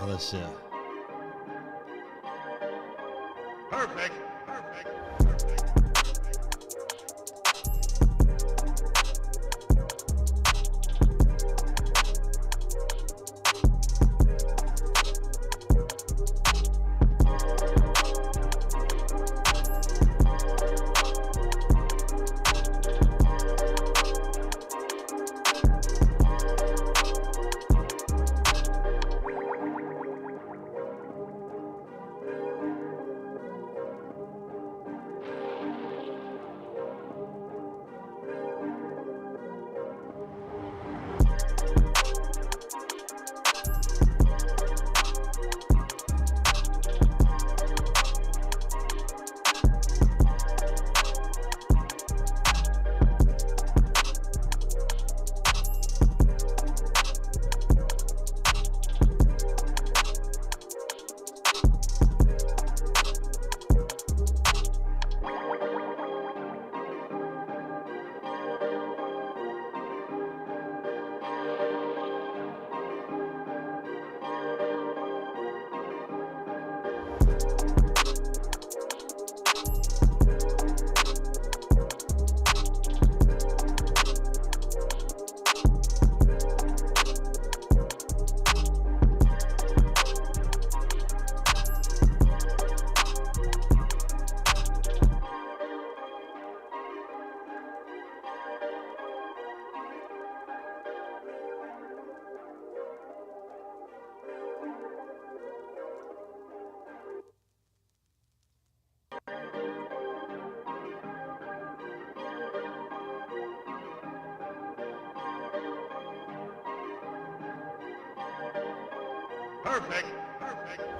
let's see. Perfect. Perfect. Perfect. Perfect.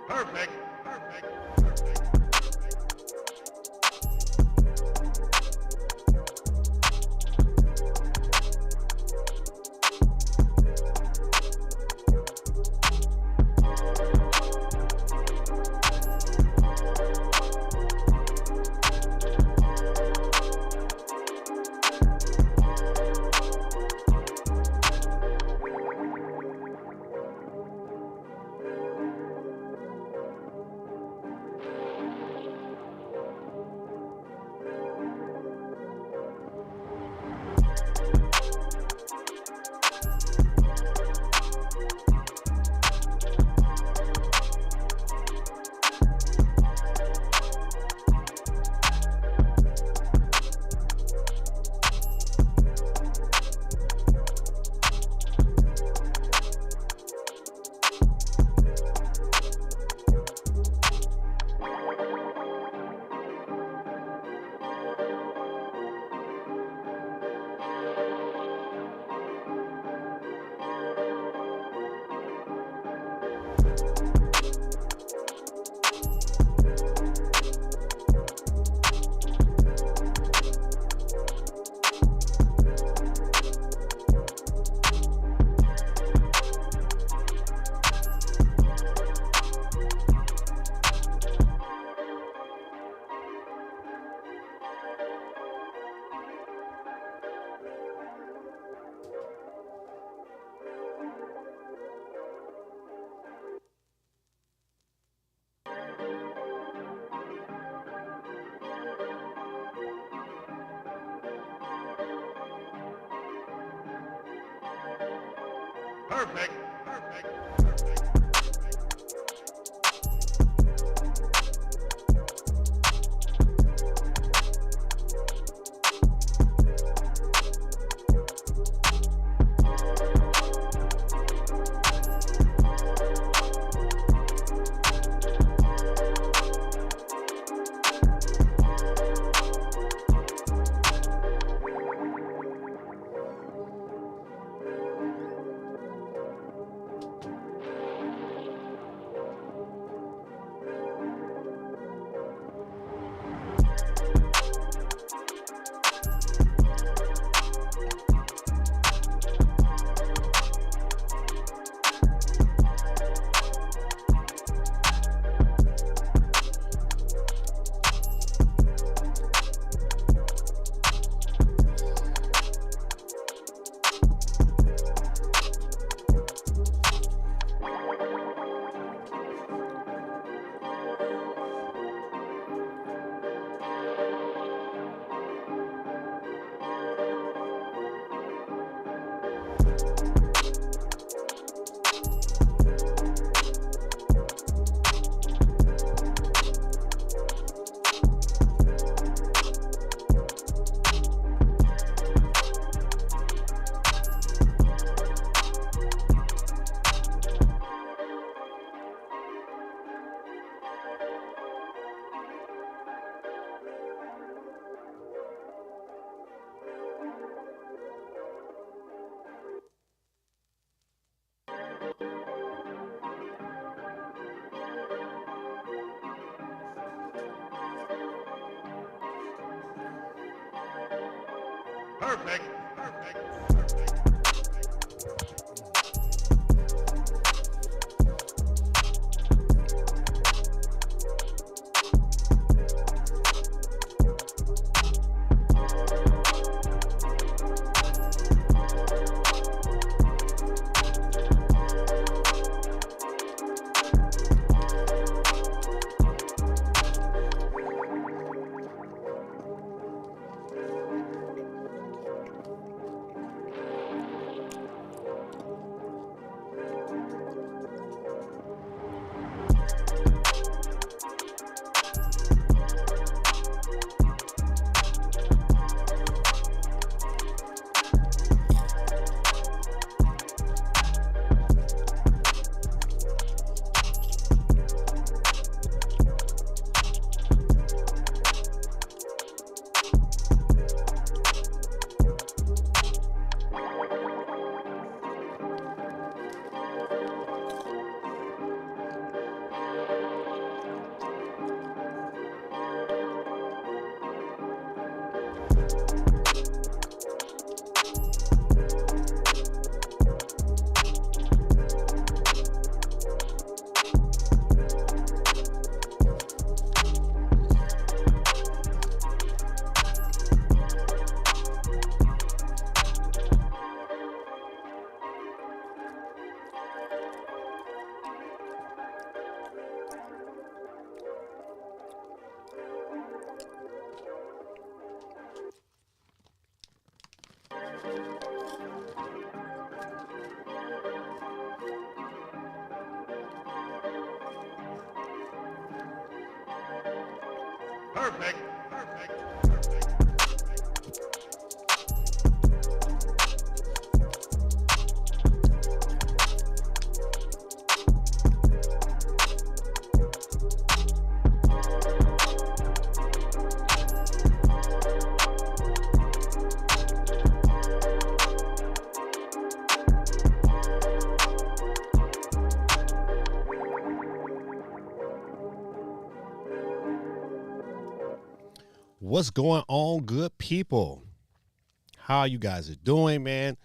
Perfect. Perfect. Perfect. Perfect. Perfect. What's going on, good people? How you guys are doing, man?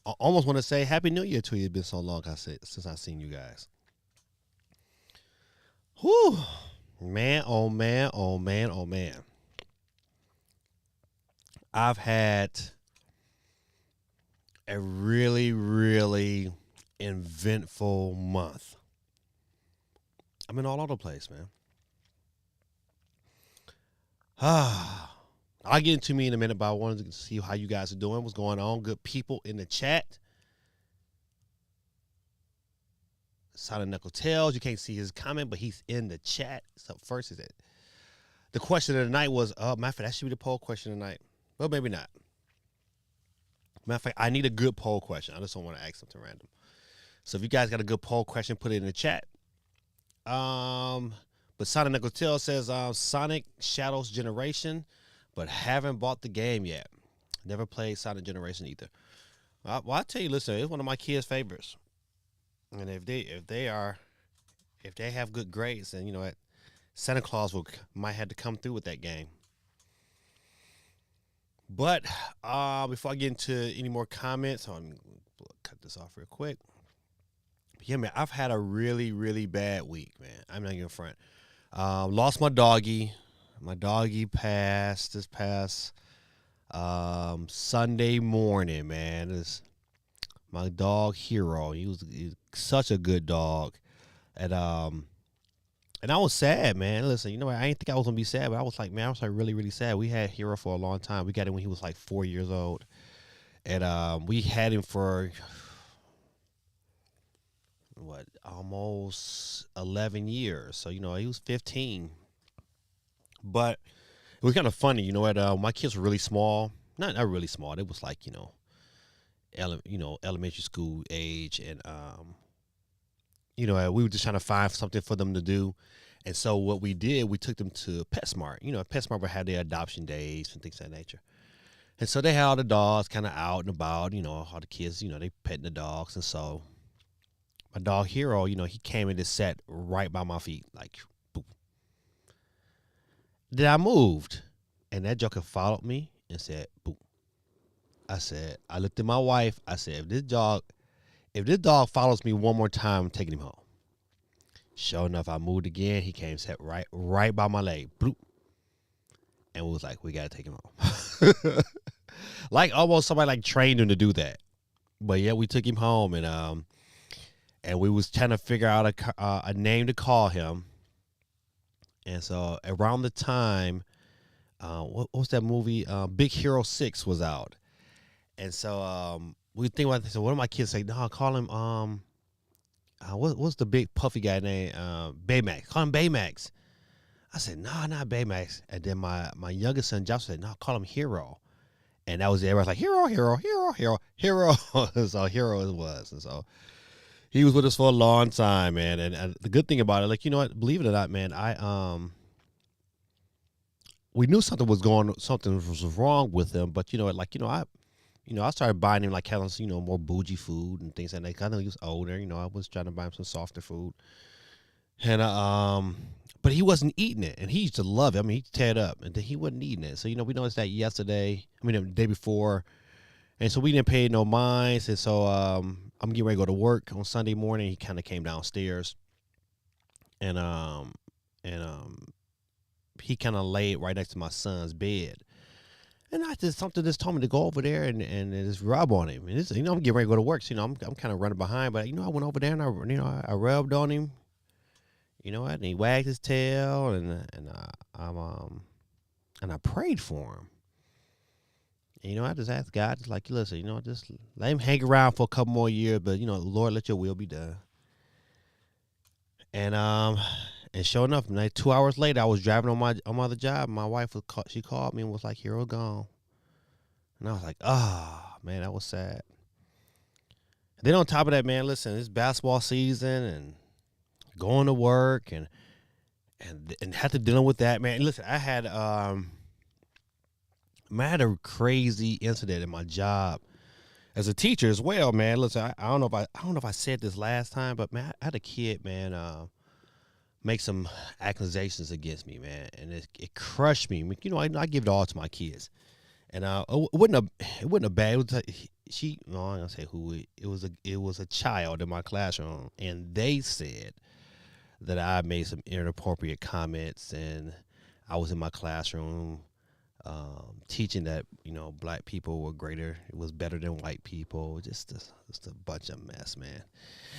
I almost want to say Happy New Year to you. It's been so long since I've seen you guys. Whew. Man, oh man, oh man, oh man. I've had a really, really eventful month. I've been all over the place, man. I'll get into me in a minute, but I wanted to see how you guys are doing. What's going on? Good people in the chat. Sonic Knuckle Tails. You can't see his comment, but he's in the chat. So first is it. The question of the night was, matter of fact, that should be the poll question tonight. Well, maybe not. Matter of fact, I need a good poll question. I just don't want to ask something random. So if you guys got a good poll question, put it in the chat. But Sonic Knuckle Tails says Sonic Shadows Generation, but haven't bought the game yet. Never played Sonic Generation either. Well, I tell you, listen, it's one of my kids' favorites. And if they have good grades, then you know what, Santa Claus might have to come through with that game. But before I get into any more comments, I'm gonna cut this off real quick. But yeah, man, I've had a really, really bad week, man. I'm not even front. Lost my doggy. My doggy passed this past Sunday morning, man. It's my dog Hero. He was such a good dog. And I was sad, man. Listen, you know, I didn't think I was gonna be sad, but I was like really, really sad. We had Hero for a long time. We got him when he was like 4 years old. And we had him for almost 11 years. So, you know, he was 15. But it was kind of funny, you know, my kids were really small. Not really small. It was like, elementary school age, and we were just trying to find something for them to do. And so what we did, we took them to PetSmart. You know, PetSmart would have their adoption days and things of that nature. And so they had all the dogs kind of out and about, you know, all the kids, you know, they petting the dogs. And so my dog Hero, you know, he came and just sat right by my feet, like, boop. Then I moved, and that joker followed me and said, boop. I looked at my wife. I said, if this dog follows me one more time, I'm taking him home. Sure enough, I moved again. He came, sat right by my leg, bloop, and we was like, we gotta take him home. Like almost somebody like trained him to do that. But yeah, we took him home, and we was trying to figure out a name to call him. And so around the time, what was that movie? Big Hero 6 was out. And so we think about this. So one of my kids say, no, call him, what's the big puffy guy name? Baymax. Call him Baymax. I said, no, not Baymax. And then my youngest son, Josh, said, no, call him Hero. And that was it. Everybody's like, Hero, Hero, Hero, Hero, Hero. So Hero it was. And so he was with us for a long time, man. And the good thing about it, like, you know what, believe it or not, man, we knew something was wrong with him, but you know, like, I started buying him like kind of, more bougie food and things like that. I know he was older, I was trying to buy him some softer food. And but he wasn't eating it, and he used to love it. I mean, he'd tear it up, and then he wasn't eating it. So, we noticed that the day before, and so we didn't pay no minds. And so I'm getting ready to go to work on Sunday morning. He kind of came downstairs, and he kind of laid right next to my son's bed. And something just told me to go over there and just rub on him. And I'm getting ready to go to work. So, I'm kind of running behind, but I went over there and I rubbed on him. And he wagged his tail, and I prayed for him. And, I just asked God, just like, listen, just let him hang around for a couple more years, but Lord, let your will be done. And sure enough, like 2 hours later, I was driving on my other job. My wife she called me and was like, Hero gone. And I was like, man, that was sad. And then on top of that, man, listen, it's basketball season and going to work and have to deal with that, man. Listen, I had a crazy incident in my job as a teacher as well, man. Listen, I don't know if I said this last time, but man, I had a kid, man, make some accusations against me, man, and it crushed me. I give it all to my kids, and it wasn't a bad. It was I'm not gonna say who it was a child in my classroom, and they said that I made some inappropriate comments, and I was in my classroom teaching that black people were greater. It was better than white people. Just a bunch of mess, man.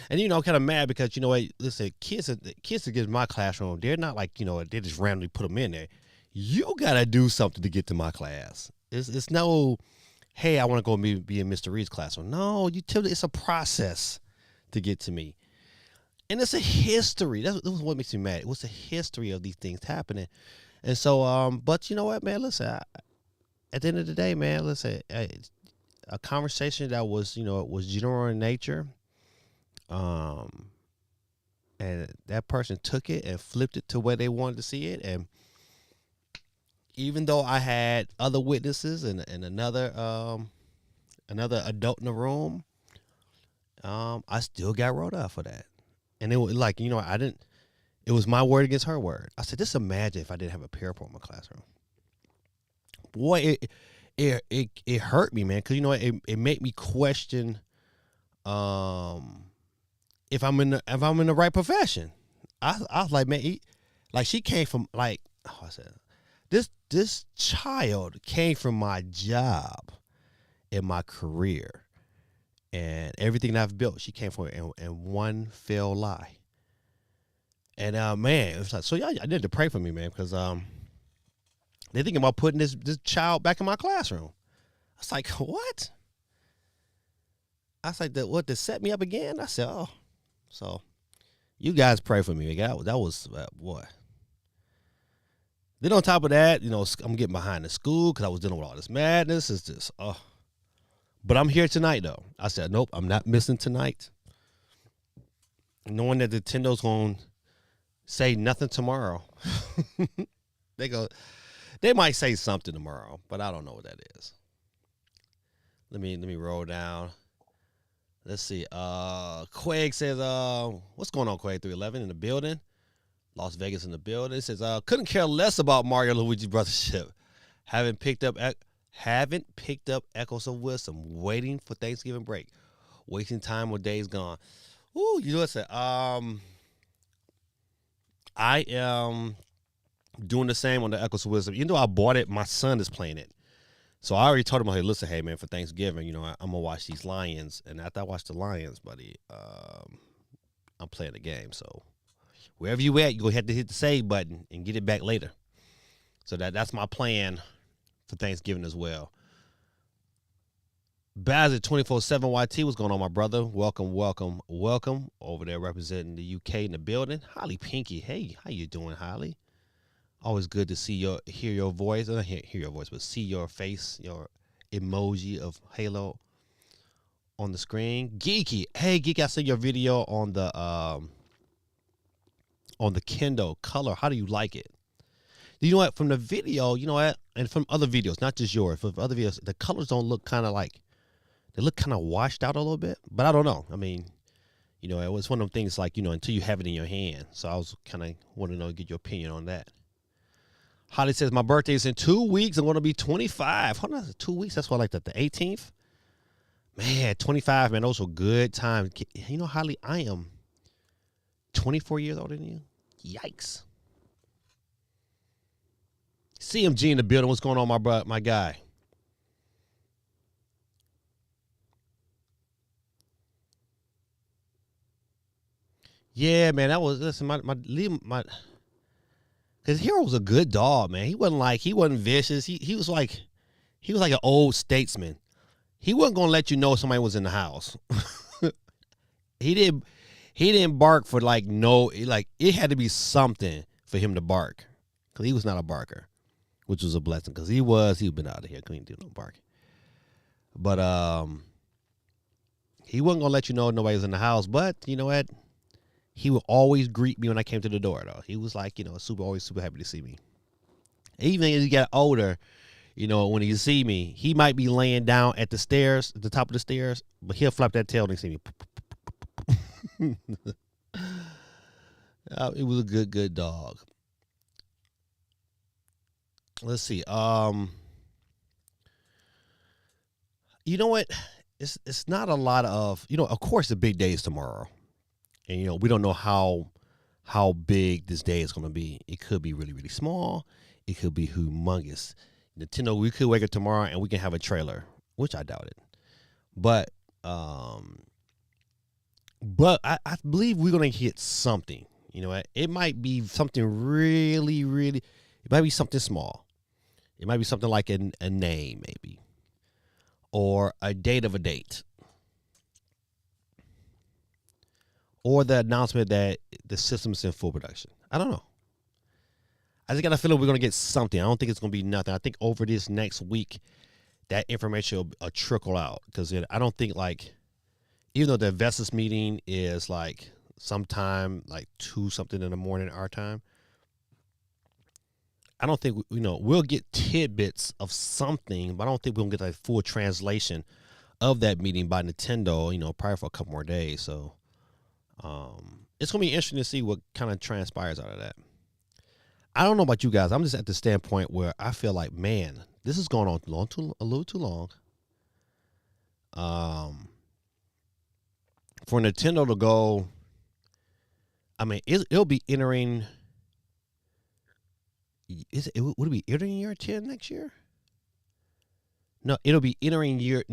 And kind of mad because what? Listen, kids that get in my classroom, they're not like they just randomly put them in there. You gotta do something to get to my class. It's no, hey, I want to go be in Mr. Reed's classroom. No, it's a process to get to me. And it's a history. That's what makes me mad. It was a history of these things happening. And so, but you know what, man? Listen, at the end of the day, man, listen, a conversation that was, it was general in nature. And that person took it and flipped it to where they wanted to see it. And even though I had other witnesses and another adult in the room, I still got wrote up for that. And it was like, I didn't. It was my word against her word. I said, just imagine if I didn't have a parapro in my classroom. Boy, it hurt me, man, because it made me question if I'm in the right profession. I was like, man, like she came from I said, this child came from my job and my career and everything that I've built. She came from in one fell lie. And man, it was like, so yeah, I need to pray for me, man, because they're thinking about putting this child back in my classroom. I was like, what? I was like, what, to set me up again? I said, oh. So you guys pray for me. That was boy. Then on top of that, I'm getting behind the school because I was dealing with all this madness. It's just, But I'm here tonight, though. I said, nope, I'm not missing tonight. Knowing that Nintendo's going to say nothing tomorrow. They might say something tomorrow, but I don't know what that is. Let me roll down. Let's see. Quag says, what's going on, Quag 311 in the building? Las Vegas in the building. It says, couldn't care less about Mario Luigi brothership. Haven't picked up Echoes of Wisdom. Waiting for Thanksgiving break. Wasting time when days gone. Ooh, listen. I am doing the same on the Echoes of Wisdom. Even though I bought it, my son is playing it. So I already told him, hey, listen, hey, man, for Thanksgiving, I'm going to watch these Lions. And after I watch the Lions, buddy, I'm playing the game. So wherever you at, you're going to have to hit the save button and get it back later. So that's my plan for Thanksgiving as well. Baz at 24/7 YT, what's going on, my brother? Welcome over there representing the UK in the building. Holly Pinky, hey, how you doing, Holly? Always good to hear your voice. Not hear your voice, but see your face, your emoji of Halo on the screen. Geeky, hey, Geeky, I saw your video on the Kindle color. How do you like it? You know what? From the video, and from other videos, not just yours, from other videos, the colors don't look kind of like, they look kind of washed out a little bit. But I don't know. I mean, it was one of them things like, until you have it in your hand. So I was kind of wanting to get your opinion on that. Holly says, my birthday is in 2 weeks. I'm going to be 25. Hold on, 2 weeks? That's what, like the 18th? Man, 25, man, those were good times. Holly, I am 24 years older than you. Yikes. CMG in the building. What's going on, my guy? Yeah, man, that was, listen, my because Hero was a good dog, man. He wasn't vicious. He was like an old statesman. He wasn't gonna let you know somebody was in the house. He didn't bark for it had to be something for him to bark, because he was not a barker, which was a blessing, because he'd been out of here, couldn't do no barking. But he wasn't gonna let you know nobody was in the house. But you know what? He would always greet me when I came to the door, though. He was like, always super happy to see me. Even as he got older, when he see me, he might be laying down at the top of the stairs, but he'll flap that tail and see me. It was a good dog. Let's see. You know what? It's not a lot of, of course the big day is tomorrow. And, we don't know how big this day is going to be. It could be really, really small. It could be humongous. Nintendo, we could wake up tomorrow and we can have a trailer, which I doubt it. But I believe we're going to hit something. It might be something really, really, it might be something small. It might be something like a name, maybe, or a date of a date. or the announcement that the system's in full production. I don't know. I just got a feeling we're gonna get something. I don't think it's gonna be nothing. I think over this next week, that information will trickle out because I don't think like, even though the investors meeting is like sometime like 2 something in the morning our time, I don't think we'll get tidbits of something, but I don't think we'll get a full translation of that meeting by Nintendo. Probably for a couple more days. So it's gonna be interesting to see what kind of transpires out of that. I don't know about you guys. I'm just at the standpoint where I feel like, man, this is going on a little too long. For Nintendo to go, I mean, it'll be entering. Would it be entering year 10 next year? No, it'll be entering it'll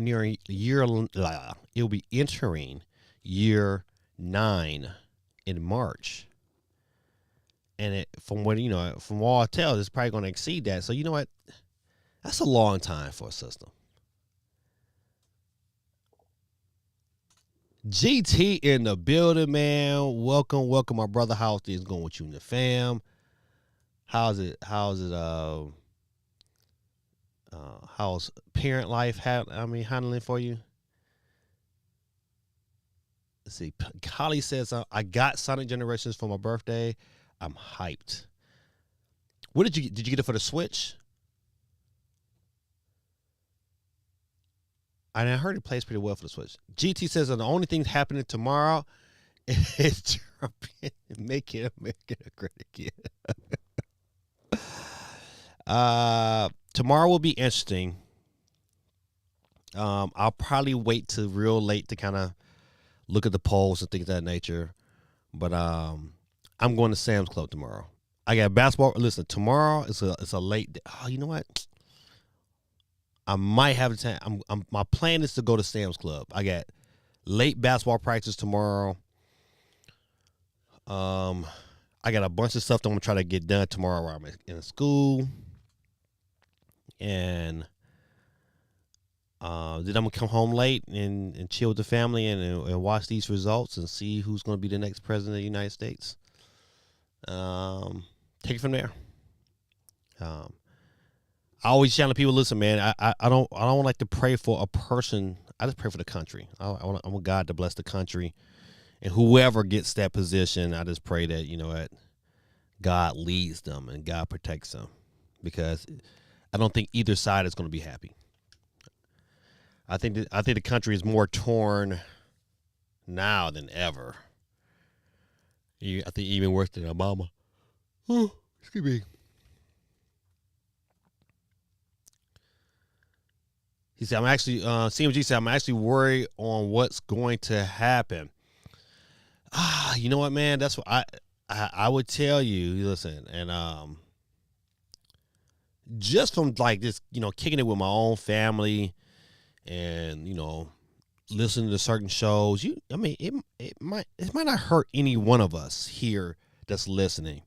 be entering year 9 in March. And from all I tell, it's probably going to exceed that. So you know what? That's a long time for a system. GT in the building, man. Welcome. My brother. How's things going with you and the fam? How's it? How's parent life handling for you? Let's see. Holly says, I got Sonic Generations for my birthday. I'm hyped. What did you get it for the Switch? I heard it plays pretty well for the Switch. GT says the only thing happening tomorrow is Trump making America great again. Tomorrow will be interesting. I'll probably wait till real late to kind of look at the polls and things of that nature. But I'm going to Sam's Club tomorrow. I got basketball. Listen, tomorrow it's a late day. Oh, you know what? I might have a time. My plan is to go to Sam's Club. I got late basketball practice tomorrow. I got a bunch of stuff that I'm gonna try to get done tomorrow while I'm in school, and then I'm gonna come home late and chill with the family and watch these results and see who's gonna be the next president of the United States. Take it from there. I always challenge people. Listen, man. I don't like to pray for a person. I just pray for the country. I want God to bless the country, and whoever gets that position, I just pray that that God leads them and God protects them, because I don't think either side is going to be happy. I think the country is more torn now than ever. I think even worse than Obama. Oh, excuse me. He said, CMG said, I'm actually worried on what's going to happen. You know what, man? That's what I would tell you. Listen, and just from like this, kicking it with my own family and, listening to certain shows, it might not hurt any one of us here that's listening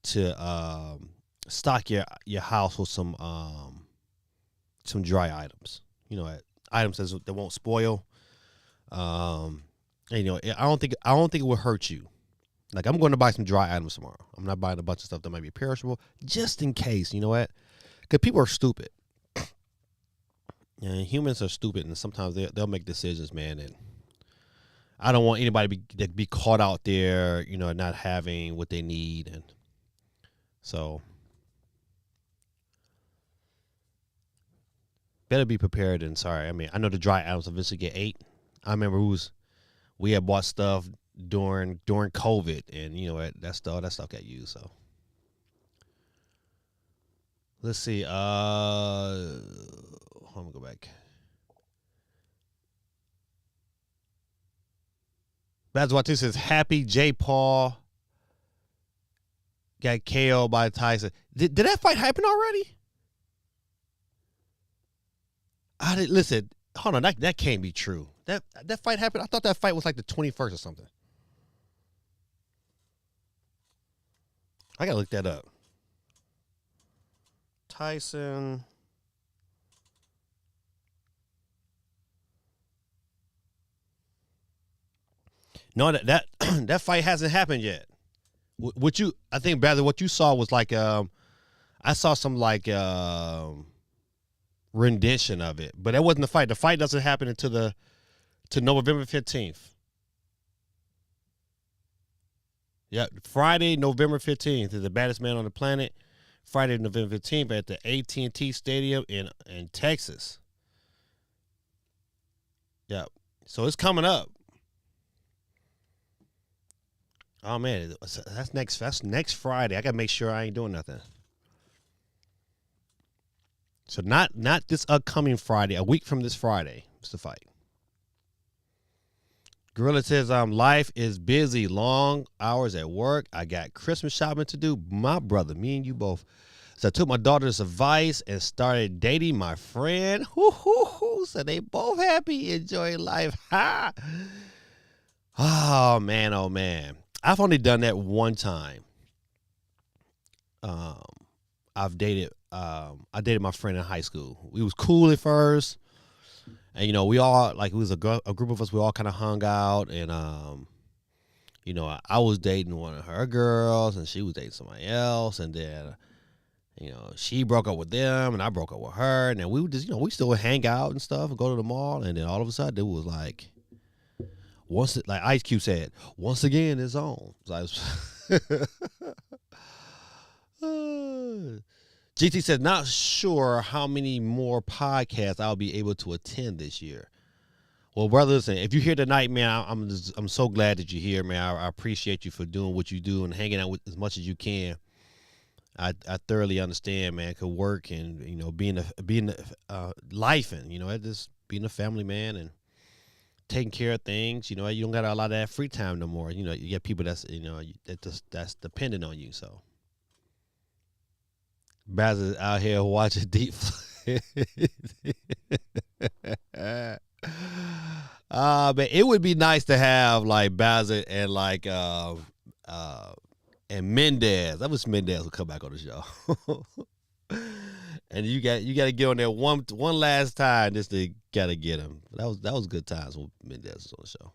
to stock your house with some dry items, items that won't spoil. And, I don't think it will hurt you. Like, I'm going to buy some dry items tomorrow. I'm not buying a bunch of stuff that might be perishable, just in case. You know what? Because people are stupid. And humans are stupid, and sometimes they'll make decisions, man. And I don't want anybody to be caught out there, not having what they need, and so better be prepared than sorry. I know the dry items eventually get ate. I remember we had bought stuff during COVID, and that stuff got used. So let's see. Let me go back. That's what this says. Happy J. Paul got KO by Tyson. Did that fight happen already? I didn't listen. Hold on, that can't be true. That fight happened. I thought that fight was like the 21st or something. I gotta look that up. Tyson. No, that that fight hasn't happened yet. What you, I think, Bradley, what you saw was like I saw some like rendition of it, but that wasn't the fight. The fight doesn't happen until November 15th. Yeah, Friday, November 15th is the baddest man on the planet. Friday, November 15th at the AT&T Stadium in Texas. Yeah, so it's coming up. Oh man, that's next Friday. I gotta make sure I ain't doing nothing. So not this upcoming Friday. A week from this Friday, it's the fight. Gorilla says, life is busy, long hours at work. I got Christmas shopping to do. My brother, me and you both. So I took my daughter's advice and started dating my friend. So they both happy, enjoying life. Ha! Oh man, oh man. I've only done that one time. I dated my friend in high school. We was cool at first. And, you know, we all, like, it was a group of us, we all kind of hung out. And, you know, I was dating one of her girls and she was dating somebody else. And then, you know, she broke up with them and I broke up with her. And then we would just, you know, we still would hang out and stuff and go to the mall. And then all of a sudden it was like, like Ice Cube said, once again, it's on. So GT said, not sure how many more podcasts I'll be able to attend this year. Well, brother, listen, if you're here tonight, man, I'm so glad that you're here, man. I appreciate you for doing what you do and hanging out with as much as you can. I thoroughly understand, man. Could work and, you know, being life and, you know, just being a family man and taking care of things. You know, you don't got a lot of that free time no more. You know, you get people that's, you know, that's dependent on you. So Baz is out here watching deep. But it would be nice to have like Bassett and like and Mendez. I wish Mendez would come back on the show. And you got to get on there one last time just to gotta get him. That was good times when Mendez was on the show.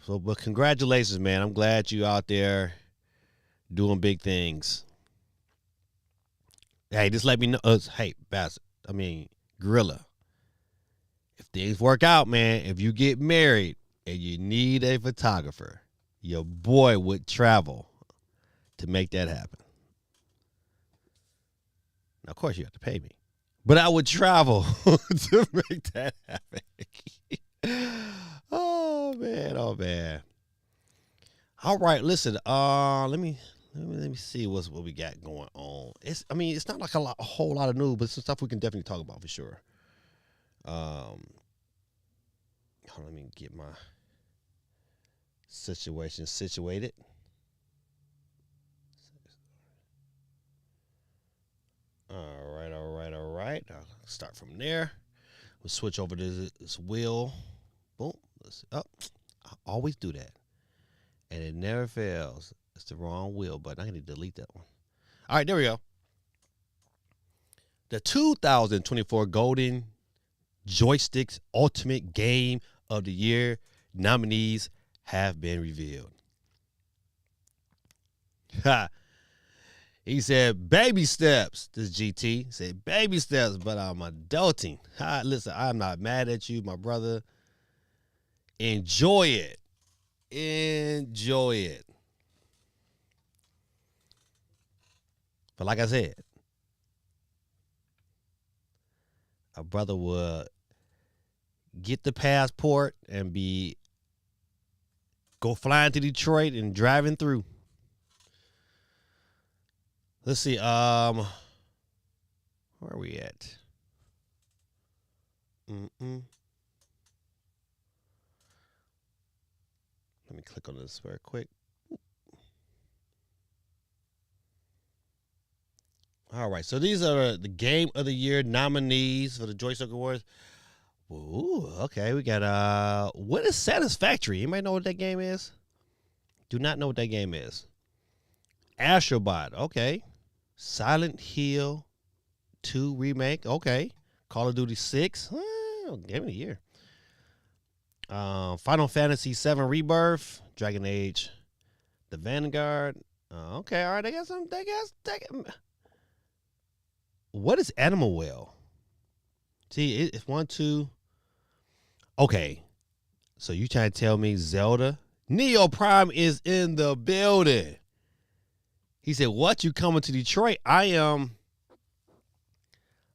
So, but congratulations, man. I'm glad you out there doing big things. Hey, just let me know. Hey, Bassett. I mean, Gorilla. If things work out, man, if you get married and you need a photographer, your boy would travel to make that happen. Now, of course, you have to pay me, but I would travel to make that happen. Oh man, oh man. All right, listen. Let me see what we got going on. It's not like a whole lot of news, but some stuff we can definitely talk about for sure. Let me get my situation situated. All right. I'll start from there. We'll switch over to this wheel. Boom. I always do that, and it never fails. It's the wrong wheel button. I need to delete that one. All right, there we go. The 2024 Golden Joysticks Ultimate Game of the Year nominees have been revealed. He said, baby steps. This GT said, baby steps, but I'm adulting. Listen, I'm not mad at you, my brother. Enjoy it. Enjoy it. But like I said, a brother would get the passport and go flying to Detroit and driving through. Let's see. Where are we at? Let me click on this very quick. All right, so these are the Game of the Year nominees for the Joystick Awards. Ooh, okay, we got what is Satisfactory? Anybody know what that game is? Do not know what that game is. Astrobot, okay. Silent Hill 2 remake, okay. Call of Duty 6, Game of the Year. Final Fantasy VII Rebirth, Dragon Age, The Vanguard. Okay, all right. I got some. What is Animal Well? See, it's 1, 2. Okay, so you trying to tell me Zelda? Neo Prime is in the building. He said, "What? You coming to Detroit?" I am.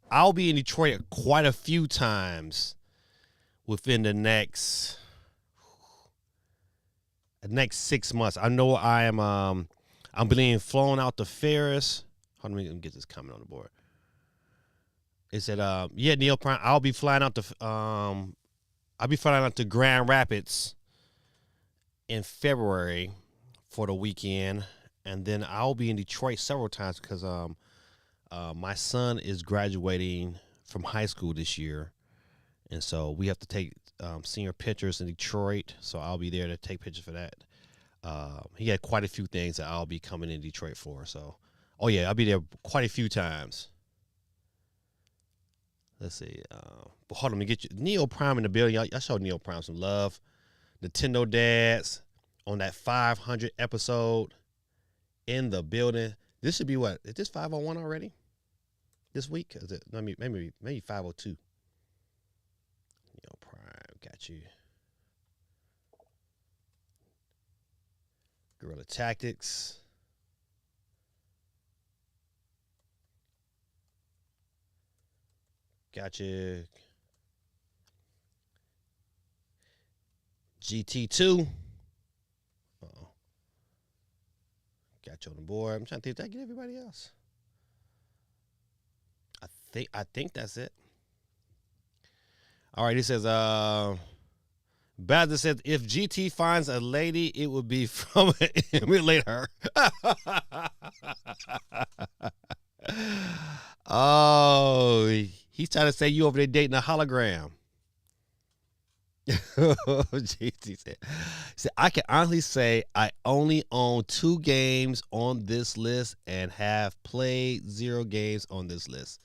I'll be in Detroit quite a few times within the next 6 months. I know I am. I'm being flown out to Ferris. Hold on, let me get this comment on the board. It said, "Yeah, Neo Prime. I'll be flying out to Grand Rapids in February for the weekend, and then I'll be in Detroit several times because my son is graduating from high school this year, and so we have to take senior pictures in Detroit. So I'll be there to take pictures for that. He had quite a few things that I'll be coming in Detroit for. So, oh yeah, I'll be there quite a few times. Let's see. But hold on, let me get you Neo Prime in the building. Y'all showed Neo Prime some love. Nintendo Dads on that 500 episode in the building. This should be what? Is this 501 already? This week? Is it maybe 502? Neo Prime, got you. Guerrilla Tactics. Gotcha. GT2. Uh-oh. Got you on the board. I'm trying to think if I get everybody else. I think that's it. All right, he says, Bazza says, if GT finds a lady, it would be from an emulator. Oh, he's trying to say you over there dating a hologram. GT said, I can honestly say I only own 2 games on this list and have played 0 games on this list.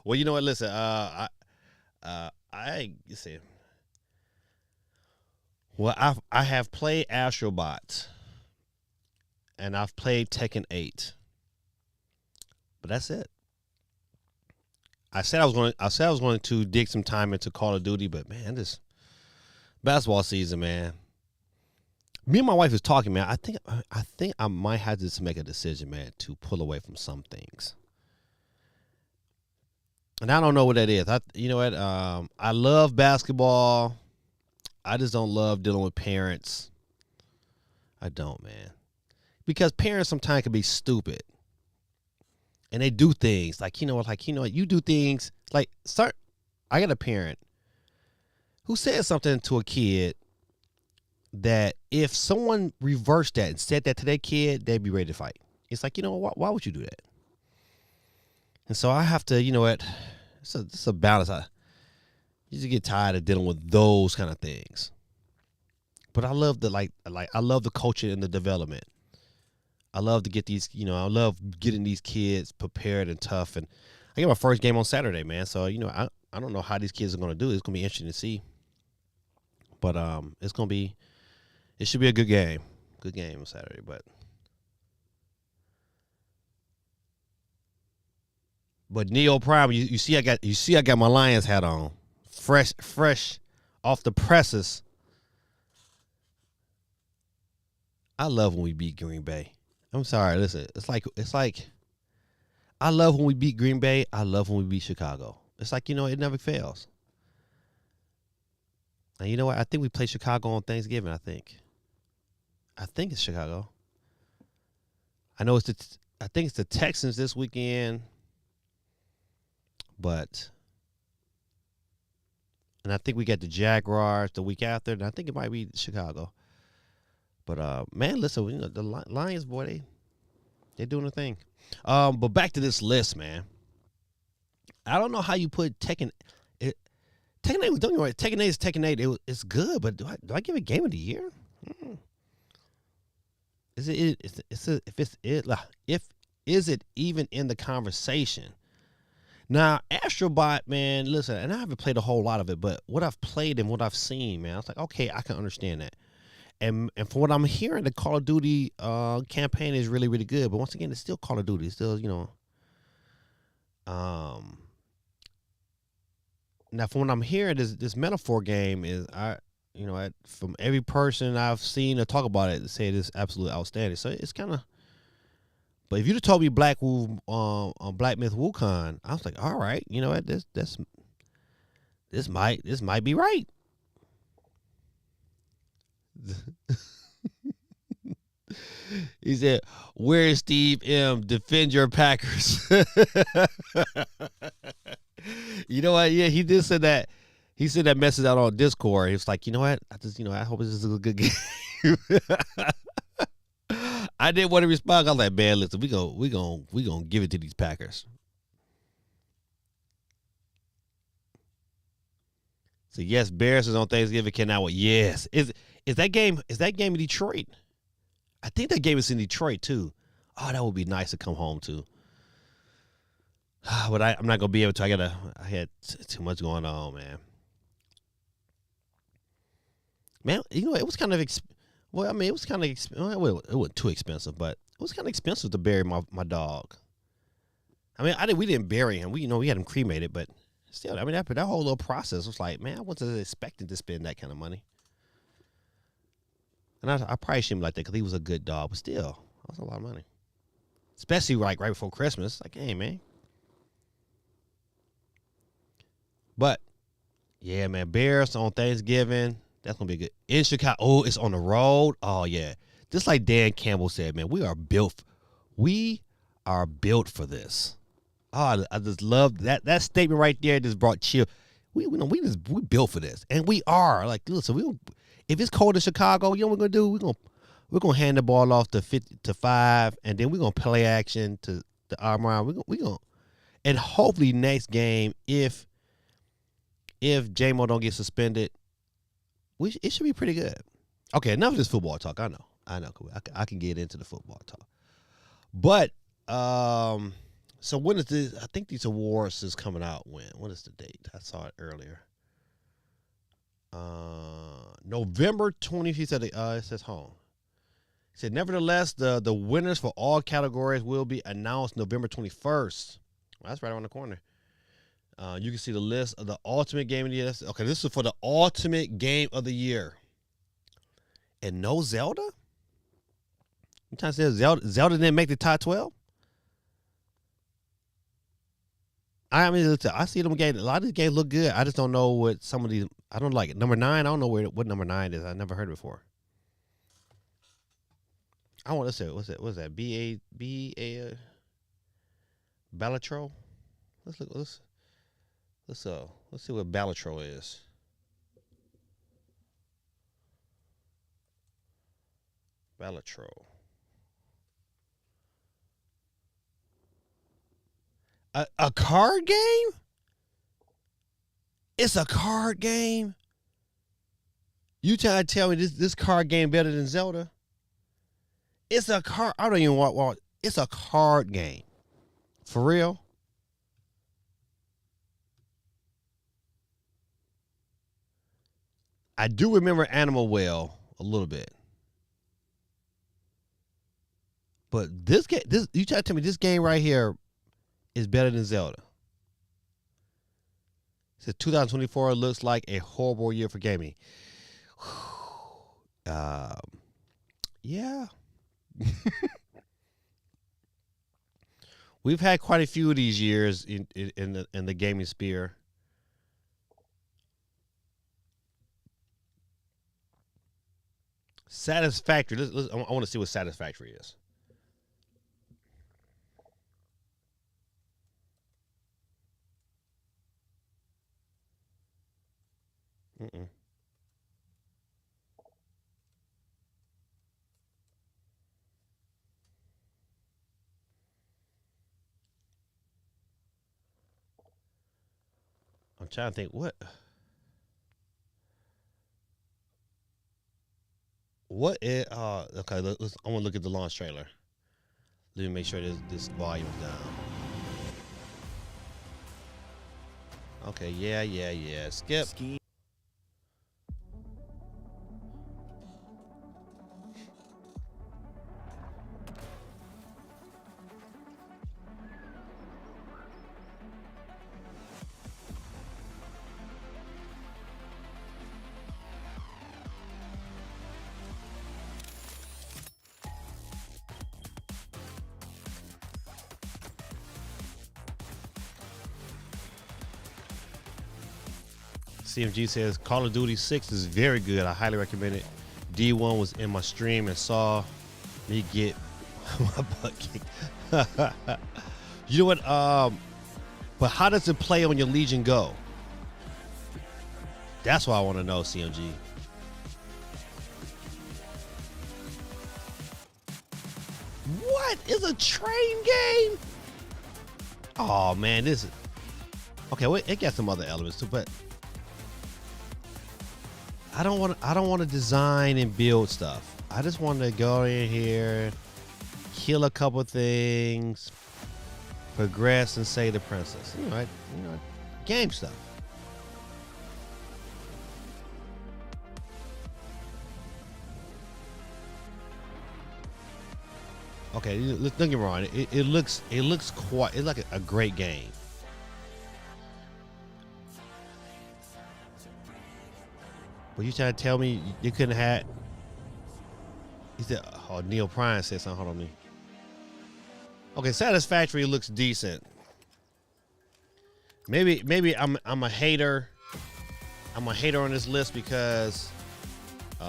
Well, you know what? Listen, I you see. Well, I have played Astrobot, and I've played Tekken 8, but that's it. I said I was going to dig some time into Call of Duty, but man, this basketball season, man. Me and my wife is talking, man. I think I might have to just make a decision, man, to pull away from some things. And I don't know what that is. You know what? I love basketball. I just don't love dealing with parents. I don't, man. Because parents sometimes can be stupid. And they do things you do things like I got a parent who said something to a kid that if someone reversed that and said that to their kid, they'd be ready to fight. It's like, why would you do that? And so I have to, it's a balance. You just get tired of dealing with those kind of things. But I love I love the coaching and the development. I love to get these, I love getting these kids prepared and tough. And I get my first game on Saturday, man. So, I don't know how these kids are going to do it. It's going to be interesting to see. But it should be a good game. Good game on Saturday. But Neo Prime, you see I got my Lions hat on. Fresh off the presses. I love when we beat Green Bay. I'm sorry, listen. It's like I love when we beat Green Bay. I love when we beat Chicago. It's like, it never fails. And you know what? I think we play Chicago on Thanksgiving, I think it's Chicago. I think it's the Texans this weekend. And I think we got the Jaguars the week after, and I think it might be Chicago. But man, listen, the Lions, boy, they're doing a thing. But back to this list, man. I don't know how you put Tekken. Tekken 8, don't get me wrong. Tekken 8 is Tekken 8. It's good, but do I give it Game of the Year? Is it even in the conversation? Now, Astrobot, man, listen, and I haven't played a whole lot of it, but what I've played and what I've seen, man, I was like, okay, I can understand that. And from what I'm hearing, the Call of Duty campaign is really, really good. But once again, it's still Call of Duty. It's still, now from what I'm hearing, this metaphor game is from every person I've seen or talk about it, they say it is absolutely outstanding. So it's kind of. But if you'd have told me Black Myth Wukong, I was like, all right, you know what, this might be right. He said, "Where is Steve M? Defend your Packers." You know what? Yeah, he did say that. He sent that message out on Discord. He was like, you know what? I hope this is a good game. I didn't want to respond. I was like, man, listen, we gonna give it to these Packers. So yes, Bears is on Thanksgiving. Cannot wait. Yes, is that game in Detroit? I think that game is in Detroit too. Oh, that would be nice to come home to. But I'm not gonna be able to. I had too much going on, man. Man, you know it was kind of well, I mean, it was kind of well, it wasn't too expensive, but it was kind of expensive to bury my dog. I mean, we didn't bury him. We had him cremated, but still, I mean, that whole little process was like, man, I wasn't expecting to spend that kind of money. And I probably shouldn't like that because he was a good dog, but still, that was a lot of money. Especially like right before Christmas. Like, hey, man. But yeah, man, Bears on Thanksgiving. That's gonna be good. In Chicago, oh, it's on the road. Oh yeah, just like Dan Campbell said, man, we are built for this. Oh, I just love that statement right there. Just brought chill. We built for this, and we are. Like, listen, if it's cold in Chicago, you know what we're gonna do? We're gonna hand the ball off to 5, and then we're gonna play action to the armor. We're gonna, and hopefully next game, if J-Mo don't get suspended, it should be pretty good. Okay, enough of this football talk. I know. I can get into the football talk. But so when is this? I think these awards is coming out when? What is the date? I saw it earlier. November 20th. He said it says home. He said, nevertheless, the winners for all categories will be announced November 21st. Well, that's right around the corner. You can see the list of the ultimate game of the year. Okay, this is for the ultimate game of the year. And no Zelda? You trying to say Zelda didn't make the top 12? I mean, I see them games. A lot of these games look good. I just don't know what some of these. I don't like it. Number 9. I don't know what number 9 is. I never heard it before. I want to say what's that? B-A Balatro. Let's look. Let's see what Balatro is. Balatro. A card game? It's a card game? You trying to tell me this card game better than Zelda? It's a card. I don't even want. It's a card game. For real? I do remember Animal Well a little bit. But you try to tell me this game right here is better than Zelda. It says 2024 looks like a horrible year for gaming. Yeah. We've had quite a few of these years in the gaming sphere. Satisfactory. I want to see what Satisfactory is. Mm-mm. I'm trying to think what is okay, I want to look at the launch trailer. Let me make sure this volume is down. Okay, yeah. Skip. Ski. CMG says Call of Duty 6 is very good. I highly recommend it. D1 was in my stream and saw me get my butt kicked. You know what? But how does it play on your Legion Go? That's what I want to know, CMG. What is a train game? Oh man, this is okay. Wait, it got some other elements too, but I don't want to design and build stuff. I just want to go in here, kill a couple things, progress, and save the princess. You know, game stuff. Okay, don't get me wrong. It looks quite. It's like a great game. But you trying to tell me you couldn't have? He said, "Oh, Neil Prime said something." Hold on me. Okay, Satisfactory looks decent. Maybe I'm a hater. I'm a hater on this list because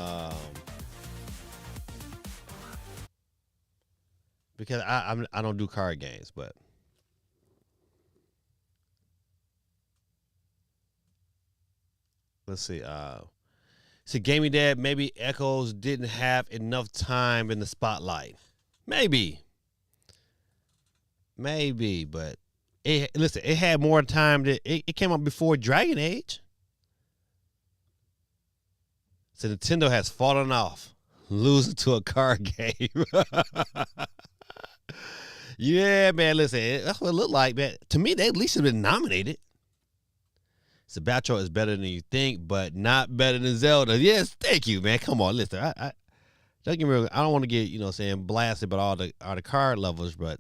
I don't do card games, but let's see. See, Gaming Dad, maybe Echoes didn't have enough time in the spotlight. Maybe, but it had more time. It came out before Dragon Age. So Nintendo has fallen off, losing to a card game. Yeah, man. Listen, that's what it looked like, man. To me, they at least have been nominated. Sabatro is better than you think, but not better than Zelda. Yes, thank you, man. Come on, listen. I don't get me wrong. I don't want to get blasted about all the card levels, but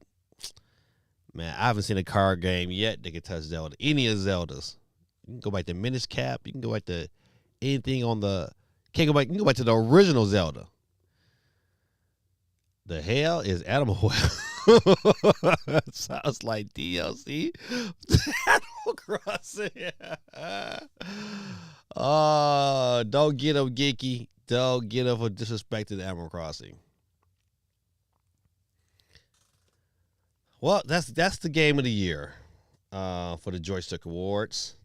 man, I haven't seen a card game yet that can touch Zelda. Any of Zeldas. You can go back to Minish Cap. You can go back to anything on the. Can't go back. You can go back to the original Zelda. The hell is Animal Well? Sounds like DLC. Animal Crossing. Oh, don't get him, Geeky. Don't get him for disrespecting Animal Crossing. Well, that's the game of the year for the Joystick Awards.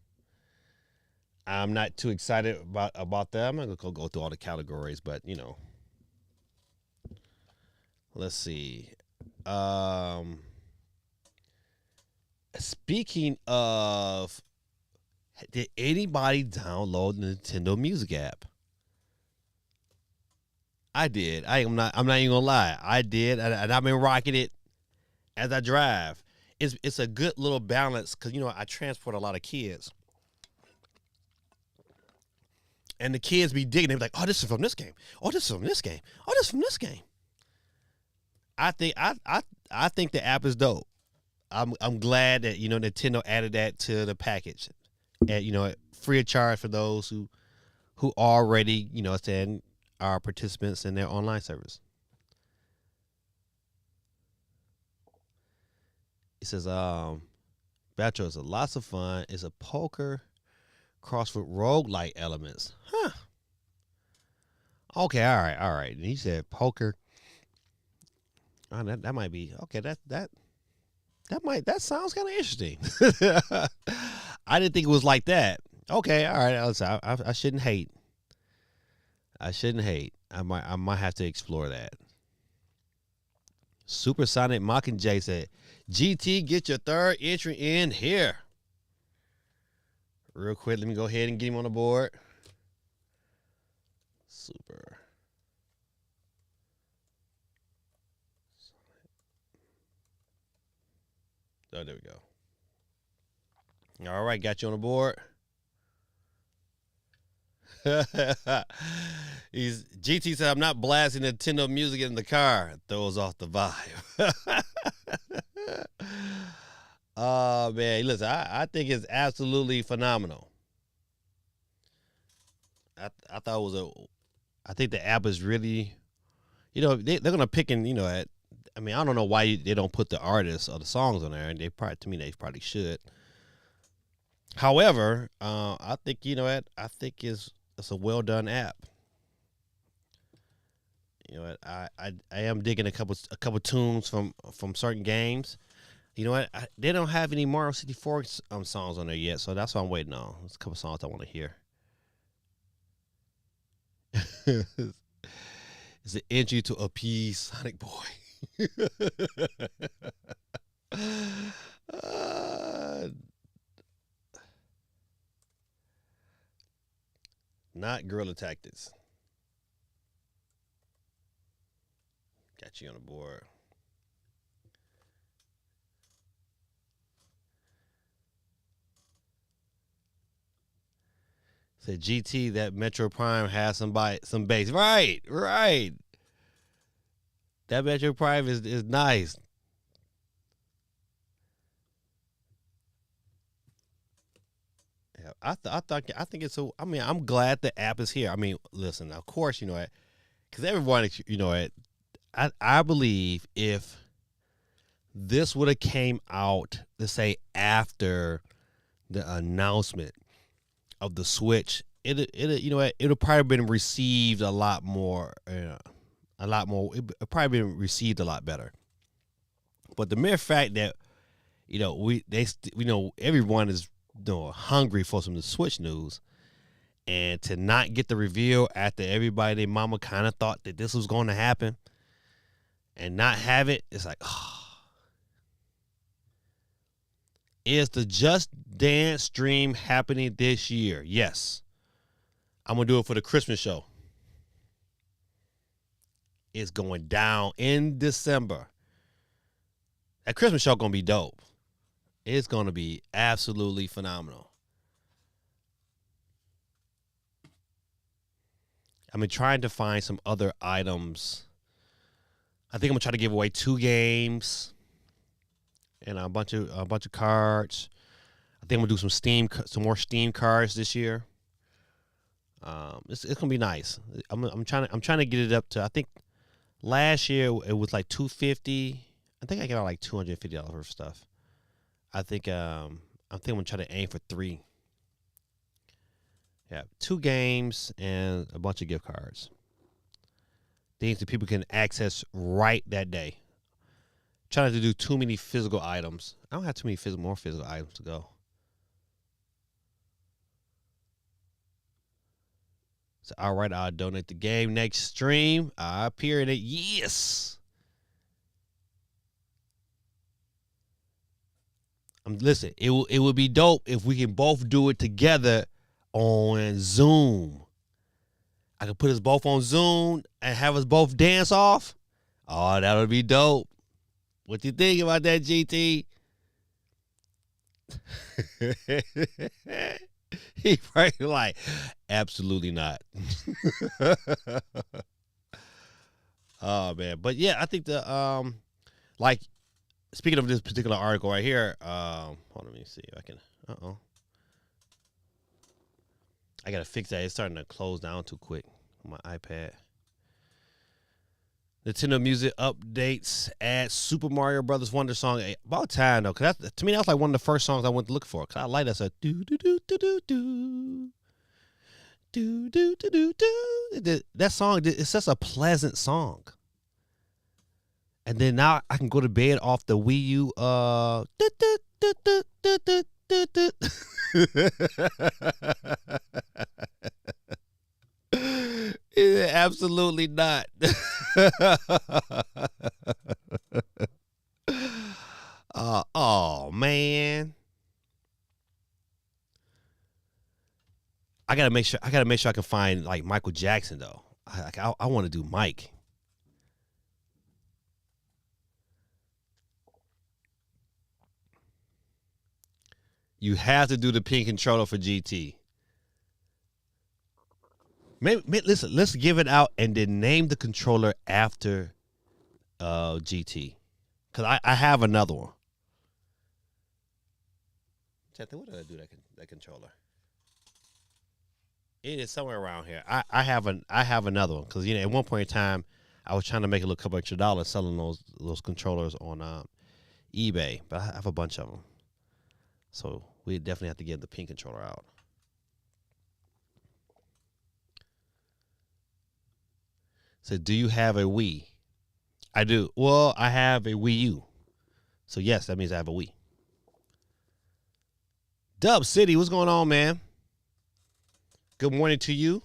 I'm not too excited about that. I'm not gonna go through all the categories, but let's see. Speaking of, did anybody download the Nintendo Music app? I did. I'm not even gonna lie. I did, and I've been rocking it as I drive. It's a good little balance because I transport a lot of kids, and the kids be digging. They be like, "Oh, this is from this game. Oh, this is from this game. Oh, this is from this game." I think the app is dope. I'm glad that Nintendo added that to the package, and free of charge for those who already saying are participants in their online service. It says Battle is lots of fun. It's a poker crossed with roguelike elements. Huh. Okay, all right. And he said poker. Oh, that might be okay. That sounds kind of interesting. I didn't think it was like that. Okay, all right. I shouldn't hate. I might have to explore that. Supersonic Mockingjay said, "GT, get your third entry in here." Real quick, let me go ahead and get him on the board. Super. Oh, there we go. All right, got you on the board. GT said, "I'm not blasting Nintendo music in the car. It throws off the vibe." Oh man, listen, I think it's absolutely phenomenal. I thought it was a. I think the app is really, they're gonna pick and I mean, I don't know why they don't put the artists or the songs on there, and to me they probably should. However, I think I think it's a well done app. I am digging a couple tunes from certain games. You know what? They don't have any Mario 64 songs on there yet, so that's what I'm waiting on. There's a couple songs I want to hear. It's an entry to appease Sonic Boy. uh, not guerrilla tactics. Got you on the board. Said GT that Metro Prime has some bass. Right, right. That Metro Prime is nice. Yeah, I think it's so. I mean, I'm glad the app is here. I mean, listen, of course, because everyone, I believe if this would have came out, let's say after the announcement of the Switch, it would probably been received a lot more, a lot more. It probably been received a lot better. But the mere fact that everyone is hungry for some of the Switch news, and to not get the reveal after everybody, their mama kind of thought that this was going to happen, and not have it, it's like, oh. Is the Just Dance stream happening this year? Yes. I'm going to do it for the Christmas show. It's going down in December. That Christmas show going to be dope. It's going to be absolutely phenomenal. I've been trying to find some other items. I think I'm going to try to give away 2 games and a bunch of cards. I think I'm gonna do some more Steam cards this year. It's gonna be nice. I'm trying to get it up to. I think last year it was like $250. I think I got like $250 worth of stuff. I think I'm gonna try to aim for 3. Yeah, 2 games and a bunch of gift cards. Things that people can access right that day. Trying to do too many physical items. I don't have too many more physical items to go. So, all right, I'll donate the game next stream. I appear in it. Yes. Listen, it would be dope if we can both do it together on Zoom. I could put us both on Zoom and have us both dance off. Oh, that would be dope. What you think about that, GT? He probably like, absolutely not. Oh man, but yeah, I think like speaking of this particular article right here, hold on, let me see if I can. I gotta fix that. It's starting to close down too quick on my iPad. Nintendo Music updates add Super Mario Brothers Wonder song. About time though, cause to me that was like one of the first songs I went to look for. Cause I like that. So do do do do do do do do do do. That song, it's such a pleasant song. And then now I can go to bed off the Wii U. Absolutely not. Oh man, I gotta make sure. I can find like Michael Jackson though. I want to do Mike. You have to do the pin controller for GT. Maybe listen, let's give it out and then name the controller after GT. Because I have another one. What did I do that controller? It is somewhere around here. I have another one because at one point in time I was trying to make a couple extra dollars selling those controllers on eBay, but I have a bunch of them, so we definitely have to get the pin controller out. So, do you have a Wii? I do. Well, I have a Wii U, so yes, that means I have a Wii. Dub City, what's going on, man? Good morning to you.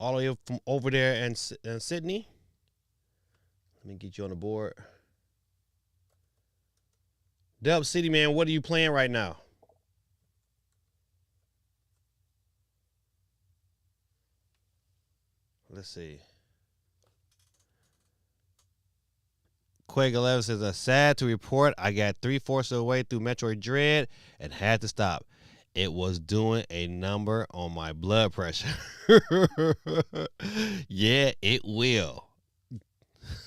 All of you from over there in Sydney. Let me get you on the board. Dub City, man, what are you playing right now? Let's see. Quake 11 says, sad to report, I got 3/4 of the way through Metroid Dread and had to stop. It was doing a number on my blood pressure. Yeah, it will.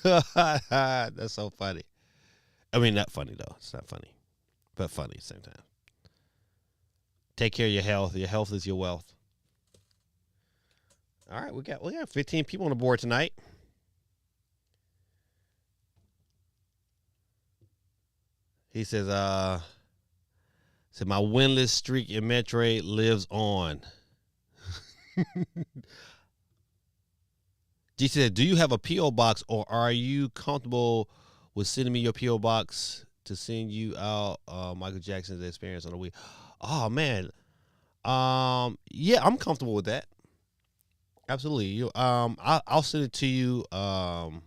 That's so funny. I mean, not funny, though. It's not funny, but funny at the same time. Take care of your health. Your health is your wealth. All right, we got 15 people on the board tonight. He says, my winless streak in Metroid lives on. G said, do you have a P.O. box or are you comfortable with sending me your P.O. box to send you out Michael Jackson's Experience on the Wii? Oh, man. Yeah, I'm comfortable with that. Absolutely. I'll send it to you on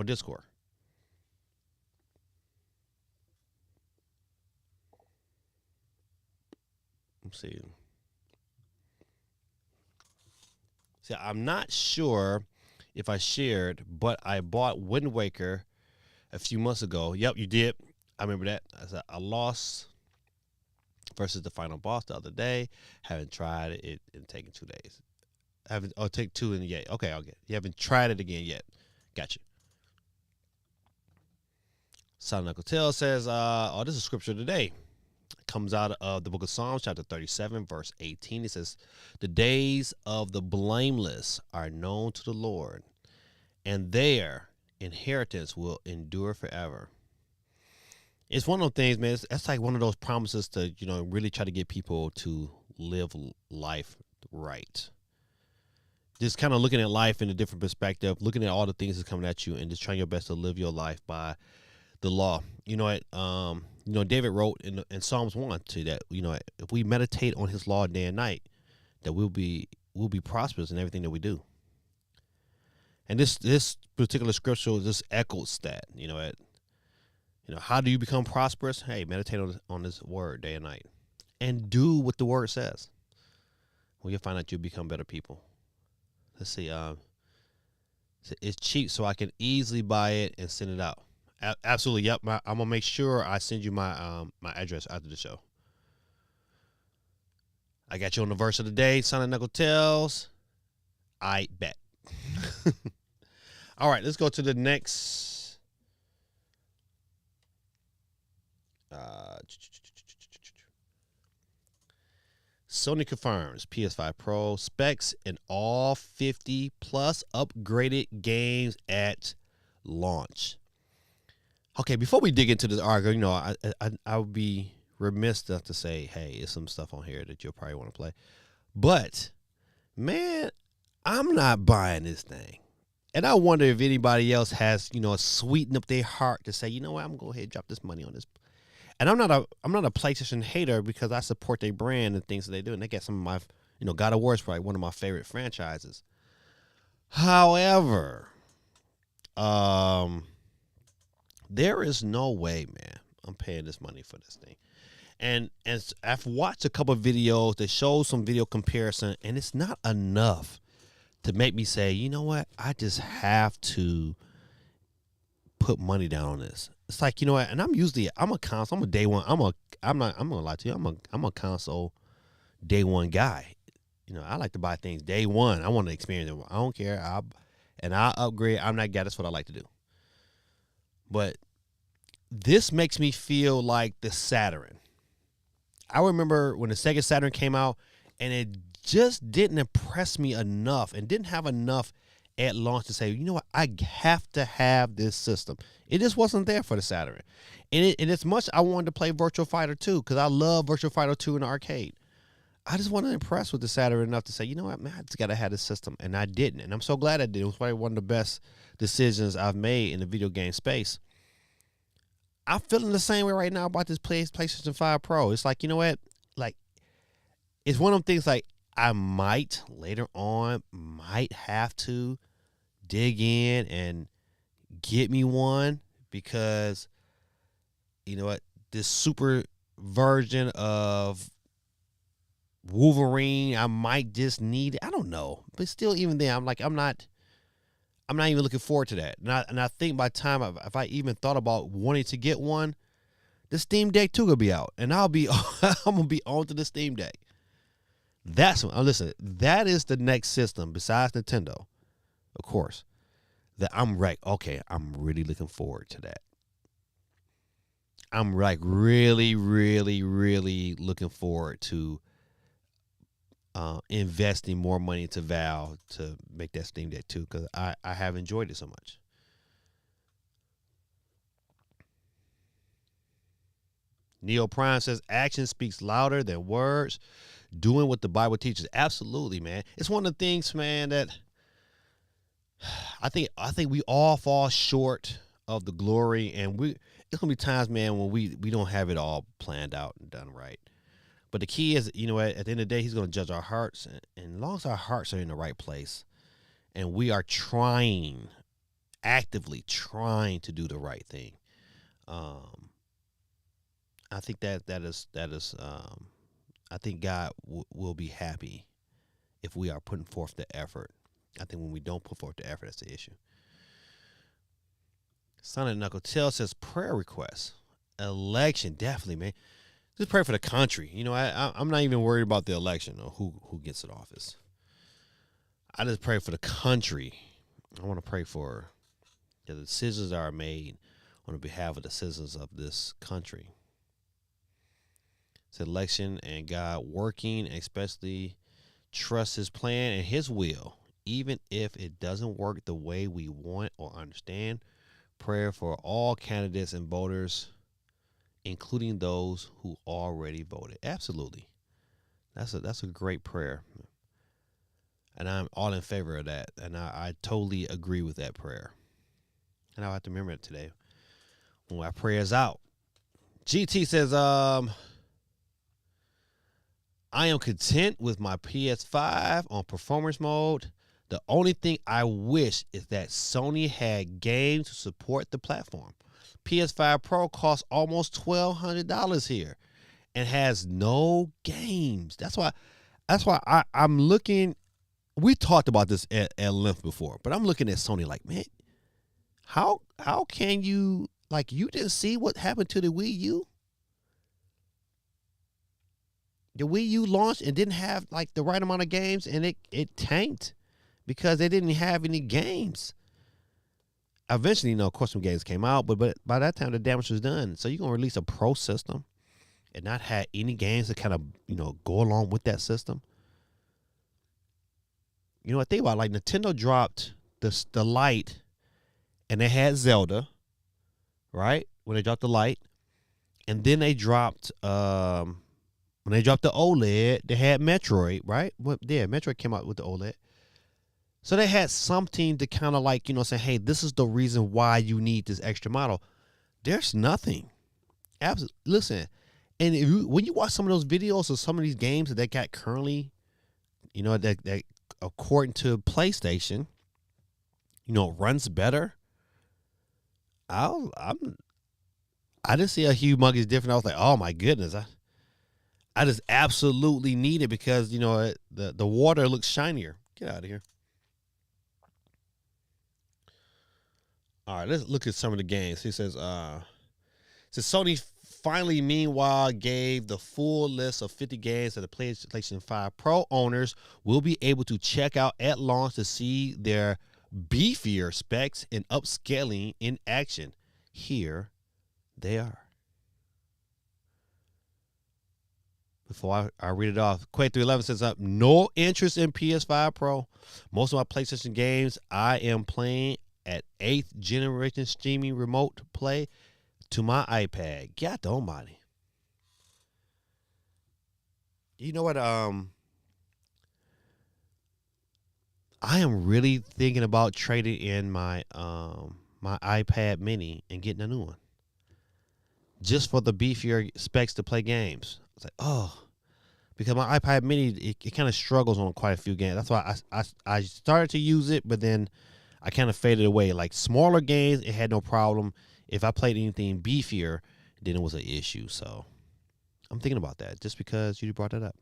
Discord. Let's see. See, I'm not sure if I shared, but I bought Wind Waker a few months ago. Yep, you did. I remember that. I lost versus the final boss the other day. Haven't tried it in taking 2 days. Take 2 and yet. Okay, I'll get it. You haven't tried it again yet. Got you. Son Uncle Tell says, this is scripture today. It comes out of the book of Psalms, chapter 37, verse 18. It says, the days of the blameless are known to the Lord, and their inheritance will endure forever. It's one of those things, man. That's like one of those promises to, really try to get people to live life right. Just kind of looking at life in a different perspective, looking at all the things that's coming at you and just trying your best to live your life by the law. David wrote in Psalms 1 to that, if we meditate on his law day and night, that we'll be prosperous in everything that we do. And this particular scripture just echoes that, how do you become prosperous? Hey, meditate on this word day and night and do what the word says. Well, you'll find out you'll become better people. Let's see. It's cheap, so I can easily buy it and send it out. Absolutely. Yep. I'm gonna make sure I send you my my address after the show. I got you on the verse of the day. Sonic Knuckle Tales. I bet. All right. Let's go to the next. Sony confirms PS5 Pro specs and all 50 plus upgraded games at launch. Okay, before we dig into this article, I would be remiss enough to say, hey, there's some stuff on here that you'll probably want to play. But, man, I'm not buying this thing. And I wonder if anybody else has, sweetened up their heart to say, you know what, I'm going to go ahead and drop this money on this. And I'm not a PlayStation hater because I support their brand and things that they do. And they get some of my, God of War is probably one of my favorite franchises. However, there is no way, man, I'm paying this money for this thing. And I've watched a couple of videos that show some video comparison, and it's not enough to make me say, you know what, I just have to put money down on this. it's like, you know what? And I'm a console. I'm a day one. I'm gonna lie to you. I'm a console day one guy. You know, I like to buy things day one. I want to experience it. I don't care. I'll upgrade. I'm that guy. That's what I like to do. But this makes me feel like the Saturn. I remember when the Sega Saturn came out, and it just didn't impress me enough, and didn't have enough at launch to say, you know what, I have to have this system. It just wasn't there for the Saturn, and as much I wanted to play Virtual Fighter 2 because I love Virtual Fighter 2 in the arcade. I just wasn't impressed with the Saturn enough to say, you know what, man, I just gotta have this system, and I didn't, and I'm so glad I did. It was probably one of the best decisions I've made in the video game space. I'm feeling the same way right now about this PlayStation 5 Pro. It's like, you know what? Like, it's one of them things like I might later on might have to dig in and get me one because, you know what? This super version of Wolverine, I might just need it. I don't know. But still, even then, I'm not even looking forward to that. And I think by the time if I even thought about wanting to get one, the Steam Deck 2 will be out, and I'm gonna be on to the Steam Deck. That's what. Listen, that is the next system besides Nintendo, of course. That I'm right. Okay, I'm really looking forward to that. I'm like really, really, really looking forward to investing more money into Valve to make that Steam Deck 2 because I have enjoyed it so much. Neo Prime says action speaks louder than words. Doing what the Bible teaches. Absolutely, man. It's one of the things, man, that I think we all fall short of the glory, and it's gonna be times, man, when we don't have it all planned out and done right. But the key is, you know, at the end of the day, he's gonna judge our hearts, and as long as our hearts are in the right place, and we are actively trying to do the right thing. I think that is I think God will be happy if we are putting forth the effort. I think when we don't put forth the effort, that's the issue. Sonic Knuckle Tail says prayer requests. Election, definitely, man. Just pray for the country. You know, I'm not even worried about the election or who gets in office. I just pray for the country. I want to pray for the decisions that are made on behalf of the citizens of this country. It's election and God working, especially trust his plan and his will, even if it doesn't work the way we want or understand. Prayer for all candidates and voters, including those who already voted. Absolutely. That's a great prayer. And I'm all in favor of that. And I totally agree with that prayer. And I'll have to remember it today when my prayer's out. GT says, I am content with my PS5 on performance mode. The only thing I wish is that Sony had games to support the platform. PS5 Pro costs almost $1,200 here and has no games. That's why I'm looking. We talked about this at length before, but I'm looking at Sony like, man, how can you, like, you didn't see what happened to the Wii U? The Wii U launched and didn't have like the right amount of games, and it tanked because they didn't have any games. Eventually, you know, of course, some games came out, but by that time the damage was done. So you're gonna release a pro system and not have any games that kind of, you know, go along with that system. You know what? Think about it, like Nintendo dropped the Lite, and they had Zelda, right? When they dropped the Lite, and then they dropped when they dropped the OLED, they had Metroid, right? Well, yeah, Metroid came out with the OLED. So they had something to kind of like, you know, say, hey, this is the reason why you need this extra model. There's nothing. Absolutely. Listen, and when you watch some of those videos of some of these games that they got currently, you know, that according to PlayStation, you know, runs better. I didn't see a humongous difference. I was like, oh my goodness, I just absolutely need it because, you know, the water looks shinier. Get out of here. All right, let's look at some of the games. He says, So Sony finally, meanwhile, gave the full list of 50 games that the PlayStation 5 Pro owners will be able to check out at launch to see their beefier specs and upscaling in action. Here they are. Before I read it off, Quake 311 says, no interest in PS5 Pro. Most of my PlayStation games I am playing at 8th generation streaming remote play to my iPad. God almighty. You know what? I am really thinking about trading in my my iPad mini and getting a new one. Just for the beefier specs to play games. It's like, oh, because my iPad mini, it kind of struggles on quite a few games. That's why I started to use it, but then I kind of faded away. Like smaller games, it had no problem. If I played anything beefier, then it was an issue. So I'm thinking about that just because you brought that up.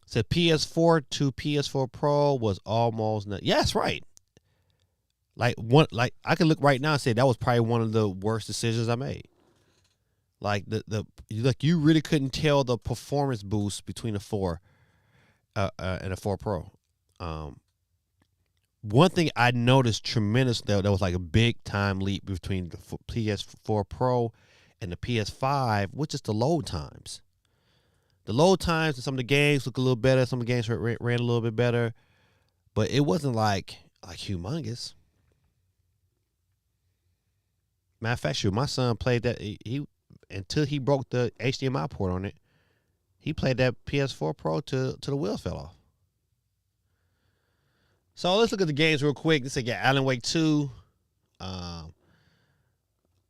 Said PS4 to PS4 Pro was almost yeah, that's right. Like I can look right now and say that was probably one of the worst decisions I made. Like you really couldn't tell the performance boost between the 4 and the 4 Pro. One thing I noticed tremendous that was like a big time leap between the PS4 Pro and the PS5, which is the load times. The load times and some of the games look a little better. Some of the games ran a little bit better, but it wasn't like humongous. Matter of fact, my son played that. He until he broke the HDMI port on it, he played that PS4 Pro till the wheels fell off. So let's look at the games real quick. Let's say Alan Wake 2. I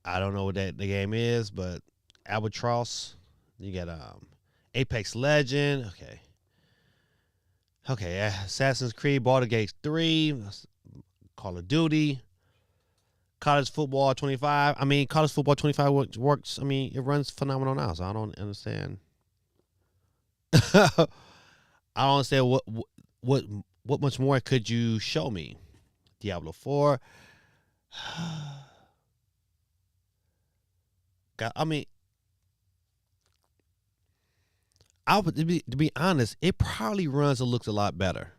don't know what the game is, but Albatross. You got Apex Legend. Okay. Assassin's Creed, Baldur's Gate 3, Call of Duty, College Football 25. I mean, College Football 25 works. I mean, it runs phenomenal now, so I don't understand. I don't understand what much more could you show me? Diablo 4. I mean, to be honest, it probably runs and looks a lot better.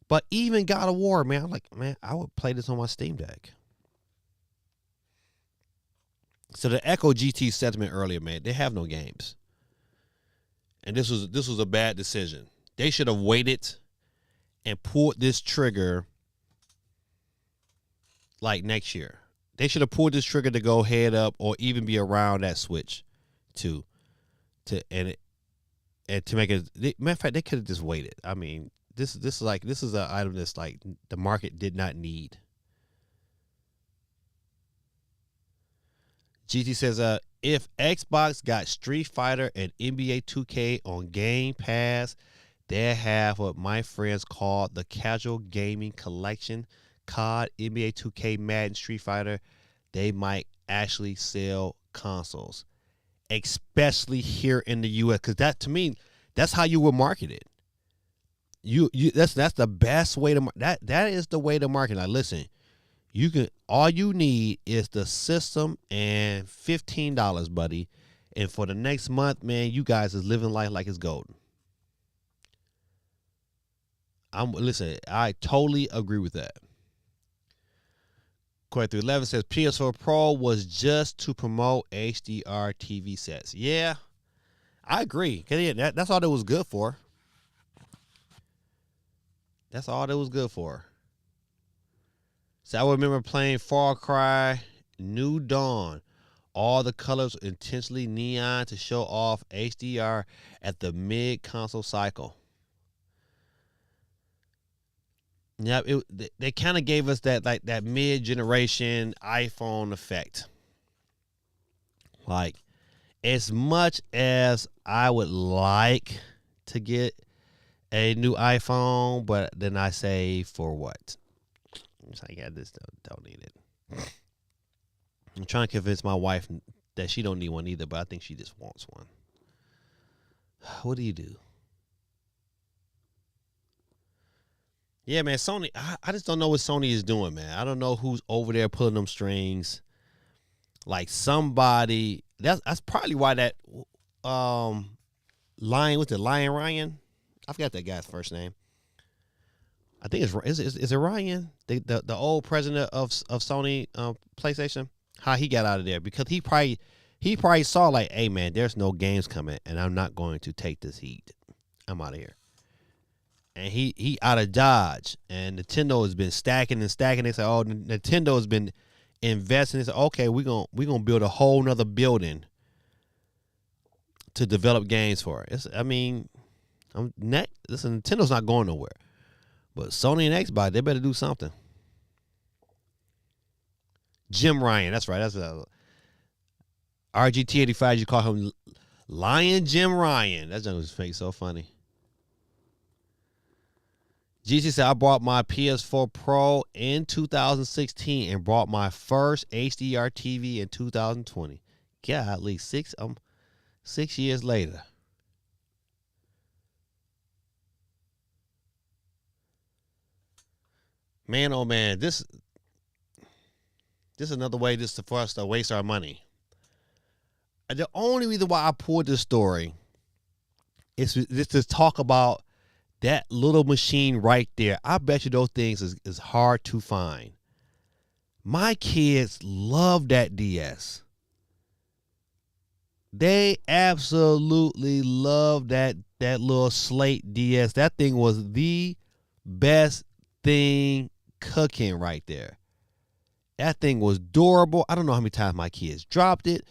But even God of War, man, I'm like, man, I would play this on my Steam Deck. So the Echo GT said to me earlier, man, they have no games. And this was a bad decision. They should have waited and pulled this trigger like next year. They should have pulled this trigger to go head up or even be around that Switch to make it. Matter of fact, they could have just waited. I mean, this is an item that's like the market did not need. GT says, if Xbox got Street Fighter and NBA 2K on Game Pass, they have what my friends call the casual gaming collection. COD, NBA 2K, Madden, Street Fighter. They might actually sell consoles, especially here in the U.S. Because that, to me, that's how you will market it. That's the best way to that is the way to market. Now, listen. All you need is the system and $15, buddy. And for the next month, man, you guys is living life like it's golden. Listen, I totally agree with that. Quite 311 says PS4 Pro was just to promote HDR TV sets. Yeah, I agree. That's all it was good for. That's all it was good for. So I remember playing Far Cry New Dawn. All the colors intentionally neon to show off HDR at the mid-console cycle. Yeah, they kind of gave us that mid-generation iPhone effect. Like, as much as I would like to get a new iPhone, but then I say, for what? It's like, yeah, this don't need it. I'm trying to convince my wife that she don't need one either, but I think she just wants one. What do you do? Yeah, man, Sony, I just don't know what Sony is doing, man. I don't know who's over there pulling them strings. like somebody. That's probably why that Lion, what's it, Lion Ryan? I forgot that guy's first name. I think is it Ryan, the old president of Sony PlayStation? How he got out of there because he probably saw like, hey man, there's no games coming, and I'm not going to take this heat. I'm out of here. And he out of Dodge, and Nintendo has been stacking and stacking. They say, oh, Nintendo has been investing. They say, okay, we're gonna build a whole nother building to develop games for it. Listen, Nintendo's not going nowhere. But Sony and Xbox, they better do something. Jim Ryan, that's right. That's RGT85. You call him Lion Jim Ryan. That junk was fake. So funny. GC said, I bought my PS4 Pro in 2016 and bought my first HDR TV in 2020. God, at least 6 years later. Man, oh man, this is another way for us to waste our money. The only reason why I pulled this story is to talk about that little machine right there. I bet you those things is hard to find. My kids love that DS. They absolutely love that little slate DS. That thing was the best thing cooking right there. That thing was durable. I don't know how many times my kids dropped it.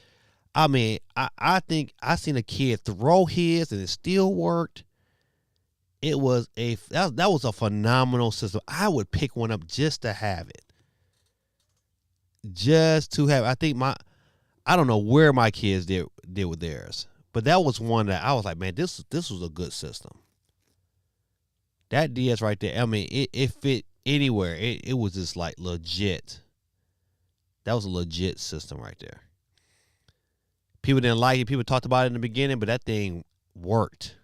I mean, I think I seen a kid throw his and it still worked. It was that was a phenomenal system. I would pick one up just to have it. Just to have. I think I don't know where my kids did with theirs, but that was one that I was like, man, this was a good system. That DS right there, I mean, it fit anywhere. It was just like legit. That was a legit system right there. People didn't like it. People talked about it in the beginning, but that thing worked.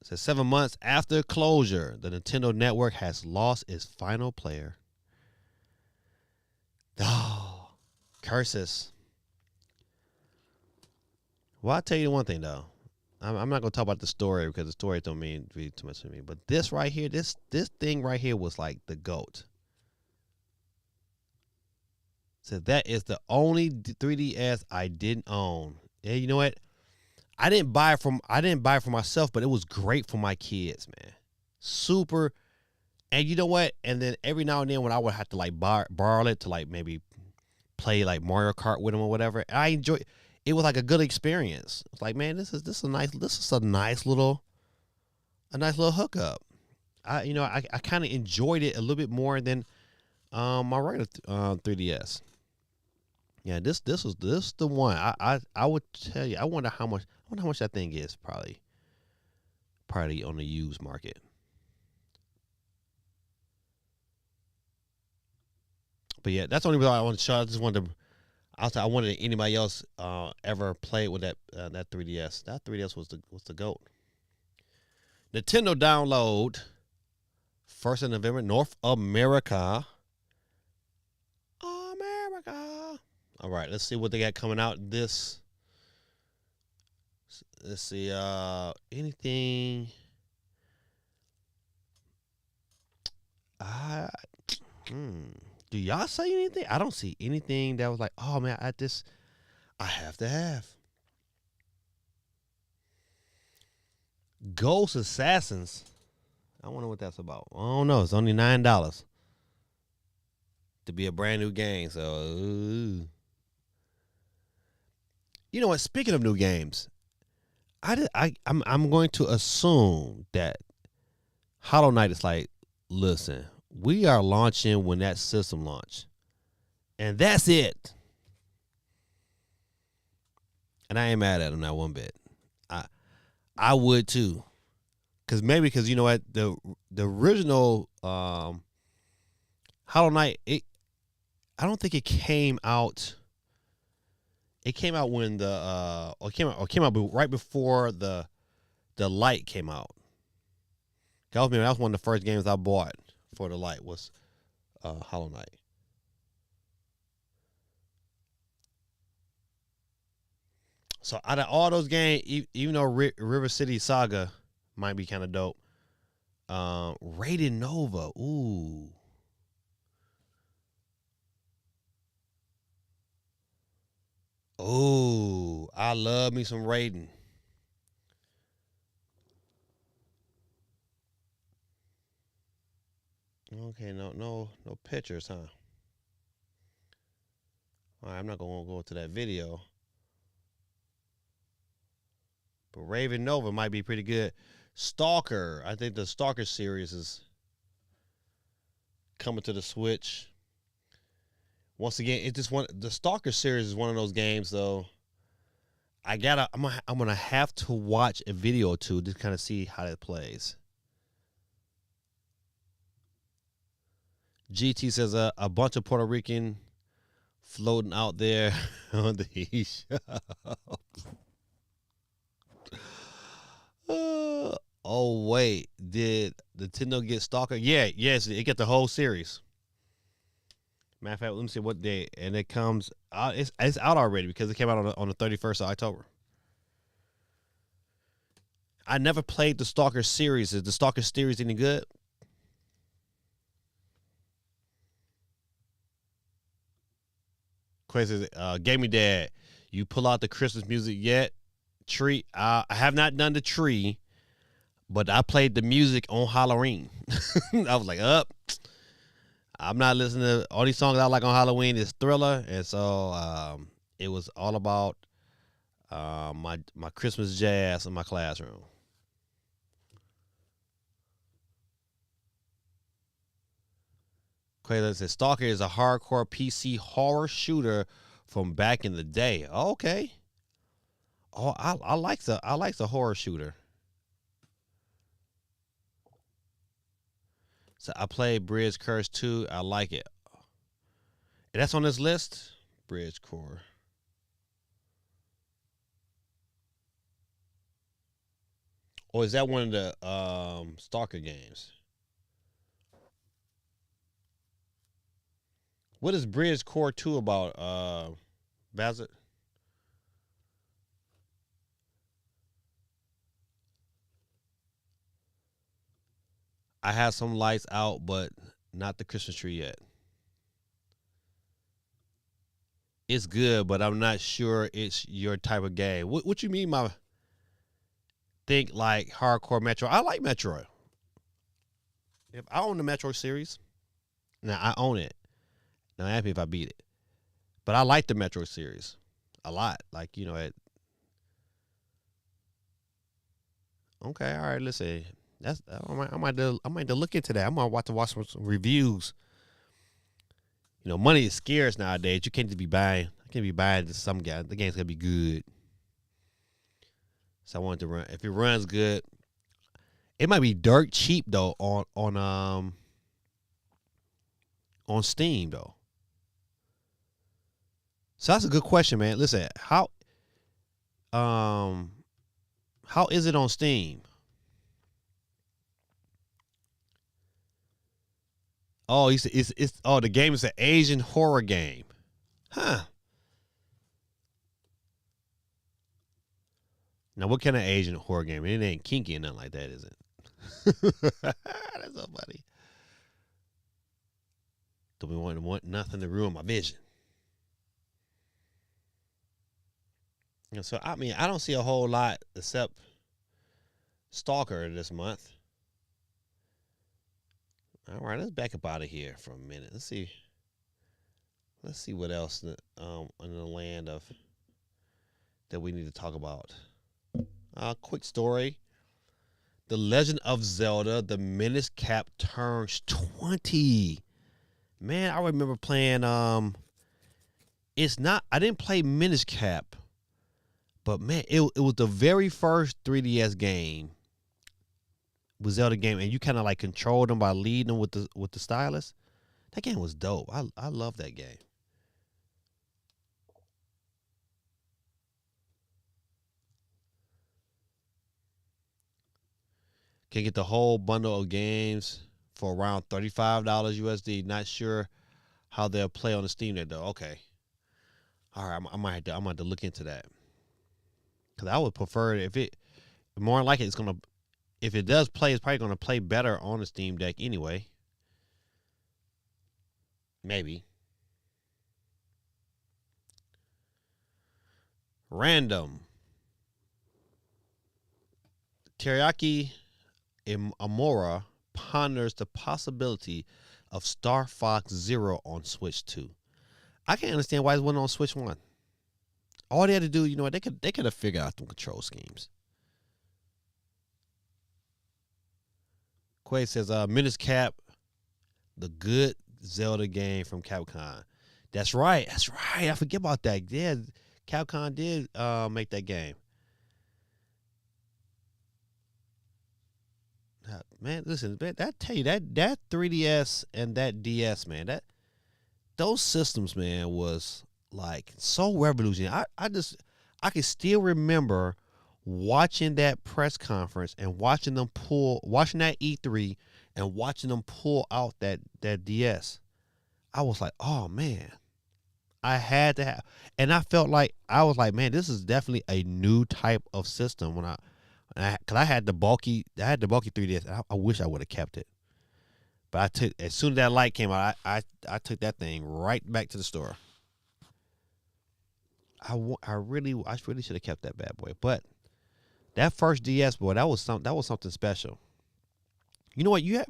It says 7 months after closure, the Nintendo Network has lost its final player. Oh, curses. Well, I'll tell you one thing, though. I'm not going to talk about the story because the story don't mean really too much to me. But this right here, this thing right here was like the GOAT. So that is the only 3DS I didn't own. Yeah, you know what? I didn't buy it for myself, but it was great for my kids, man. Super. And you know what? And then every now and then when I would have to like borrow it to like maybe play like Mario Kart with them or whatever, I enjoy it. It was like a good experience. It's like, man, this is a nice little hookup. I kind of enjoyed it a little bit more than my regular 3DS. Yeah, this was the one. I would tell you. I wonder how much that thing is probably on the used market. But yeah, that's the only reason I want to show. I just wanted to. I wanted anybody else ever play with that 3DS. That 3DS was the GOAT. Nintendo download 1st of November, North America. America. All right, let's see what they got coming out this. Let's see. Anything. Do y'all say anything? I don't see anything that was like, oh man, I have to have. Ghost Assassins. I wonder what that's about. I don't know. It's only $9 to be a brand new game. So, you know what? Speaking of new games, I'm going to assume that Hollow Knight is like, listen, we are launching when that system launch, and that's it. And I ain't mad at them not one bit. I would too, because you know what, the original Hollow Knight, I don't think it came out. It came out when it came out right before the Light came out. That was one of the first games I bought for the Light was Hollow Knight. So out of all those games, even though River City Saga might be kind of dope, Raiden Nova, ooh, ooh, I love me some Raiden. Okay, no pictures, huh? All right, I'm not gonna go to that video, but Raven Nova might be pretty good. Stalker, I think the Stalker series is coming to the Switch. Once again, it's just one. The Stalker series is one of those games, though. I'm gonna have to watch a video or two to kind of see how that plays. GT says a bunch of Puerto Rican floating out there on the eShop. Oh wait, did Nintendo get Stalker? Yeah, yes, it get the whole series. Matter of fact, let me see what day, and it comes out. It's out already because it came out on the 31st of October. I never played the Stalker series. Is the Stalker series any good? Crazy. Gaming Dad, you pull out the Christmas music yet? Tree. I have not done the tree, but I played the music on Halloween. I was like, up. I'm not listening to all these songs I like on Halloween. Is Thriller, and so it was all about my Christmas jazz in my classroom. Quayla says Stalker is a hardcore PC horror shooter from back in the day. Okay. Oh, I like the horror shooter. So I played Bridge Curse 2. I like it. And that's on this list. Bridge Core. Or is that one of the Stalker games? What is Bridge Core 2 about, Bazit? I have some lights out, but not the Christmas tree yet. It's good, but I'm not sure it's your type of game. What you mean by think like hardcore Metro? I like Metro. If I own the Metro series, now I own it. Now I'm happy if I beat it. But I like the Metro series a lot. Like, okay, all right, let's see. That's I might to look into that. I'm gonna watch some reviews. Money is scarce nowadays. You can't just be buying. I can't be buying some guy. The game's gonna be good. So I want to run. If it runs good, it might be dirt cheap though on Steam though. So that's a good question, man. Listen, um how is it on Steam? Oh, it's the game is an Asian horror game. Huh. Now what kind of Asian horror game? It ain't kinky or nothing like that, is it? That's so funny. Don't be want nothing to ruin my vision. So I mean, I don't see a whole lot except Stalker this month. All right, let's back up out of here for a minute. Let's see. Let's see what else in the land of that we need to talk about. Quick story. The Legend of Zelda: The Minish Cap turns 20. Man, I remember playing. It's not. I didn't play Minish Cap, but man, it was the very first 3DS game. Was Zelda game, and you kind of like controlled them by leading them with the stylus. That game was dope. I love that game. Can get the whole bundle of games for around $35 USD. Not sure how they'll play on the Steam Deck though. Okay, all right, I might have to look into that because I would prefer it if it more than likely it's gonna if it does play, it's probably gonna play better on the Steam Deck anyway. Maybe. Random. Teriyaki Amora ponders the possibility of Star Fox Zero on Switch 2. I can't understand why it wasn't on Switch 1. All they had to do, you know what, they could have figured out some control schemes. Quay says, Minutes Cap, the good Zelda game from Capcom. That's right. I forget about that. Yeah, Capcom did make that game. Man, listen, that tell you that 3DS and that DS, man, those systems, man, was like so revolutionary. I can still remember watching that press conference and watching that E3 and watching them pull out that DS. I was like, oh man, I had to have, and I was like, man, this is definitely a new type of system. Because I had the bulky 3DS. I wish I would have kept it, but as soon as that light came out, I took that thing right back to the store. I really should have kept that bad boy, but that first DS, boy, that was something special. You know what you have?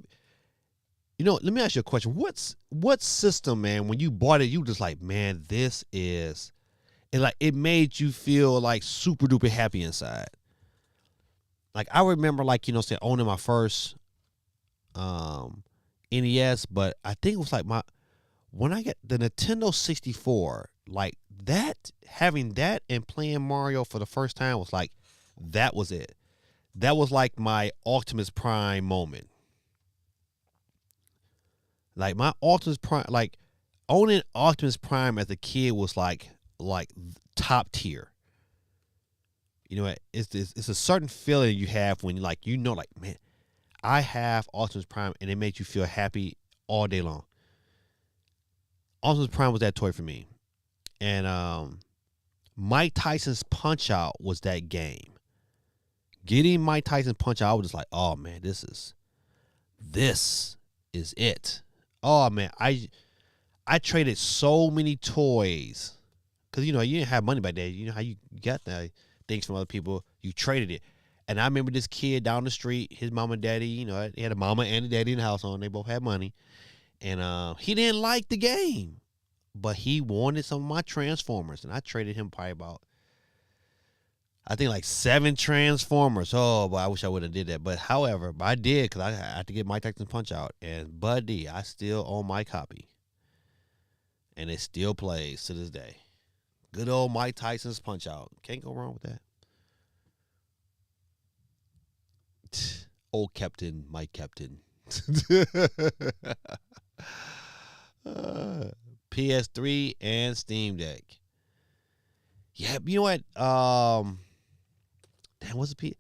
You know, let me ask you a question. What system, man? When you bought it, you just like, man, this is, and like it made you feel like super duper happy inside. Like I remember, like say owning my first NES, but I think it was like when I got the Nintendo 64, like that, having that and playing Mario for the first time was like, that was it. That was like my Optimus Prime moment. Like my Optimus Prime, like owning Optimus Prime as a kid was like top tier. You know, it's a certain feeling you have when like man, I have Optimus Prime, and it makes you feel happy all day long. Optimus Prime was that toy for me, and Mike Tyson's Punch Out was that game. Getting Mike Tyson's Punch Out, I was just like, oh man, this is it. Oh man, I traded so many toys because you didn't have money back then. You know how you got that. Things from other people, you traded it. And I remember this kid down the street, his mom and daddy, he had a mama and a daddy in the house on. They both had money. And he didn't like the game, but he wanted some of my Transformers. And I traded him probably about, I think like 7 Transformers. Oh, boy, I wish I would have did that. But however, I did because I had to get Mike Tyson's Punch Out. And buddy, I still own my copy. And it still plays to this day. Good old Mike Tyson's Punch Out. Can't go wrong with that. Old Captain, Mike Captain. PS3 and Steam Deck. Yeah, you know what? Damn, what's the P?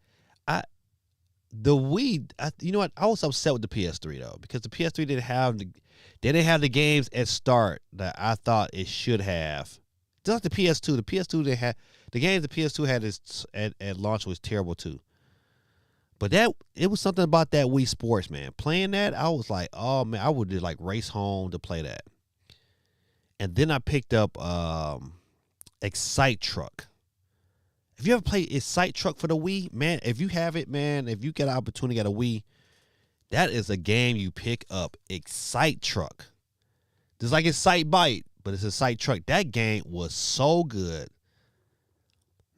The Wii. You know what? I was upset with the PS3 though because the PS3 didn't have the games at start that I thought it should have. Just like the PS2. The PS2 they had the games the PS2 had at launch was terrible too. But it was something about that Wii Sports, man. Playing that, I was like, oh man, I would just like race home to play that. And then I picked up Excite Truck. If you ever played Excite Truck for the Wii, man, if you have it, man, if you get an opportunity to get a Wii, that is a game you pick up. Excite Truck. Just like Excite Bite, but it's Excite Truck. That game was so good.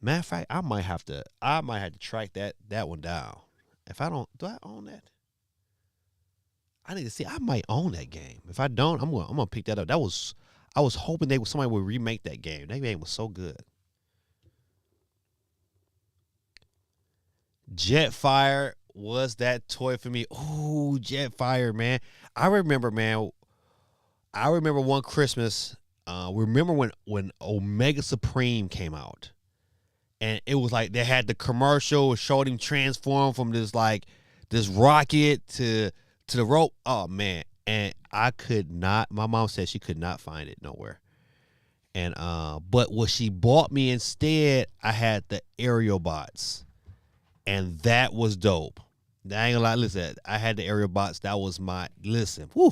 Matter of fact, I might have to track that one down. If I don't, do I own that? I need to see. I might own that game. If I don't, I'm gonna pick that up. I was hoping somebody would remake that game. That game was so good. Jetfire was that toy for me. Ooh, Jetfire, man. I remember one Christmas. Remember when Omega Supreme came out. And it was like they had the commercial showed him transform from this rocket to to the rope. Oh man, and I could not. My mom said she could not find it nowhere. And but what she bought me instead, I had the aerial bots, and that was dope. I ain't gonna lie. Listen, I had the aerial bots. That was my listen. Whoo!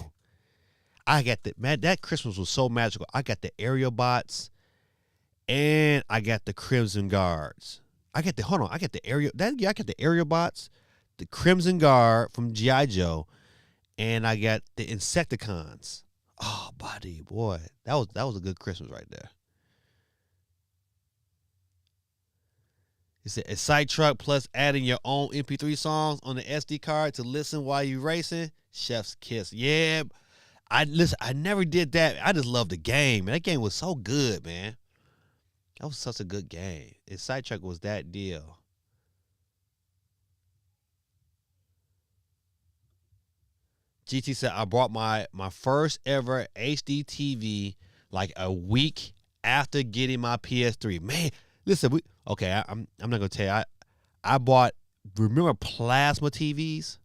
I got the man. That Christmas was so magical. I got the aerial bots, and I got the Crimson Guards. I got the hold on. I got the aerial. That yeah, I got the aerial bots, the Crimson Guard from GI Joe, and I got the Insecticons. Oh, buddy, boy, that was a good Christmas right there. It's a side truck plus adding your own MP3 songs on the SD card to listen while you racing. Chef's kiss. Yeah, I listen. I never did that. I just love the game. Man, that game was so good, man. That was such a good game. And Sidetrack was that deal. GT said I bought my first ever HD TV like a week after getting my PS3. Man, listen, I'm not gonna tell you. I bought, remember plasma TVs?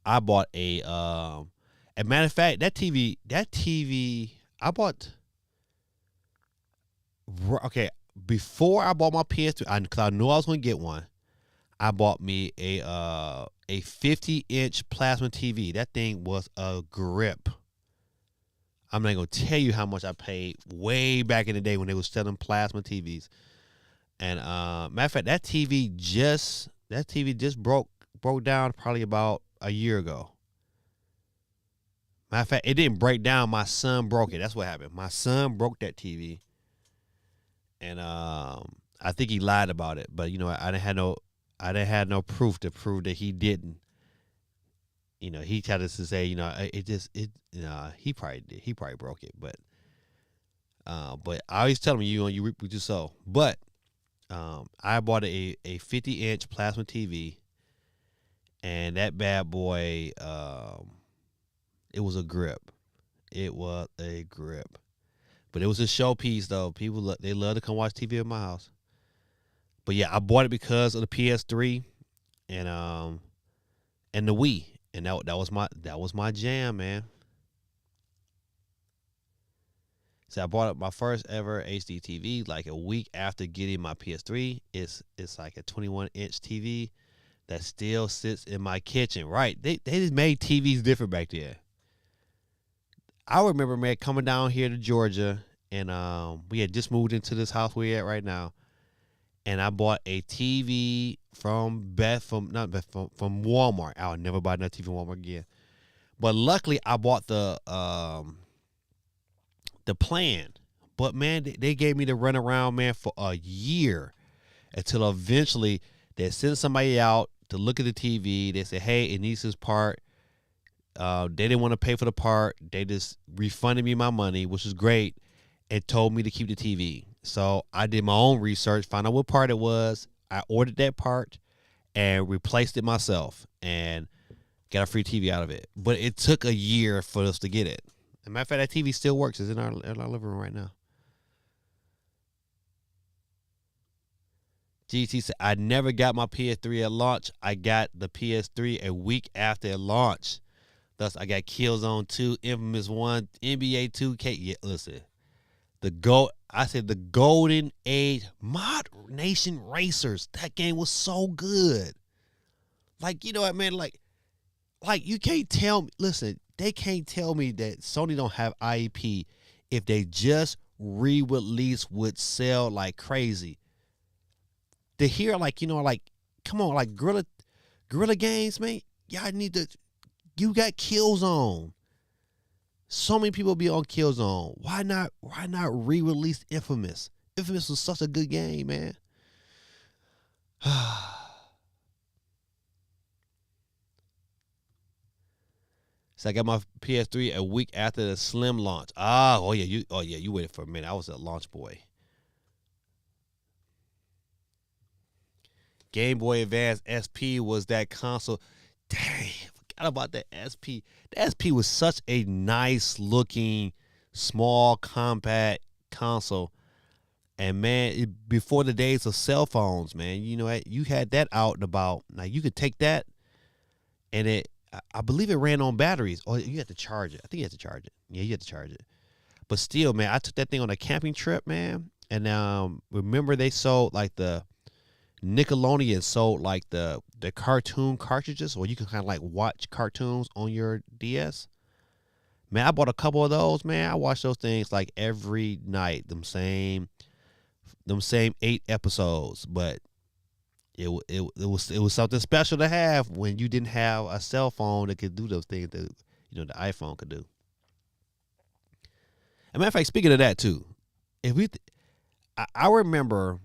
I bought a matter of fact, that TV I bought okay, before I bought my PS3, because I knew I was gonna get one. I bought me a 50-inch plasma TV. That thing was a grip. I'm not gonna tell you how much I paid way back in the day when they was selling plasma TVs. And matter of fact, that TV just broke down probably about a year ago. Matter of fact, it didn't break down. My son broke it. That's what happened. My son broke that TV, and I think he lied about it. But I didn't have no proof to prove that he didn't. He tried to say, he probably did. He probably broke it, but I always tell him, you reap what you sow. But I bought a 50-inch plasma TV, and that bad boy, it was a grip. It was a grip, but it was a showpiece though. People they love to come watch TV at my house. But yeah, I bought it because of the PS3 and the Wii, and that was my jam, man. So I bought up my first ever HD TV like a week after getting my PS3. It's like a 21-inch TV that still sits in my kitchen. Right? They just made TVs different back then. I remember, man, coming down here to Georgia, and we had just moved into this house we're at right now, and I bought a TV from Walmart. I'll never buy another TV from Walmart again. But luckily, I bought the plan. But man, they gave me the runaround, man, for a year until eventually they sent somebody out to look at the TV. They said, "Hey, it needs this part." They didn't want to pay for the part. They just refunded me my money, which was great, and told me to keep the TV. So I did my own research, found out what part it was. I ordered that part and replaced it myself and got a free TV out of it. But it took a year for us to get it. As a matter of fact, that TV still works. It's in our living room right now. GT said, I never got my PS3 at launch. I got the PS3 a week after it launched. Thus, I got Killzone 2, Infamous 1, NBA 2K. Yeah, listen. I said the Golden Age Mod Nation Racers. That game was so good. Like, you know what, man? Like you can't tell me. Listen, they can't tell me that Sony don't have IEP if they just re-release would sell like crazy. To hear come on, like Guerrilla Games, man. Y'all need to. You got Killzone. So many people be on Killzone. Why not re-release Infamous? Infamous was such a good game, man. So I got my PS3 a week after the Slim launch. You waited for a minute. I was a launch boy. Game Boy Advance SP was that console. Dang, forgot about that SP. The SP was such a nice looking, small, compact console. And man, before the days of cell phones, man, you had that out and about. Now you could take that and I believe it ran on batteries. Or you had to charge it. I think you had to charge it. Yeah, you had to charge it. But still, man, I took that thing on a camping trip, man. And remember they sold like the Nickelodeon sold like the cartoon cartridges where you can kind of like watch cartoons on your DS. Man, I bought a couple of those, man. I watched those things like every night, them same 8 episodes. But it was something special to have when you didn't have a cell phone that could do those things that the iPhone could do. As a matter of fact, speaking of that too, if we, I remember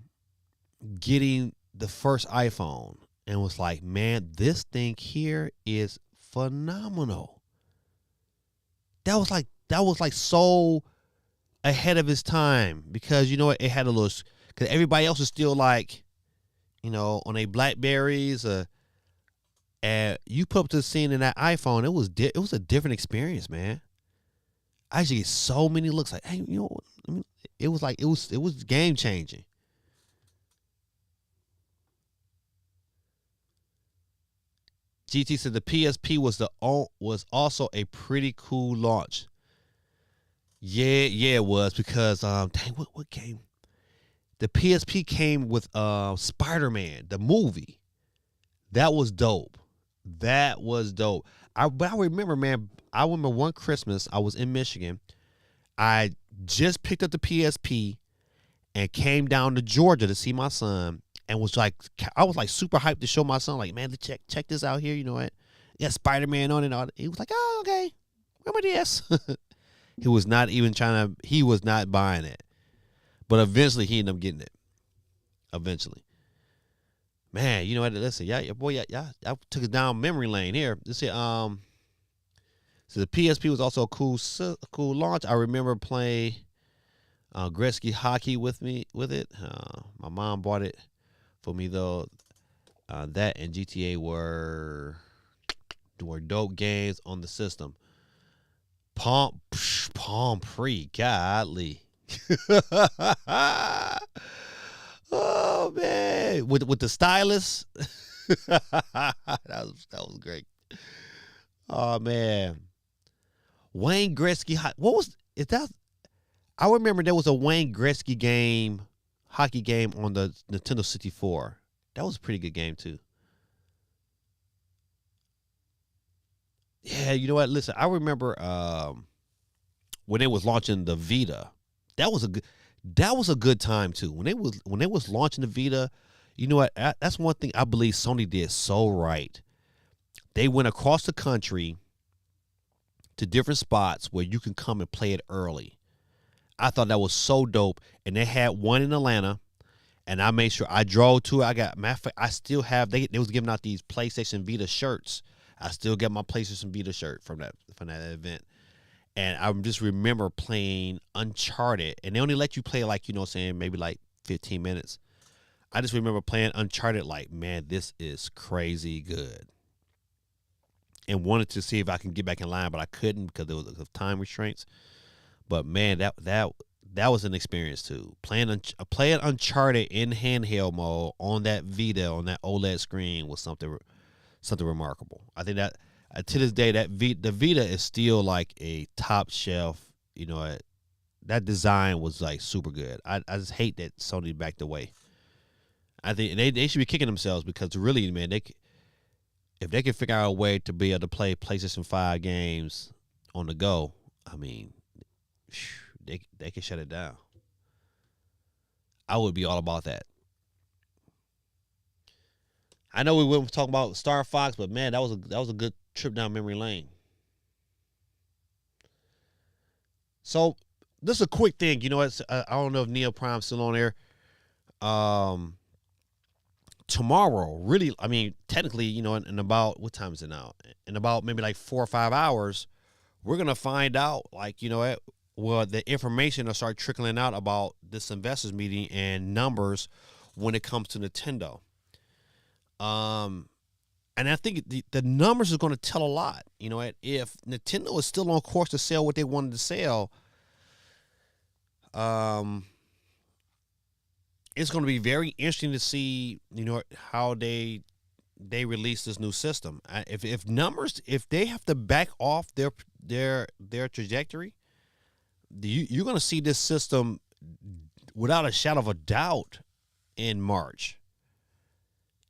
getting the first iPhone and was like, man, this thing here is phenomenal. That was like so ahead of its time because it had a little because everybody else was still like on a Blackberries and you put up to the scene in that iPhone, it was a different experience, man. I used to get so many looks like, hey, I mean, it was like it was game changing. GT said the PSP was also a pretty cool launch. Yeah, it was because dang, what game? The PSP came with Spider-Man, the movie. That was dope. That was dope. But I remember, man, I remember one Christmas I was in Michigan. I just picked up the PSP and came down to Georgia to see my son and I was like super hyped to show my son, like, man, check this out here. You know what? Yeah, Spider-Man on it. All. He was like, oh, okay. Where my DS? He was not even he was not buying it. But eventually he ended up getting it. Eventually. Man, you know what? Listen, boy, I took it down memory lane here. Let's see. So the PSP was also a cool launch. I remember playing Gretzky hockey with it. My mom bought it for me though. That and GTA were dope games on the system. Palm Pre, godly. Oh man, with the stylus. that was great. Oh man, Wayne Gretzky. What was is that? I remember there was a Wayne Gretzky game, hockey game on the Nintendo 64. That was a pretty good game too. Yeah, you know what? Listen, I remember when they was launching the Vita. That was a good time too. When they was launching the Vita, you know what? That's one thing I believe Sony did so right. They went across the country to different spots where you can come and play it early. I thought that was so dope. And they had one in Atlanta, and I made sure I drove to it. I still have they was giving out these PlayStation Vita shirts. I still get my PlayStation Vita shirt from that event. And I just remember playing Uncharted, and they only let you play like, maybe like 15 minutes. I just remember playing Uncharted like, man, this is crazy good. And wanted to see if I can get back in line, but I couldn't because there was time restraints. But man, that was an experience too. Playing Uncharted in handheld mode on that Vita on that OLED screen was something remarkable. I think that to this day the Vita is still like a top shelf. That design was like super good. I just hate that Sony backed away. I think they should be kicking themselves because really, man, if they can figure out a way to be able to play PlayStation 5 games on the go, I mean, they can shut it down. I would be all about that. I know we went talking about Star Fox, but man, that was a good trip down memory lane. So this is a quick thing. I don't know if Neil Prime's still on there. Tomorrow, really, I mean, technically, in about, what time is it now? In about maybe like 4 or 5 hours, we're gonna find out, like, well, the information will start trickling out about this investors meeting and numbers when it comes to Nintendo. And I think the numbers is going to tell a lot. If Nintendo is still on course to sell what they wanted to sell, it's going to be very interesting to see, how they they release this new system. If numbers, if they have to back off their trajectory, you're going to see this system without a shadow of a doubt in March.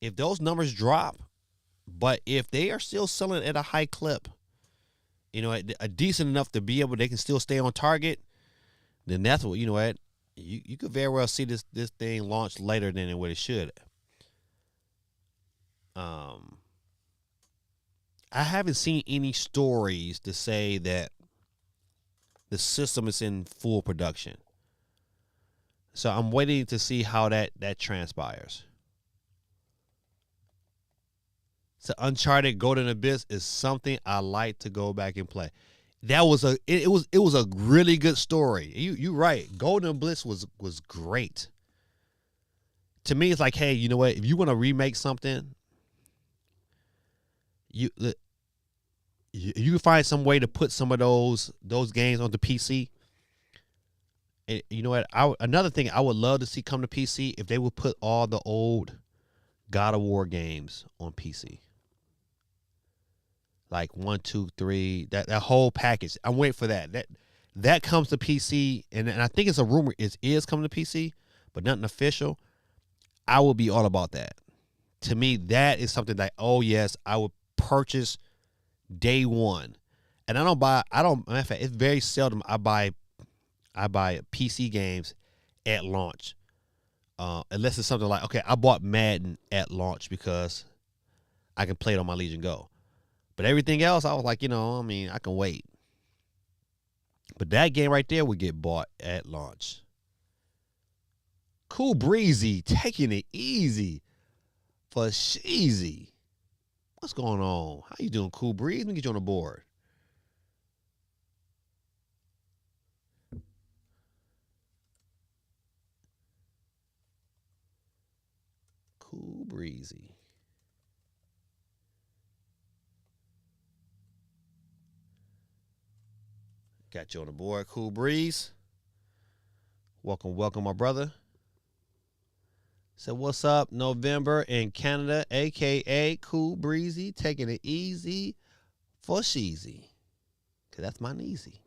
If those numbers drop, but if they are still selling at a high clip, you know, a decent enough to be able, they can still stay on target, then that's what, you know what, you could very well see this thing launch later than what it should. I haven't seen any stories to say that the system is in full production. So I'm waiting to see how that transpires. So Uncharted Golden Abyss is something I like to go back and play. That was it was a really good story. You right. Golden Abyss was great. To me, it's like, hey, you know what? If you want to remake something, you can find some way to put some of those games onto PC. And you know what? Another thing I would love to see come to PC, if they would put all the old God of War games on PC. Like 1, 2, 3, that whole package. I'm waiting for that. That comes to PC, and I think it's a rumor it is coming to PC, but nothing official. I will be all about that. To me, that is something that, oh yes, I would purchase day one. And matter of fact, it's very seldom I buy PC games at launch. Unless it's something like, okay, I bought Madden at launch because I can play it on my Legion Go. But everything else, I was like, you know, I mean, I can wait. But that game right there would get bought at launch. Cool Breezy, taking it easy for Sheezy. What's going on? How you doing, Cool Breeze? Let me get you on the board. Cool Breezy. Got you on the board, Cool Breeze. Welcome, my brother. So what's up, November in Canada, a.k.a. Cool Breezy, taking it easy for Sheezy. Because that's my Neezy.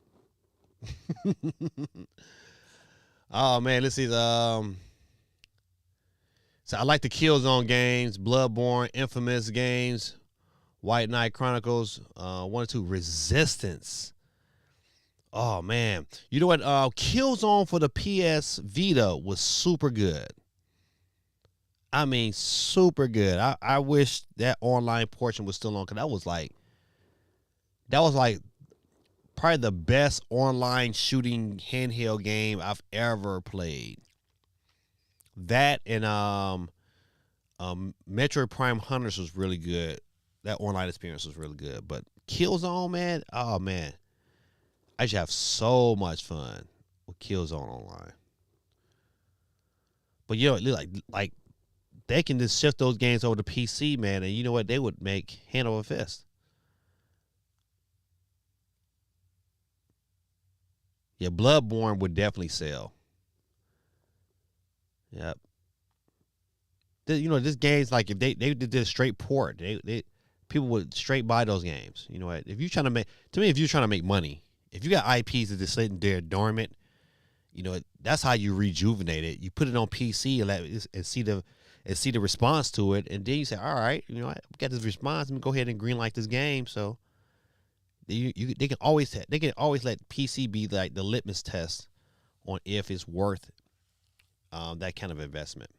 Oh, man, let's see. So I like the Killzone games, Bloodborne, Infamous games, White Knight Chronicles, 1 or 2, Resistance. Oh, man. You know what? Killzone for the PS Vita was super good. I mean, super good. I wish that online portion was still on, because that was like probably the best online shooting handheld game I've ever played. That and Metroid Prime Hunters was really good. That online experience was really good. But Killzone, man, oh man, I just have so much fun with Killzone online. But you know, like they can just shift those games over to PC, man, and you know what? They would make hand over fist. Yeah, Bloodborne would definitely sell. Yep. You know, this game's like, if they did a straight port, they people would straight buy those games. You know what? If you're trying to make, to me, if you're trying to make money, if you got IPs that just sitting there dormant, you know, that's how you rejuvenate it. You put it on PC and see the response to it, and then you say, all right, you know, I got this response. Let me go ahead and greenlight this game. So they can always let PC be like the litmus test on if it's worth that kind of investment.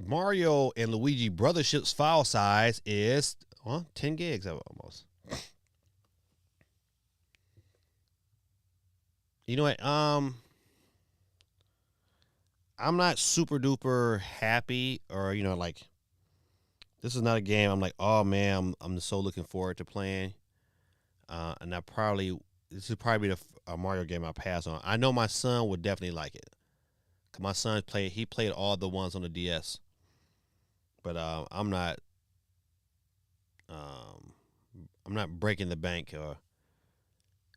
Mario and Luigi Brothership's file size is 10 gigs almost. You know what? I'm not super duper happy, or you know, like, this is not a game I'm like, oh man, I'm just so looking forward to playing. And this is probably a Mario game I pass on. I know my son would definitely like it. 'Cause my son played all the ones on the DS. But I'm not breaking the bank.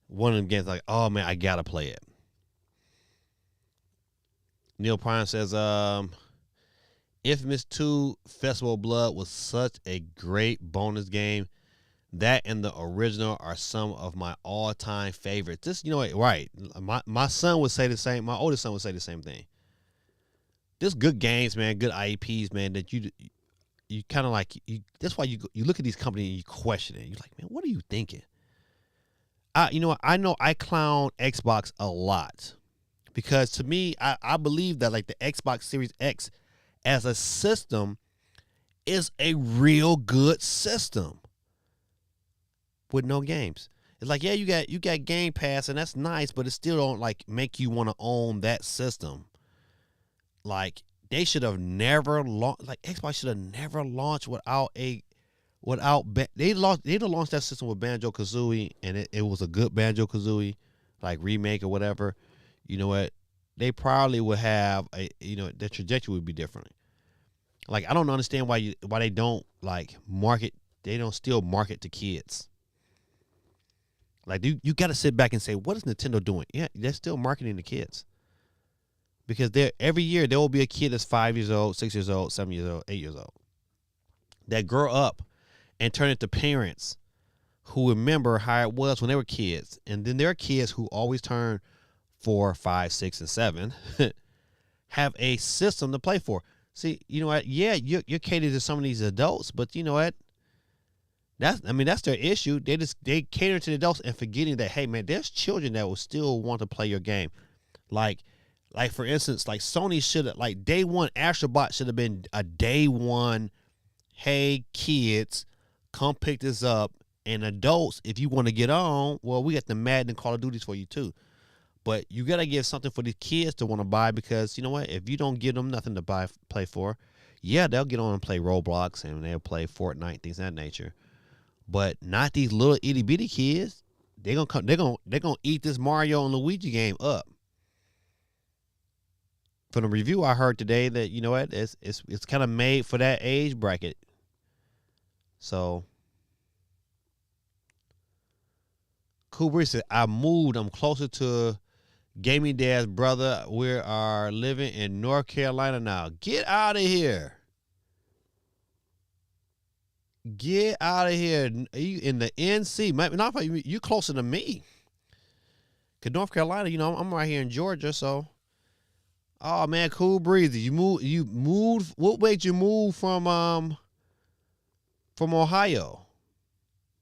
One of them games like, oh man, I gotta play it. Neil Prime says, Infamous 2 Festival of Blood was such a great bonus game. That and the original are some of my all-time favorites. This, right. My son would say the same. My oldest son would say the same thing. There's good games, man, good IPs, man, that you kind of like, that's why you look at these companies and you question it. You're like, man, what are you thinking? I know I clown Xbox a lot because to me, I believe that like the Xbox Series X as a system is a real good system with no games. It's like, yeah, you got Game Pass and that's nice, but it still don't like make you want to own that system. Like they should have never launched. Like Xbox should have never launched they'd have launched that system with Banjo-Kazooie, and it was a good Banjo-Kazooie like remake or whatever. You know what? They probably would have their trajectory would be different. Like I don't understand why they don't like market. They don't still market to kids. Like you got to sit back and say, what is Nintendo doing? Yeah, they're still marketing to kids. Because every year there will be a kid that's 5 years old, 6 years old, 7 years old, 8 years old that grow up and turn into parents who remember how it was when they were kids. And then there are kids who always turn 4, 5, 6, and 7 have a system to play for. See, you know what? Yeah, you're catered to some of these adults, but you know what? That's their issue. They cater to the adults and forgetting that, hey man, there's children that will still want to play your game. Like for instance, like Sony should have, like day one, Astrobot should have been a day one, hey kids, come pick this up. And adults, if you want to get on, well, we got the Madden and Call of Duties for you too. But you got to give something for the kids to want to buy, because you know what? If you don't give them nothing to play for, yeah, they'll get on and play Roblox and they'll play Fortnite, things of that nature. But not these little itty bitty kids. They're gonna eat this Mario and Luigi game up. From the review I heard today, that you know what, it's kind of made for that age bracket. So Kubrick said, I moved. I'm closer to Gaming Dad's brother. We are living in North Carolina now. Get out of here. Get out of here. You in the NC. Not you closer to me. Cause North Carolina, I'm right here in Georgia, so. Oh man, cool breezy. You moved. What made you move from Ohio?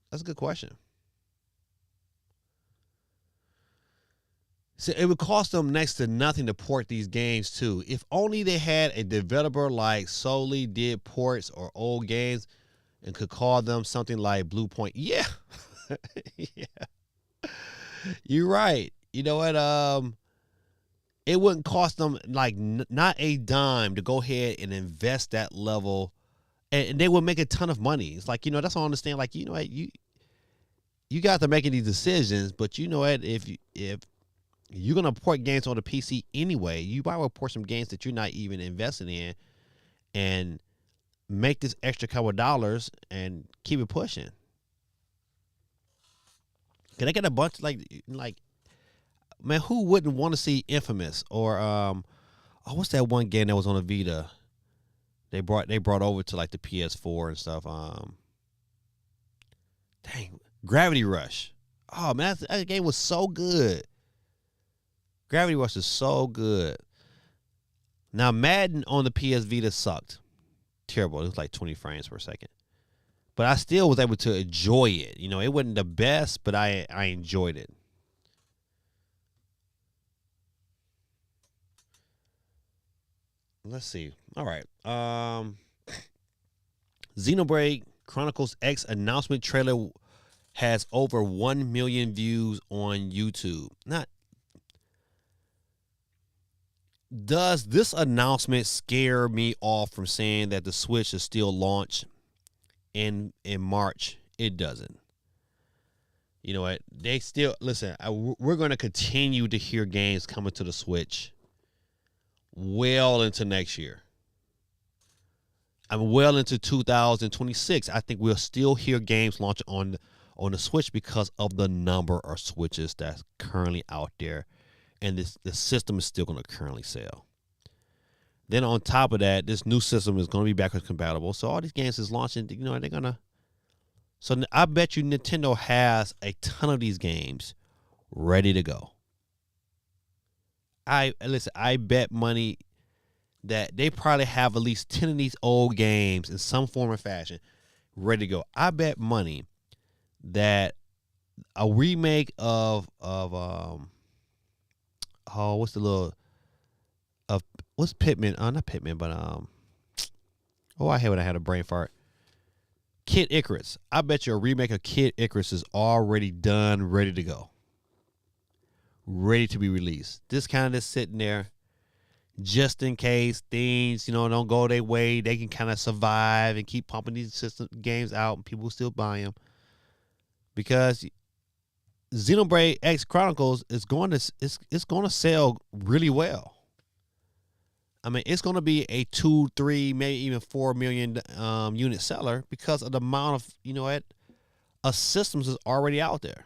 That's a good question. So it would cost them next to nothing to port these games too. If only they had a developer like solely did ports or old games and could call them something like Blue Point. Yeah. Yeah. You're right. You know what? It wouldn't cost them like not a dime to go ahead and invest that level, and they would make a ton of money. It's like, that's all I understand. Like, you know what, you got to making these decisions, but you know what, if you're gonna port games on the PC anyway, you might well port some games that you're not even investing in, and make this extra couple of dollars and keep it pushing. Can I get a bunch like? Man, who wouldn't want to see Infamous or what's that one game that was on the Vita? They brought over to like the PS4 and stuff. Dang, Gravity Rush. Oh man, that game was so good. Gravity Rush is so good. Now Madden on the PS Vita sucked. Terrible. It was like 20 frames per second. But I still was able to enjoy it. It wasn't the best, but I enjoyed it. Let's see. All right. Xenoblade Chronicles X announcement trailer has over 1 million views on YouTube. Does this announcement scare me off from saying that the Switch is still launched in March? It doesn't. You know what? They still, listen, we're going to continue to hear games coming to the Switch well into next year. I'm well into 2026. I think we'll still hear games launch on the Switch because of the number of Switches that's currently out there, and the system is still going to currently sell. Then on top of that, this new system is going to be backwards compatible. So all these games is launching. You know, they're gonna. So I bet you Nintendo has a ton of these games ready to go. I bet money that they probably have at least 10 of these old games in some form or fashion ready to go. I bet money that a remake of what's the little of what's Pitman? Not Pitman, but I hate when I had a brain fart. Kid Icarus. I bet you a remake of Kid Icarus is already done, ready to go. Ready to be released. This kind of just sitting there just in case things, don't go their way. They can kind of survive and keep pumping these system games out and people still buy them. Because Xenoblade X Chronicles is going to sell really well. I mean, it's going to be a 2, 3, maybe even 4 million unit seller because of the amount of systems is already out there.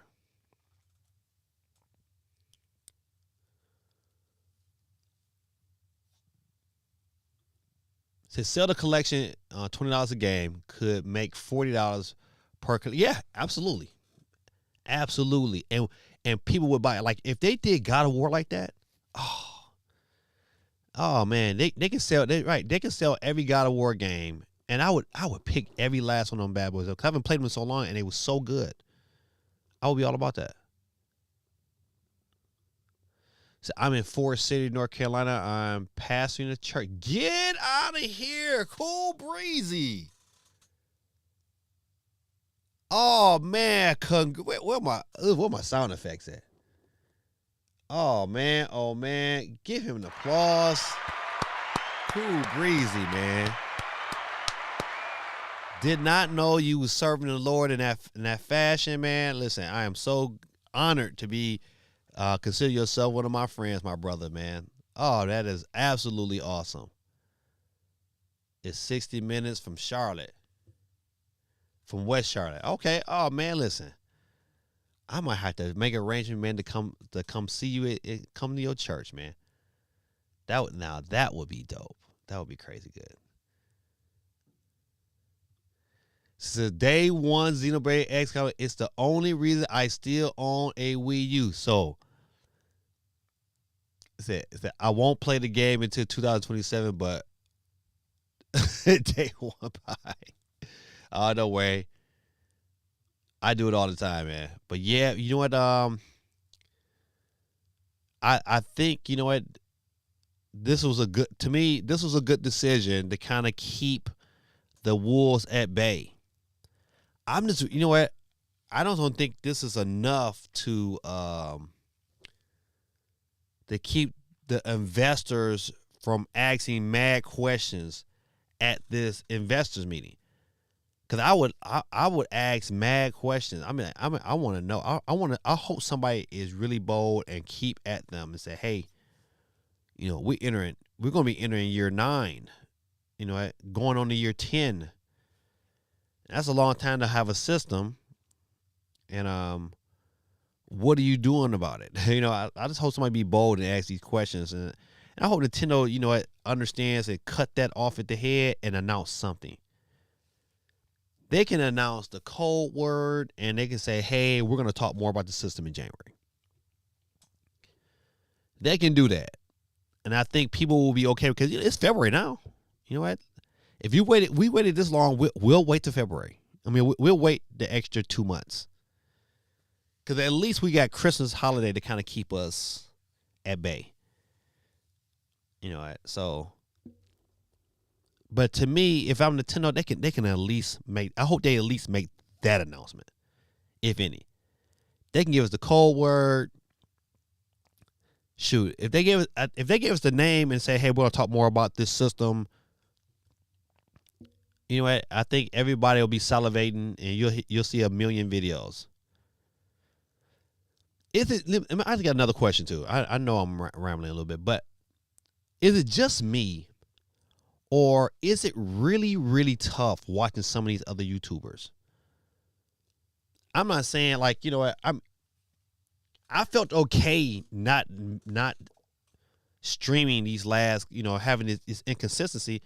To sell the collection $20 a game could make $40 per. Yeah, absolutely, and people would buy it. Like if they did God of War like that, oh man, they can sell. They can sell every God of War game, and I would pick every last one of them bad boys up. 'Cause I haven't played them in so long, and they was so good. I would be all about that. So I'm in Forest City, North Carolina. I'm passing the church. Get out of here. Cool breezy. Oh man, where my sound effects at? Oh man. Give him an applause. Cool breezy, man. Did not know you was serving the Lord in that fashion, man. Listen, I am so honored to be consider yourself one of my friends, my brother, man. Oh, that is absolutely awesome. It's 60 minutes from Charlotte. From West Charlotte. Okay. Oh man, listen. I might have to make an arrangement, man, to come see you come to your church, man. That would be dope. That would be crazy good. So day one Xenoblade X, it's the only reason I still own a Wii U. So I won't play the game until 2027, but day one buy. Oh, no way. I do it all the time, man. But yeah, you know what? I think, you know what? This was a good decision to kind of keep the wolves at bay. I'm just, you know what? I don't think this is enough to keep the investors from asking mad questions at this investors meeting. Cause I would ask mad questions. I want to know. I hope somebody is really bold and keep at them and say, hey, we're going to be entering year 9, going on to year 10. That's a long time to have a system. And what are you doing about it? I just hope somebody be bold and ask these questions. And I hope Nintendo, understands and cut that off at the head and announce something. They can announce the code word and they can say, hey, we're going to talk more about the system in January. They can do that. And I think people will be okay because it's February now. You know what? If we waited this long, we'll wait till February. I mean, we'll wait the extra 2 months. Because at least we got Christmas holiday to kind of keep us at bay. So. But to me, if I'm Nintendo, they can at least make. I hope they at least make that announcement, if any. They can give us the code word. Shoot, if they give us the name and say, "Hey, we're gonna talk more about this system," you know what? I think everybody will be salivating, and you'll see a million videos. Is it? I got another question too. I know I'm rambling a little bit, but is it just me? Or is it really, really tough watching some of these other YouTubers? I'm not saying like, I felt okay not streaming these last, having this inconsistency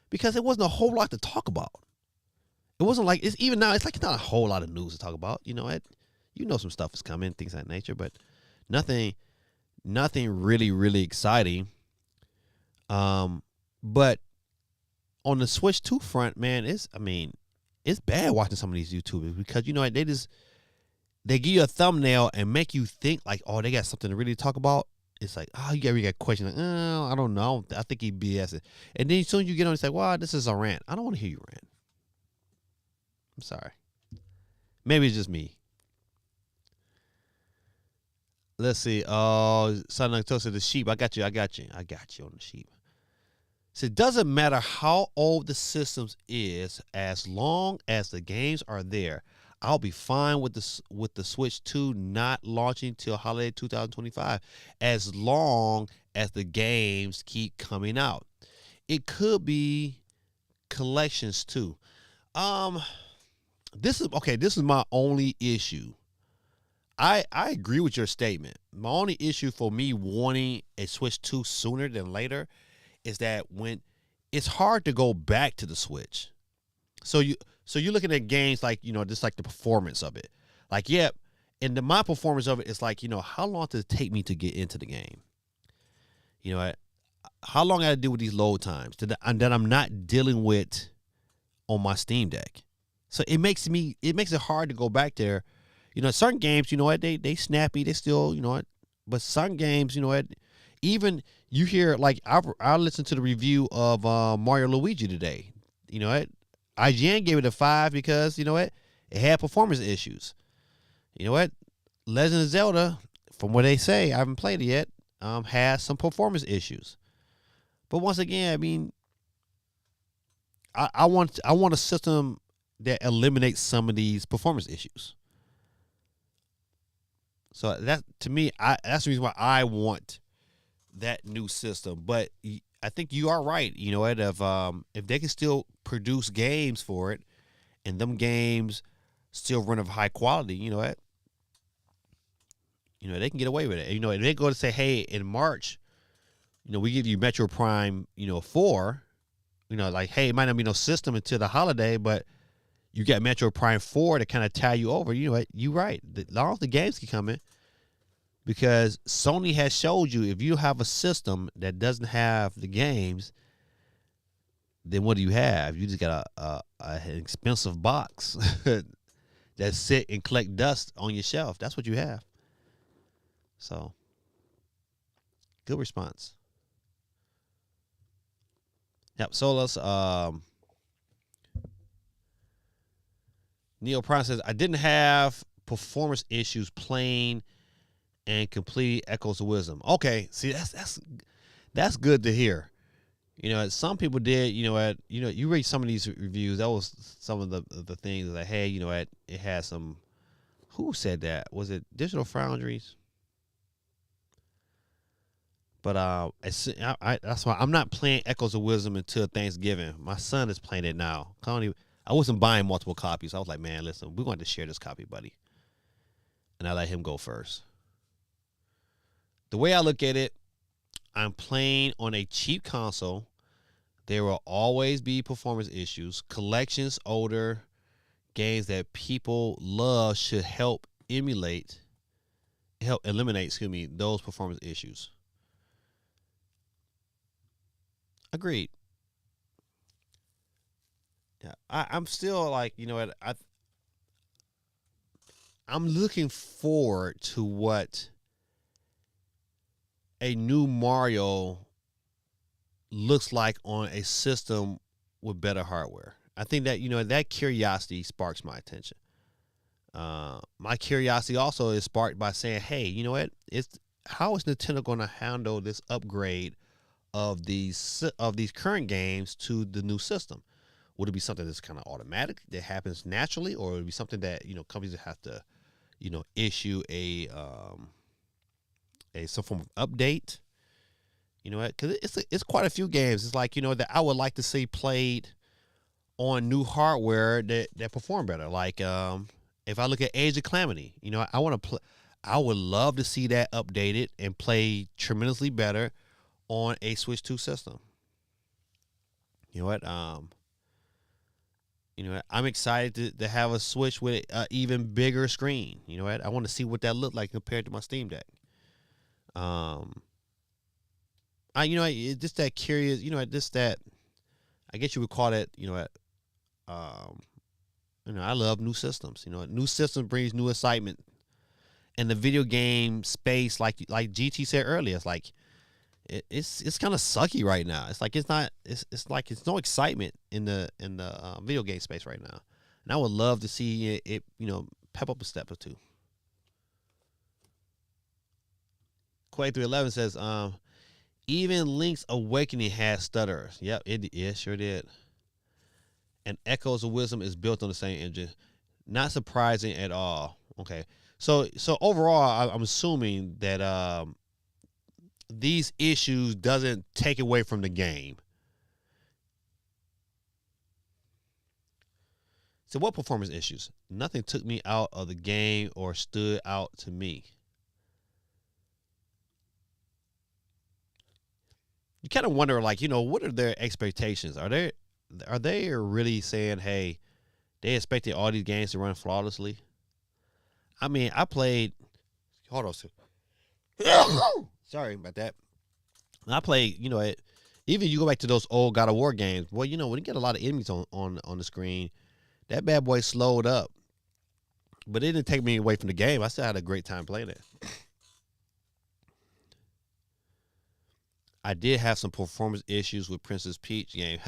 because it wasn't a whole lot to talk about. It wasn't like, it's even now, it's like not a whole lot of news to talk about. Some stuff is coming, things of that nature, but nothing really, really exciting. But on the Switch 2 front, man, it's bad watching some of these YouTubers because they give you a thumbnail and make you think like, oh, they got something to really talk about. It's like, oh, you got questions like, oh, I don't know. I think he BS it. And then as soon as you get on, it's like, well, this is a rant. I don't want to hear you rant. I'm sorry. Maybe it's just me. Let's see. Oh, Son of Toast the sheep. I got you on the sheep. So it doesn't matter how old the systems is, as long as the games are there. I'll be fine with the Switch 2 not launching till holiday 2025, as long as the games keep coming out. It could be collections too. This is my only issue. I agree with your statement. My only issue for me wanting a Switch 2 sooner than later is that when it's hard to go back to the Switch. So you're looking at games like, just like the performance of it. Like, yeah, and my performance of it is like, how long does it take me to get into the game? How long I deal with these load times that I'm not dealing with on my Steam Deck. So it makes it hard to go back there. Certain games, they snappy, they still, but certain games, even you hear, like, I listened to the review of Mario Luigi today. IGN gave it a 5 because, it had performance issues. Legend of Zelda, from what they say, I haven't played it yet, has some performance issues. But once again, I want a system that eliminates some of these performance issues. So that, to me, that's the reason why I want that new system. But I think you are right. If they can still produce games for it, and them games still run of high quality, they can get away with it. If they go to say, hey, in March, we give you Metro Prime, 4, like, hey, it might not be no system until the holiday, but you got Metro Prime 4 to kind of tie you over. You're right. As long as the games can come in, because Sony has showed you, if you have a system that doesn't have the games, then what do you have? You just got an expensive box that sit and collect dust on your shelf. That's what you have. So, good response. Yep. So let's. Neil Prime says, I didn't have performance issues playing and completing Echoes of Wisdom. Okay, see, that's good to hear. Some people did. You read some of these reviews. That was some of the things that, hey, it had some. Who said that? Was it Digital Foundries? But that's why I'm not playing Echoes of Wisdom until Thanksgiving. My son is playing it now. I wasn't buying multiple copies. I was like, man, listen, we're going to share this copy, buddy. And I let him go first. The way I look at it, I'm playing on a cheap console. There will always be performance issues. Collections, older games that people love should help eliminate, those performance issues. Agreed. Yeah, I'm still like, I'm looking forward to what a new Mario looks like on a system with better hardware. I think that, that curiosity sparks my attention. My curiosity also is sparked by saying, hey, how is Nintendo going to handle this upgrade of these current games to the new system? Would it be something that's kind of automatic that happens naturally, or would it be something that companies have to issue a some form of update? Because it's quite a few games. It's like that I would like to see played on new hardware that perform better. Like if I look at Age of Calamity, I want to play. I would love to see that updated and play tremendously better on a Switch 2 system. You know what? I'm excited to have a Switch with an even bigger screen. You know what? I want to see what that looked like compared to my Steam Deck. Um, just that curious. Just that. I guess you would call it. Um, I love new systems. New systems brings new excitement. And the video game space, like GT said earlier, it's like it's kind of sucky right now. It's like it's no excitement in the video game space right now. And I would love to see it pep up a step or two. Quake 311 says, even Link's Awakening has stutters. Yep, it sure did. And Echoes of Wisdom is built on the same engine. Not surprising at all. Okay, so overall, I'm assuming that these issues doesn't take away from the game. So what performance issues? Nothing took me out of the game or stood out to me. You kind of wonder, what are their expectations? Are they really saying, hey, they expected all these games to run flawlessly? I mean, I played. Hold on. Sorry about that. I played. Even you go back to those old God of War games. Well, when you get a lot of enemies on the screen, that bad boy slowed up. But it didn't take me away from the game. I still had a great time playing it. I did have some performance issues with Princess Peach game.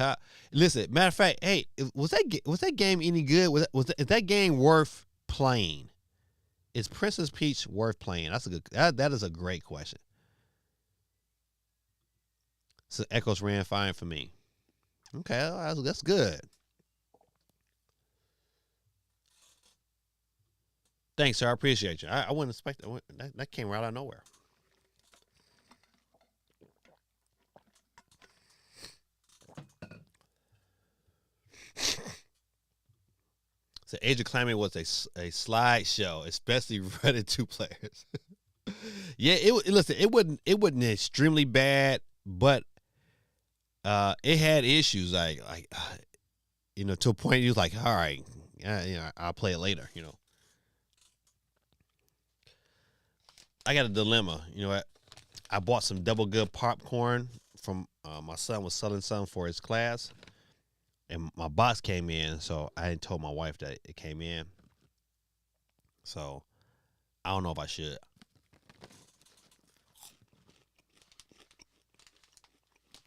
Listen, matter of fact, hey, was that game any good? Is that game worth playing? Is Princess Peach worth playing? That is a great question. So Echoes ran fine for me. Okay, that's good. Thanks, sir. I appreciate you. I wouldn't expect that came right out of nowhere. So Age of Calamity was a slideshow, especially Reddit 2 players. Yeah, listen, it wasn't extremely bad, but it had issues to a point you was like, all right, I'll play it later. I got a dilemma. I bought some double good popcorn from my son was selling some for his class, and my box came in, so I hadn't told my wife that it came in. So I don't know if I should.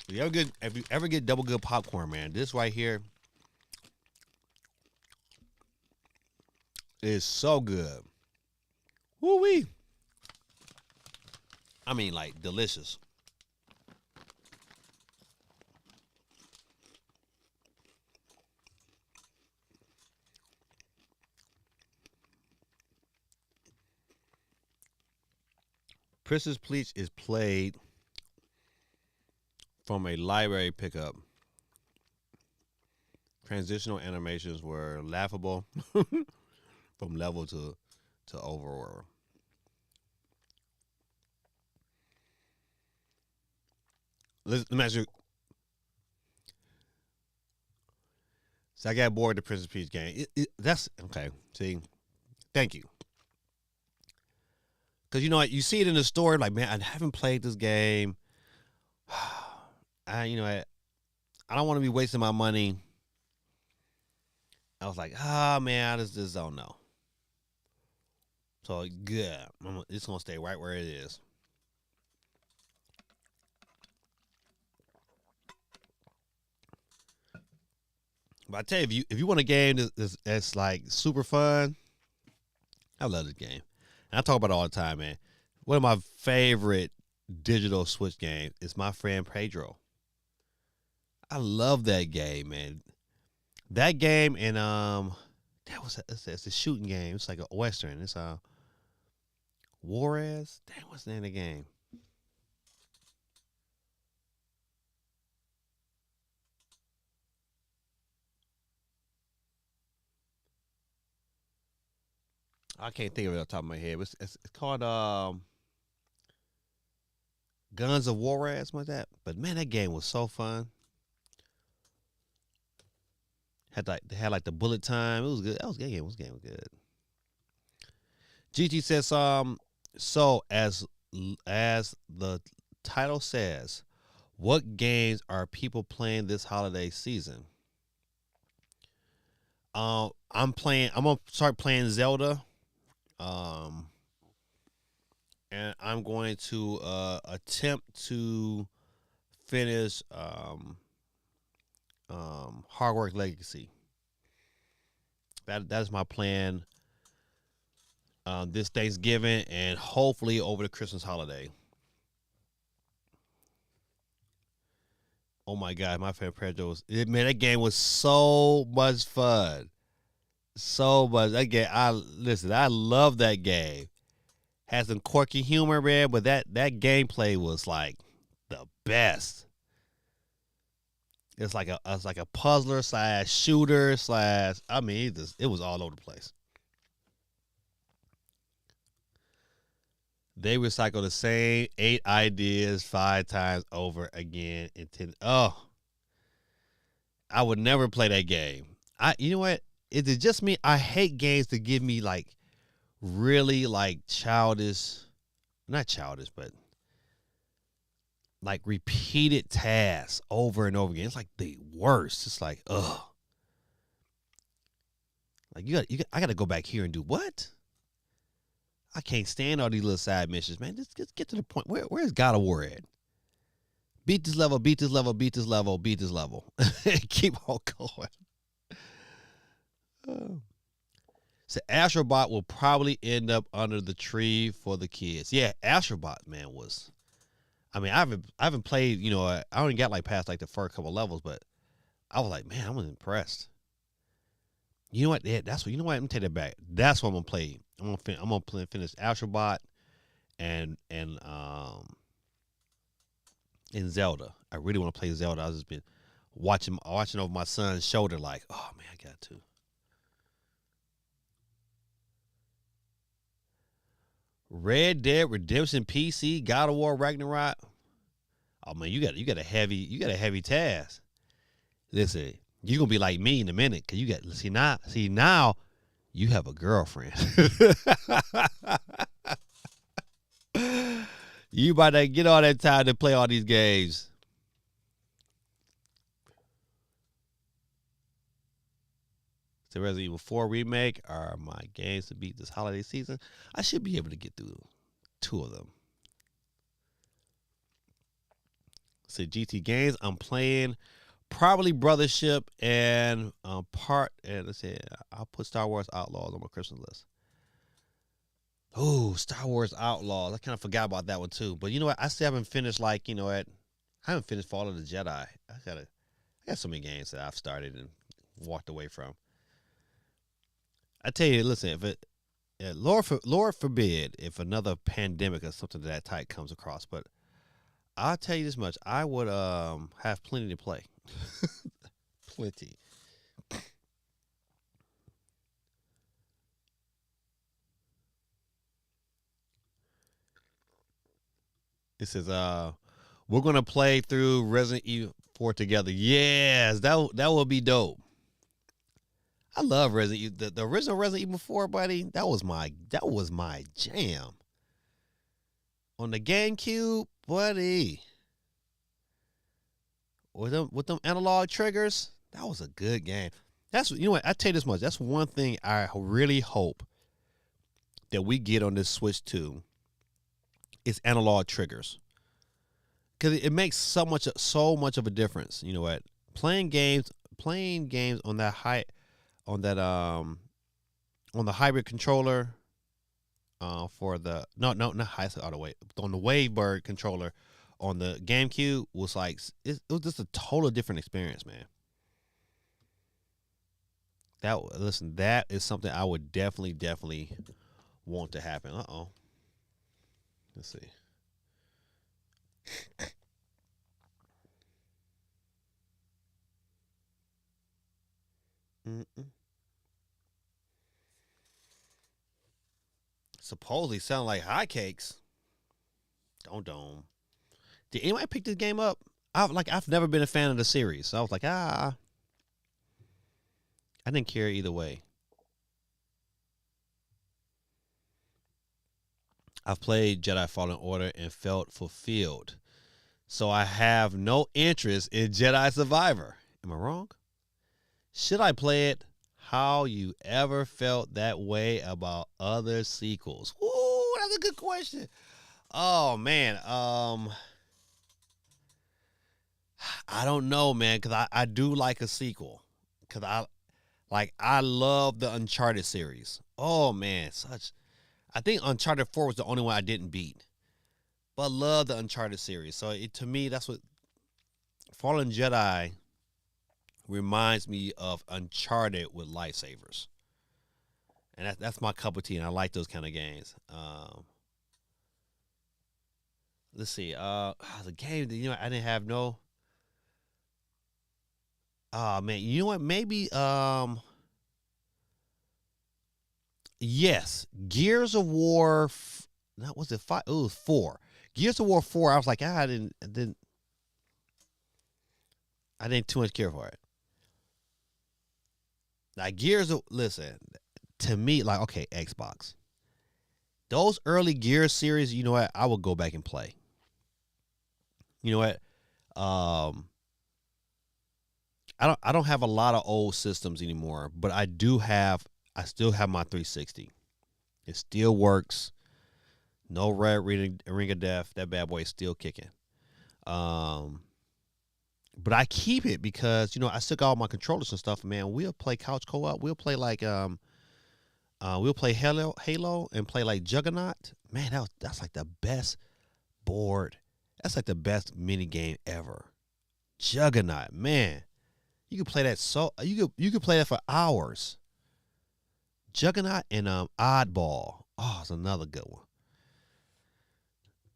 If you ever get double good popcorn, man, this right here is so good. Woo wee. I mean, like, delicious. Princess Peach is played from a library pickup. Transitional animations were laughable from level to overworld. Let me ask you. So I got bored of the Princess Peach game. That's okay. See, thank you. Because you see it in the story, like, man, I haven't played this game. I don't want to be wasting my money. I was like, man, I just don't know. So good. It's gonna stay right where it is. But I tell you, if you want a game that's like super fun, I love this game. And I talk about it all the time, man. One of my favorite digital Switch games is My Friend Pedro. I love that game, man. That game and it's a shooting game. It's like a western. It's Juarez. Dang, what's the name of the game? I can't think of it off the top of my head. It's called Guns of War or something like that. But man, that game was so fun. Had like they had like the bullet time. It was good. That was a good game. This game was good. GT says so as the title says, what games are people playing this holiday season? I'm playing. I'm gonna start playing Zelda. Um, and I'm going to attempt to finish Hard Work Legacy. That is my plan this Thanksgiving and hopefully over the Christmas holiday. Oh my God, my favorite Predator was man. That game was so much fun, so much. That game, I listen. I love that game. Has some quirky humor, man, but that gameplay was like the best. It's like a puzzler slash shooter slash. I mean, it was all over the place. They recycle the same 8 ideas 5 times over again. Oh, I would never play that game. You know what? Is it just me? I hate games that give me like really like childish, not childish, but like repeated tasks over and over again. It's like the worst. It's like, ugh. Like I got to go back here and do what? I can't stand all these little side missions, man. Just get to the point. Where's God of War at? Beat this level, beat this level, beat this level, beat this level. Keep on going. Oh. So Astrobot will probably end up under the tree for the kids. Yeah, Astrobot, man, was. I mean, I haven't played. You know, I only got like past like the first couple levels, but I was like, man, I was impressed. You know what? Yeah, that's what. You know what? Let me take that back. That's what I'm gonna play. I'm gonna finish Astrobot and in Zelda. I really want to play Zelda. I was just been watching over my son's shoulder, like, oh man, I got to. Red Dead Redemption PC, God of War Ragnarok. Oh man, you got a heavy task. Listen, you're gonna be like me in a minute, cause you got see now you have a girlfriend. You about to get all that time to play all these games. The Resident Evil 4 remake are my games to beat this holiday season. I should be able to get through 2 of them. So GT games, I'm playing probably Brothership and let's see, I'll put Star Wars Outlaws on my Christmas list. Oh, Star Wars Outlaws. I kind of forgot about that one too. But you know what? I still haven't finished I haven't finished Fall of the Jedi. I got so many games that I've started and walked away from. I tell you, listen, if it Lord forbid if another pandemic or something of that type comes across, but I'll tell you this much: I would have plenty to play, plenty. It says we're gonna play through Resident Evil 4 together. Yes, that will be dope. I love Resident Evil. The original Resident Evil 4, buddy. That was my jam on the GameCube, buddy. With them analog triggers, that was a good game. That's you know what I tell you this much. That's one thing I really hope that we get on this Switch 2 is analog triggers because it makes so much of a difference. You know what? Playing games on that high on that on the hybrid controller for the no not high auto wait on the Wavebird controller on the GameCube was like it was just a totally different experience, man. That is something I would definitely want to happen. Let's see. Mm-mm. Supposedly sound like hotcakes. Don't. Did anybody pick this game up? I've never been a fan of the series, so I was like, I didn't care either way. I've played Jedi Fallen Order and felt fulfilled. So I have no interest in Jedi Survivor. Am I wrong? Should I play it? How you ever felt that way about other sequels? Ooh, that's a good question. Oh man, I don't know, man, because I do like a sequel. Because I love the Uncharted series. Oh man, I think Uncharted 4 was the only one I didn't beat. But I love the Uncharted series. So to me, that's what Fallen Jedi reminds me of Uncharted with lightsabers. And that's my cup of tea, and I like those kind of games. Let's see. The game that I didn't have no. Oh man, you know what? Maybe yes, Gears of War. Not was it 5? It was 4. Gears of War 4. I was like, I didn't too much care for it. Like listen, to me, like, okay, Xbox. Those early Gears series, you know what? I would go back and play. You know what? I don't have a lot of old systems anymore, but I still have my 360. It still works. No red ring of death. That bad boy is still kicking. But I keep it because I still got all my controllers and stuff. Man, we'll play couch co-op. We'll play we'll play Halo and play like Juggernaut. Man, that's like the best board. That's like the best mini game ever. Juggernaut, man. You could play that you could play that for hours. Juggernaut and Oddball. Oh, it's another good one.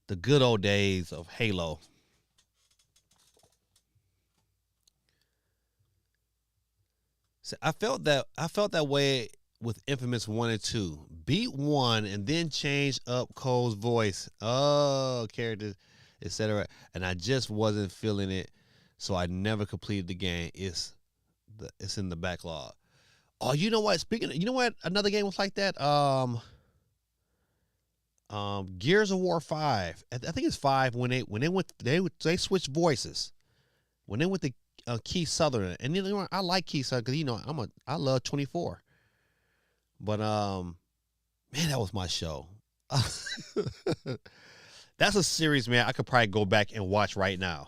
The good old days of Halo. So I felt that way with Infamous 1 and 2. Beat 1 and then change up Cole's voice. Oh, characters, etc. And I just wasn't feeling it. So I never completed the game. It's in the backlog. Oh, you know what? You know what? Another game was like that. Gears of War 5. I think it's 5 when they switched voices. When they went to Keith Sutherland, and I like Keith Sutherland because I love 24. But man, that was my show. That's a series, man. I could probably go back and watch right now.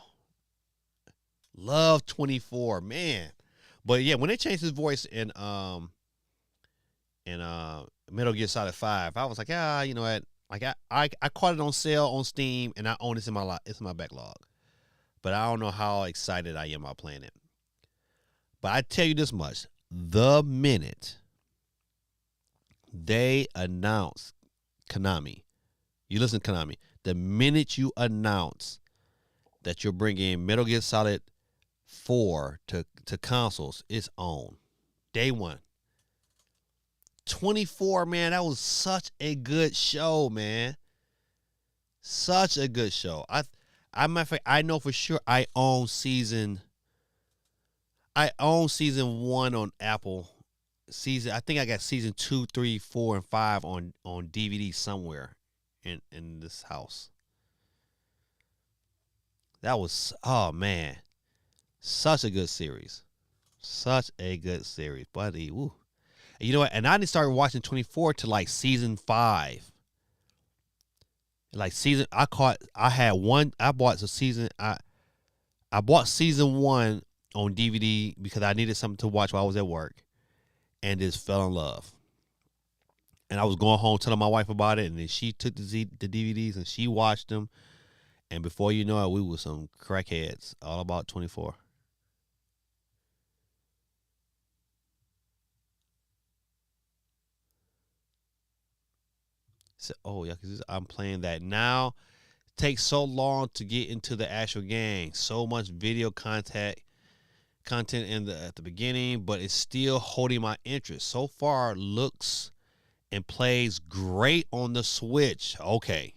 Love 24, man. But yeah, when they changed his voice in Metal Gear Solid 5, I was like, you know what? Like I caught it on sale on Steam, and I own it it's in my backlog. But I don't know how excited I am about playing it. But I tell you this much: the minute they announce Konami, you listen, Konami. The minute you announce that you're bringing Metal Gear Solid 4 to consoles, it's on day one. 24, man, that was such a good show, man. Such a good show. I know for sure I own season 1 on Apple. I think I got season 2, 3, 4, and 5 on DVD somewhere in this house. That was, oh man, such a good series. Such a good series, buddy. Woo. And you know what? And I didn't start watching 24 to like season 5. Like I bought season 1 on DVD because I needed something to watch while I was at work, and just fell in love. And I was going home telling my wife about it, and then she took the DVDs and she watched them. And before you know it, we were some crackheads all about 24. So, oh yeah, because I'm playing that now. It takes so long to get into the actual game. So much video content at the beginning, but it's still holding my interest. So far, looks and plays great on the Switch. Okay.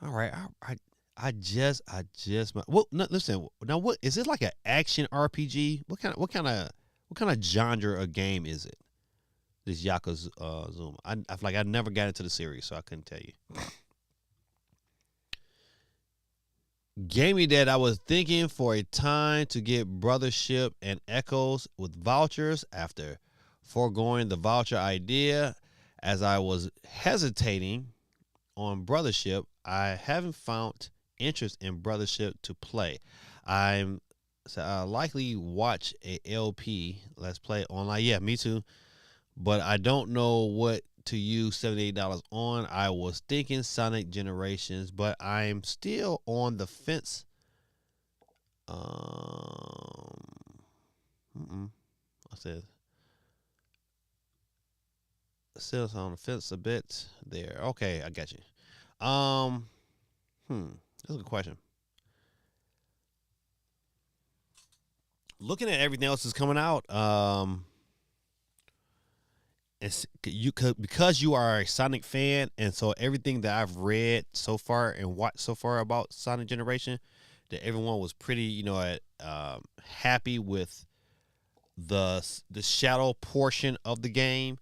All right. I just. Well, no, listen. Now, what is it like? An action RPG? What kind of genre of game is it? This Yakuza Zuma. I feel like I never got into the series, so I couldn't tell you. Gaming that I was thinking for a time to get Brothership and Echoes with vouchers after foregoing the voucher idea. As I was hesitating on Brothership, I haven't found interest in Brothership to play. I'm so I'll likely watch a LP Let's Play online. Yeah, me too. But I don't know what to use $78 on. I was thinking Sonic Generations, but I'm still on the fence. Um, I said still on the fence a bit there. Okay, I got you. That's a good question. Looking at everything else that's coming out, it's you could because you are a Sonic fan, and so everything that I've read so far and watched so far about Sonic Generation, that everyone was pretty, happy with the shadow portion of the game.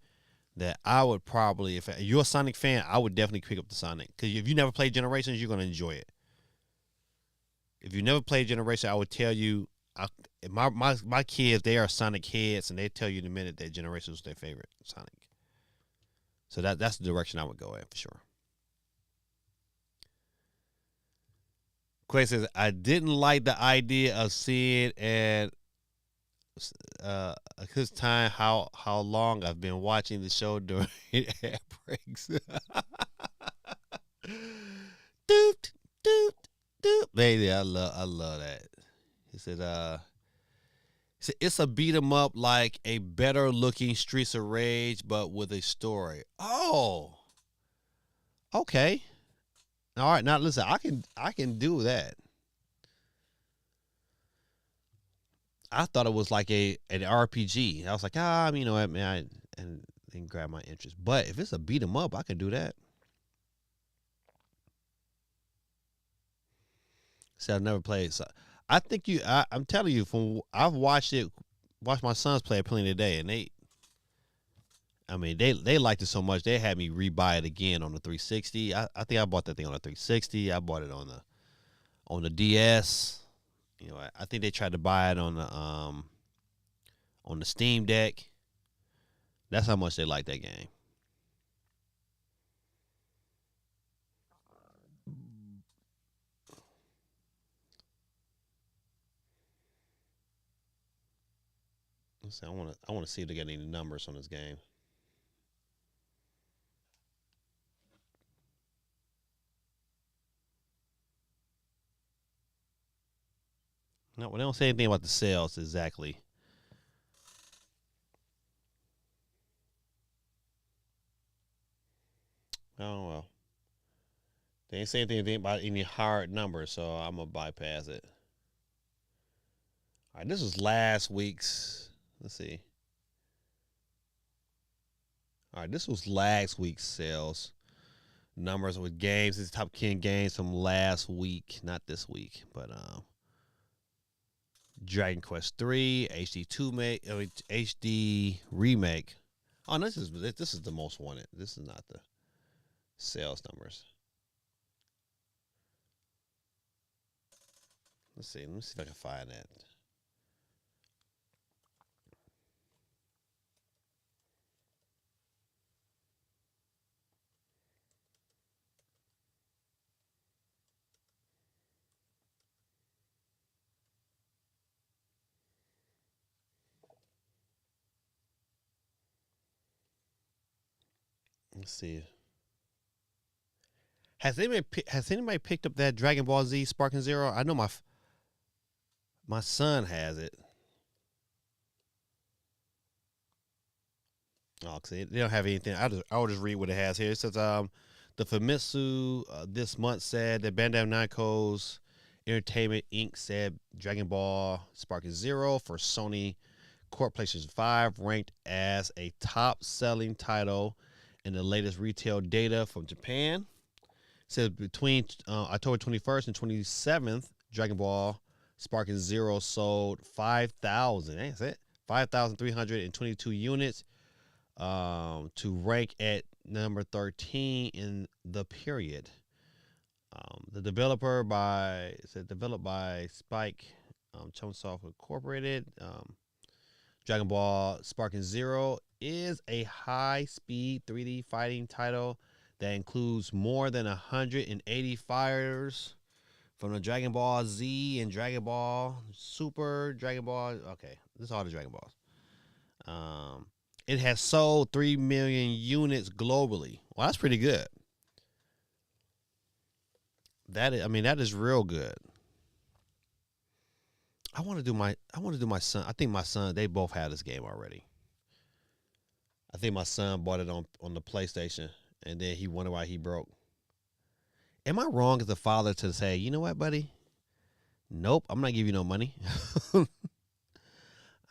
That I would probably, if you're a Sonic fan, I would definitely pick up the Sonic because if you never played Generations, you're gonna enjoy it. If you never played Generation, I would tell you, my kids, they are Sonic heads, and they tell you in a minute that Generation was their favorite Sonic. So that's the direction I would go in for sure. Quay says I didn't like the idea of seeing at his time how long I've been watching the show during ad breaks. doot doot doot. Baby, I love that. He said it's a beat 'em up like a better looking Streets of Rage, but with a story. Oh, okay. All right, now listen, I can do that. I thought it was like an RPG. I was like, you know what, man, and didn't grab my interest. But if it's a beat 'em up, I can do that. See, I've never played. So I think I'm telling you, from I've watched my sons play it plenty today, and they liked it so much they had me rebuy it again on the 360. I think I bought that thing on the 360. I bought it on the DS. I think they tried to buy it on the Steam Deck. That's how much they like that game. Let's see, I want to see if they got any numbers on this game. No, well, they don't say anything about the sales exactly. Oh well, they ain't saying anything about any hard numbers, so I'm gonna bypass it. All right, this was last week's. Let's see. All right, this was last week's sales numbers with games. This is top 10 games from last week, not this week, but Dragon Quest 3 HD remake. Oh, this is the most wanted. This is not the sales numbers. Let's see. Let me see if I can find that. Let's see. Has anybody picked up that Dragon Ball Z Sparking Zero? I know my son has it. Oh, see, they don't have anything. I'll just read what it has here. It says the Famitsu this month said that Bandai Namco's Entertainment Inc. said Dragon Ball Sparking Zero for Sony Corp PlayStation 5 ranked as a top selling title in the latest retail data from Japan. says between October 21st and 27th, Dragon Ball Sparking Zero sold 5,000. That's it. 5,322 units to rank at number 13 in the period. The developer by developed by Spike Chunsoft Incorporated. Dragon Ball Sparking Zero is a high-speed 3D fighting title that includes more than 180 fighters from the Dragon Ball Z and Dragon Ball Super, Dragon Ball. Okay, this is all the Dragon Balls. It has sold 3 million units globally. Well, that's pretty good. That is real good. I want to do my son. I think my son, they both had this game already. I think my son bought it on the PlayStation, and then he wondered why he broke. Am I wrong as a father to say, you know what, buddy? Nope, I'm not giving you no money.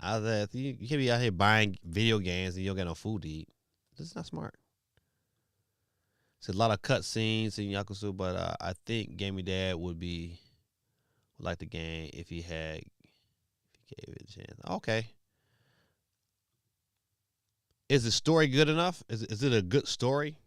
I said, you can't be out here buying video games and you don't get no food to eat. This is not smart. It's a lot of cutscenes in Yakuza, but I think Gaming Dad would like the game if he gave it a chance. Okay. Is the story good enough? Is it a good story?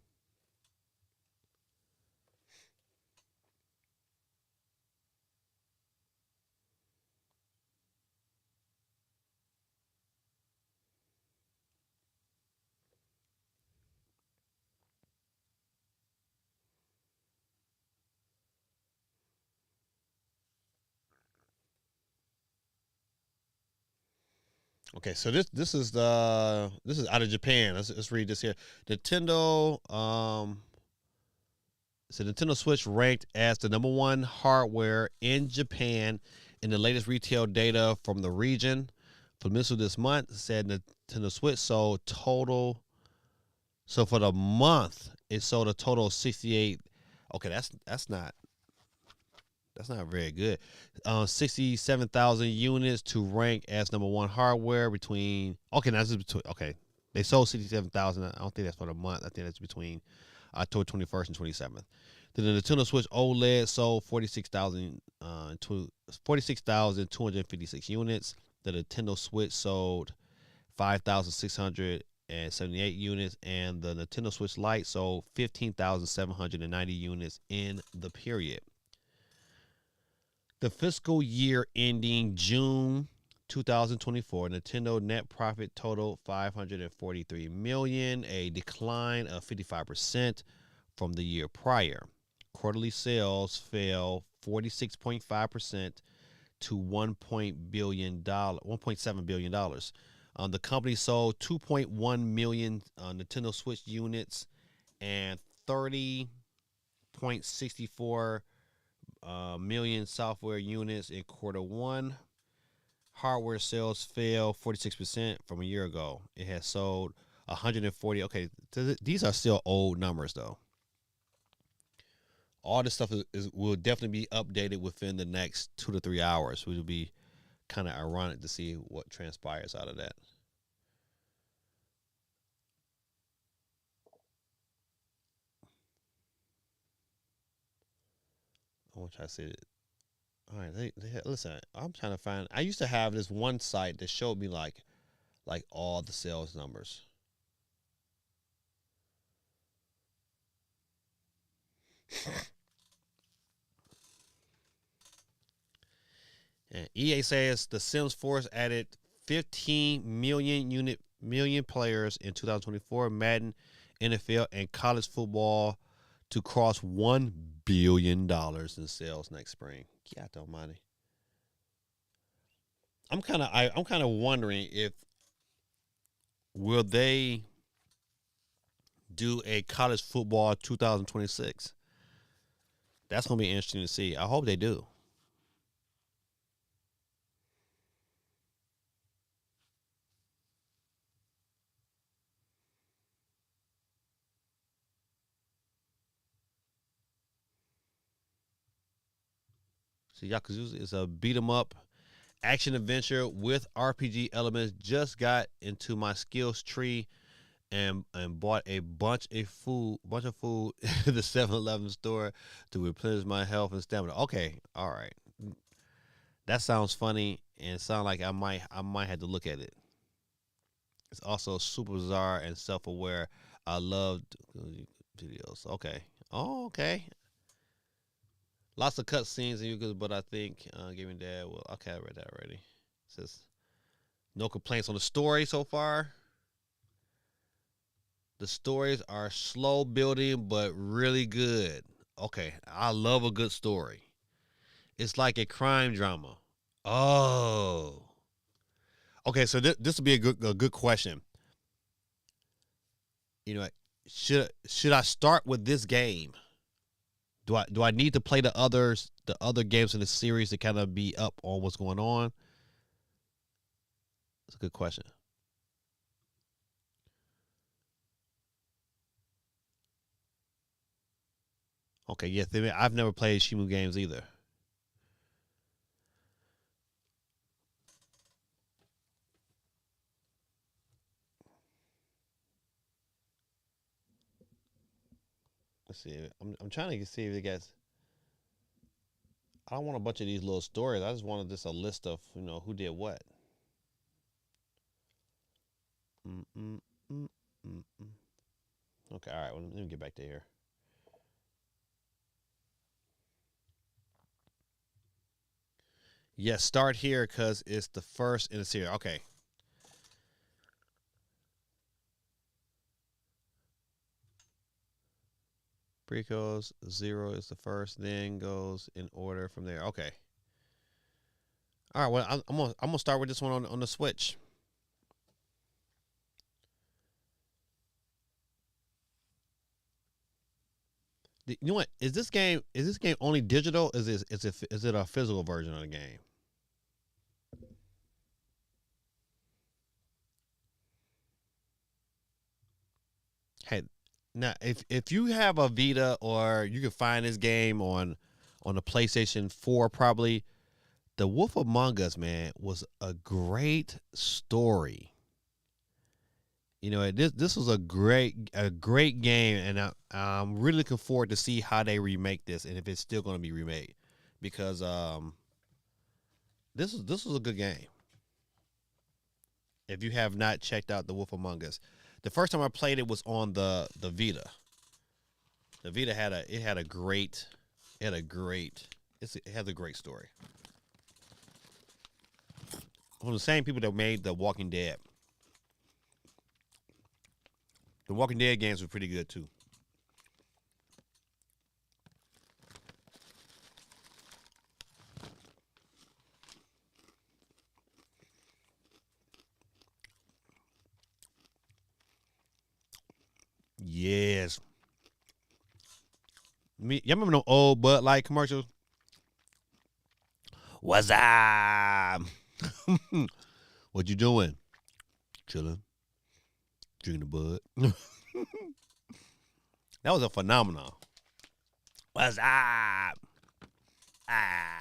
Okay, so this is out of Japan. Let's read this here. Nintendo so Nintendo Switch ranked as the number one hardware in Japan in the latest retail data from the region. For the middle of this month, said Nintendo Switch sold total. So for the month, it sold a total of 68. Okay, that's not very good. 67,000 units to rank as number one hardware between. Okay, now this is between. Okay, they sold 67,000. I don't think that's for the month. I think that's between October 21st and 27th. Then the Nintendo Switch OLED sold 46,256 units. The Nintendo Switch sold 5,678 units, and the Nintendo Switch Lite sold 15,790 units in the period. The fiscal year ending June 2024, Nintendo net profit totaled $543 million, a decline of 55% from the year prior. Quarterly sales fell 46.5% to $1.7 billion. The company sold 2.1 million Nintendo Switch units and 30.64 million software units in quarter one. Hardware sales fell 46% from a year ago. It has sold 140. Okay, these are still old numbers though. All this stuff will definitely be updated within the next 2 to 3 hours, which will be kind of ironic to see what transpires out of that. I want to try to see it. All right, listen. I'm trying to find. I used to have this one site that showed me like all the sales numbers. And EA says the Sims Force added 15 million players in 2024. Madden, NFL, and college football to cross $1 billion in sales next spring. God almighty. I'm kind of wondering if will they do a college football 2026. That's gonna be interesting to see. I hope they do. So Yakuza is a beat 'em up action adventure with RPG elements. Just got into my skills tree and bought a bunch of food at the 7-Eleven store to replenish my health and stamina. Okay, all right. That sounds funny and sound like I might have to look at it. It's also super bizarre and self-aware. I loved videos. Okay. Oh, okay. Lots of cut scenes and you good, but I think giving dad well okay, I read that already. It says no complaints on the story so far. The stories are slow building but really good. Okay, I love a good story. It's like a crime drama. Oh. Okay, so this would be a good question. You know, should I start with this game? Do I need to play the other games in the series to kind of be up on what's going on? It's a good question. Okay, yeah, I've never played Shimu games either. Let's see. I'm trying to see if they got. I don't want a bunch of these little stories. I just wanted just a list of who did what. Mm, mm, mm, mm, mm. Okay, all right. Well, let me get back to here. Yes, start here because it's the first in the series. Okay. Prequels, 0 is the first, then goes in order from there. Okay. All right. Well, I'm gonna start with this one on the Switch. You know what? Is this game only digital? Is it a physical version of the game? Hey, now if you have a Vita or you can find this game on the PlayStation 4 probably, The Wolf Among Us, man, was a great story. This was a great game, and I'm really looking forward to see how they remake this and if it's still going to be remade, because this was a good game. If you have not checked out The Wolf Among Us, the first time I played it was on the Vita. The Vita it has a great story. From the same people that made The Walking Dead. The Walking Dead games were pretty good too. Yes. Y'all remember no old Bud Light commercials? What's up? What you doing? Chilling, drinking the Bud. That was a phenomenon. What's up? Ah.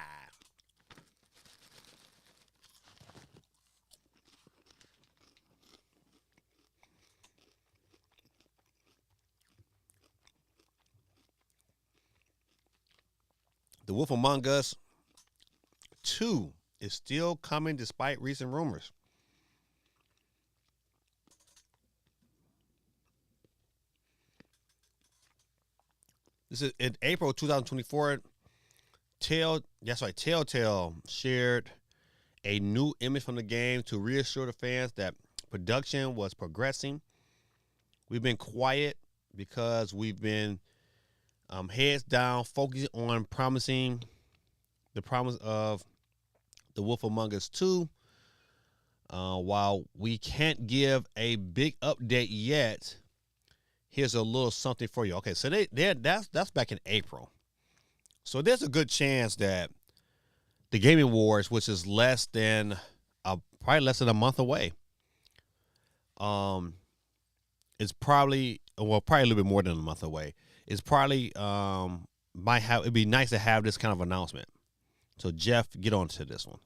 The Wolf Among Us 2 is still coming despite recent rumors. This is in April 2024. Telltale shared a new image from the game to reassure the fans that production was progressing. We've been quiet because we've been heads down, focusing on the promise of The Wolf Among Us 2. While we can't give a big update yet, here's a little something for you. Okay, so that's back in April. So there's a good chance that the Gaming Awards, which is probably less than a month away, is probably a little bit more than a month away. It's probably it'd be nice to have this kind of announcement. So Jeff, get on to this one.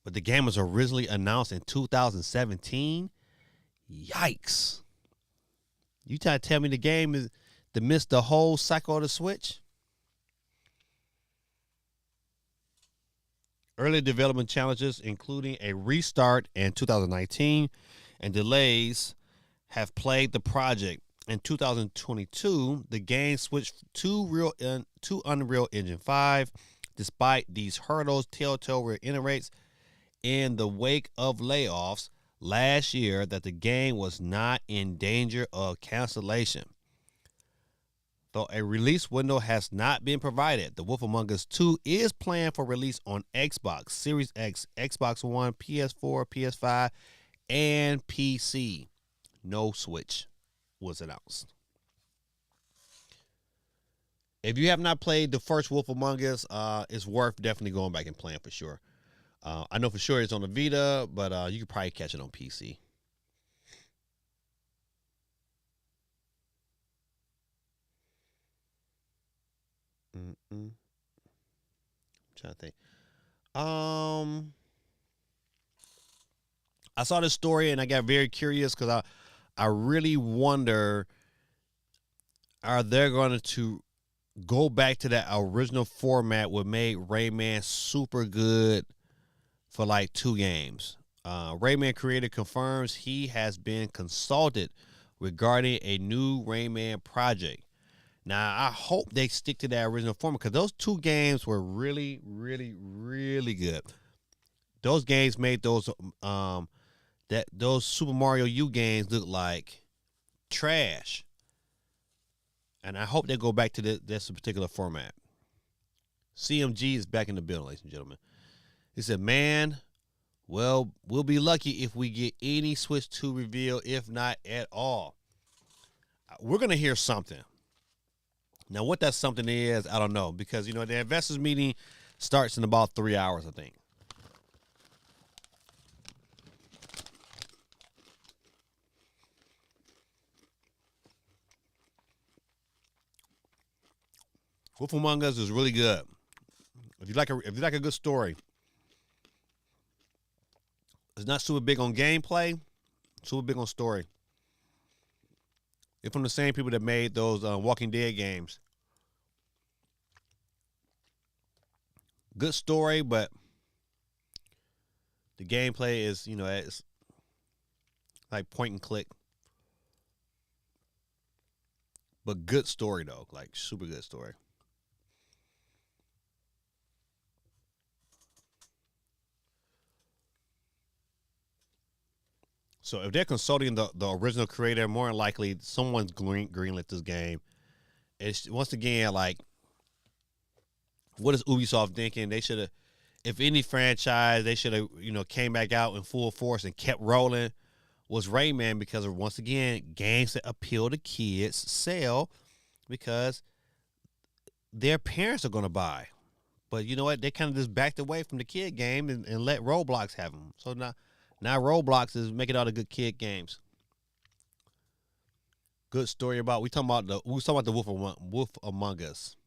but the game was originally announced in 2017. Yikes. You trying to tell me the game is to miss the whole cycle of the Switch? Early development challenges, including a restart in 2019, and delays have plagued the project. In 2022, the game switched to Unreal Engine 5. Despite these hurdles, Telltale reiterates in the wake of layoffs last year that the game was not in danger of cancellation. Though a release window has not been provided, The Wolf Among Us 2 is planned for release on Xbox Series X, Xbox One, PS4, PS5, and PC. No Switch was announced. If you have not played the first Wolf Among Us, it's worth definitely going back and playing for sure. I know for sure it's on the Vita, but you could probably catch it on PC. I'm trying to think. I saw this story and I got very curious because I really wonder, are they going to go back to that original format what made Rayman super good for like 2 games? Rayman creator confirms he has been consulted regarding a new Rayman project. Now, I hope they stick to that original format because those 2 games were really, really, really good. Those games made those Super Mario U games look like trash. And I hope they go back to this particular format. CMG is back in the building, ladies and gentlemen. He said, man, well, we'll be lucky if we get any Switch 2 reveal, if not at all. We're going to hear something. Now, what that something is, I don't know. Because, the investors meeting starts in about 3 hours, I think. Wolf Among Us is really good. If you like a good story, it's not super big on gameplay, super big on story. It's from the same people that made those Walking Dead games. Good story, but the gameplay is, it's like point and click. But good story though, like super good story. So if they're consulting the original creator, more than likely someone's greenlit this game. It's once again like, what is Ubisoft thinking? They should have, if any franchise, they should have came back out in full force and kept rolling. Was Rayman, because of, once again, games that appeal to kids sell because their parents are going to buy. But you know what? They kind of just backed away from the kid game and let Roblox have them. So now Roblox is making all the good kid games. Good story about we talking about the Wolf Among Us.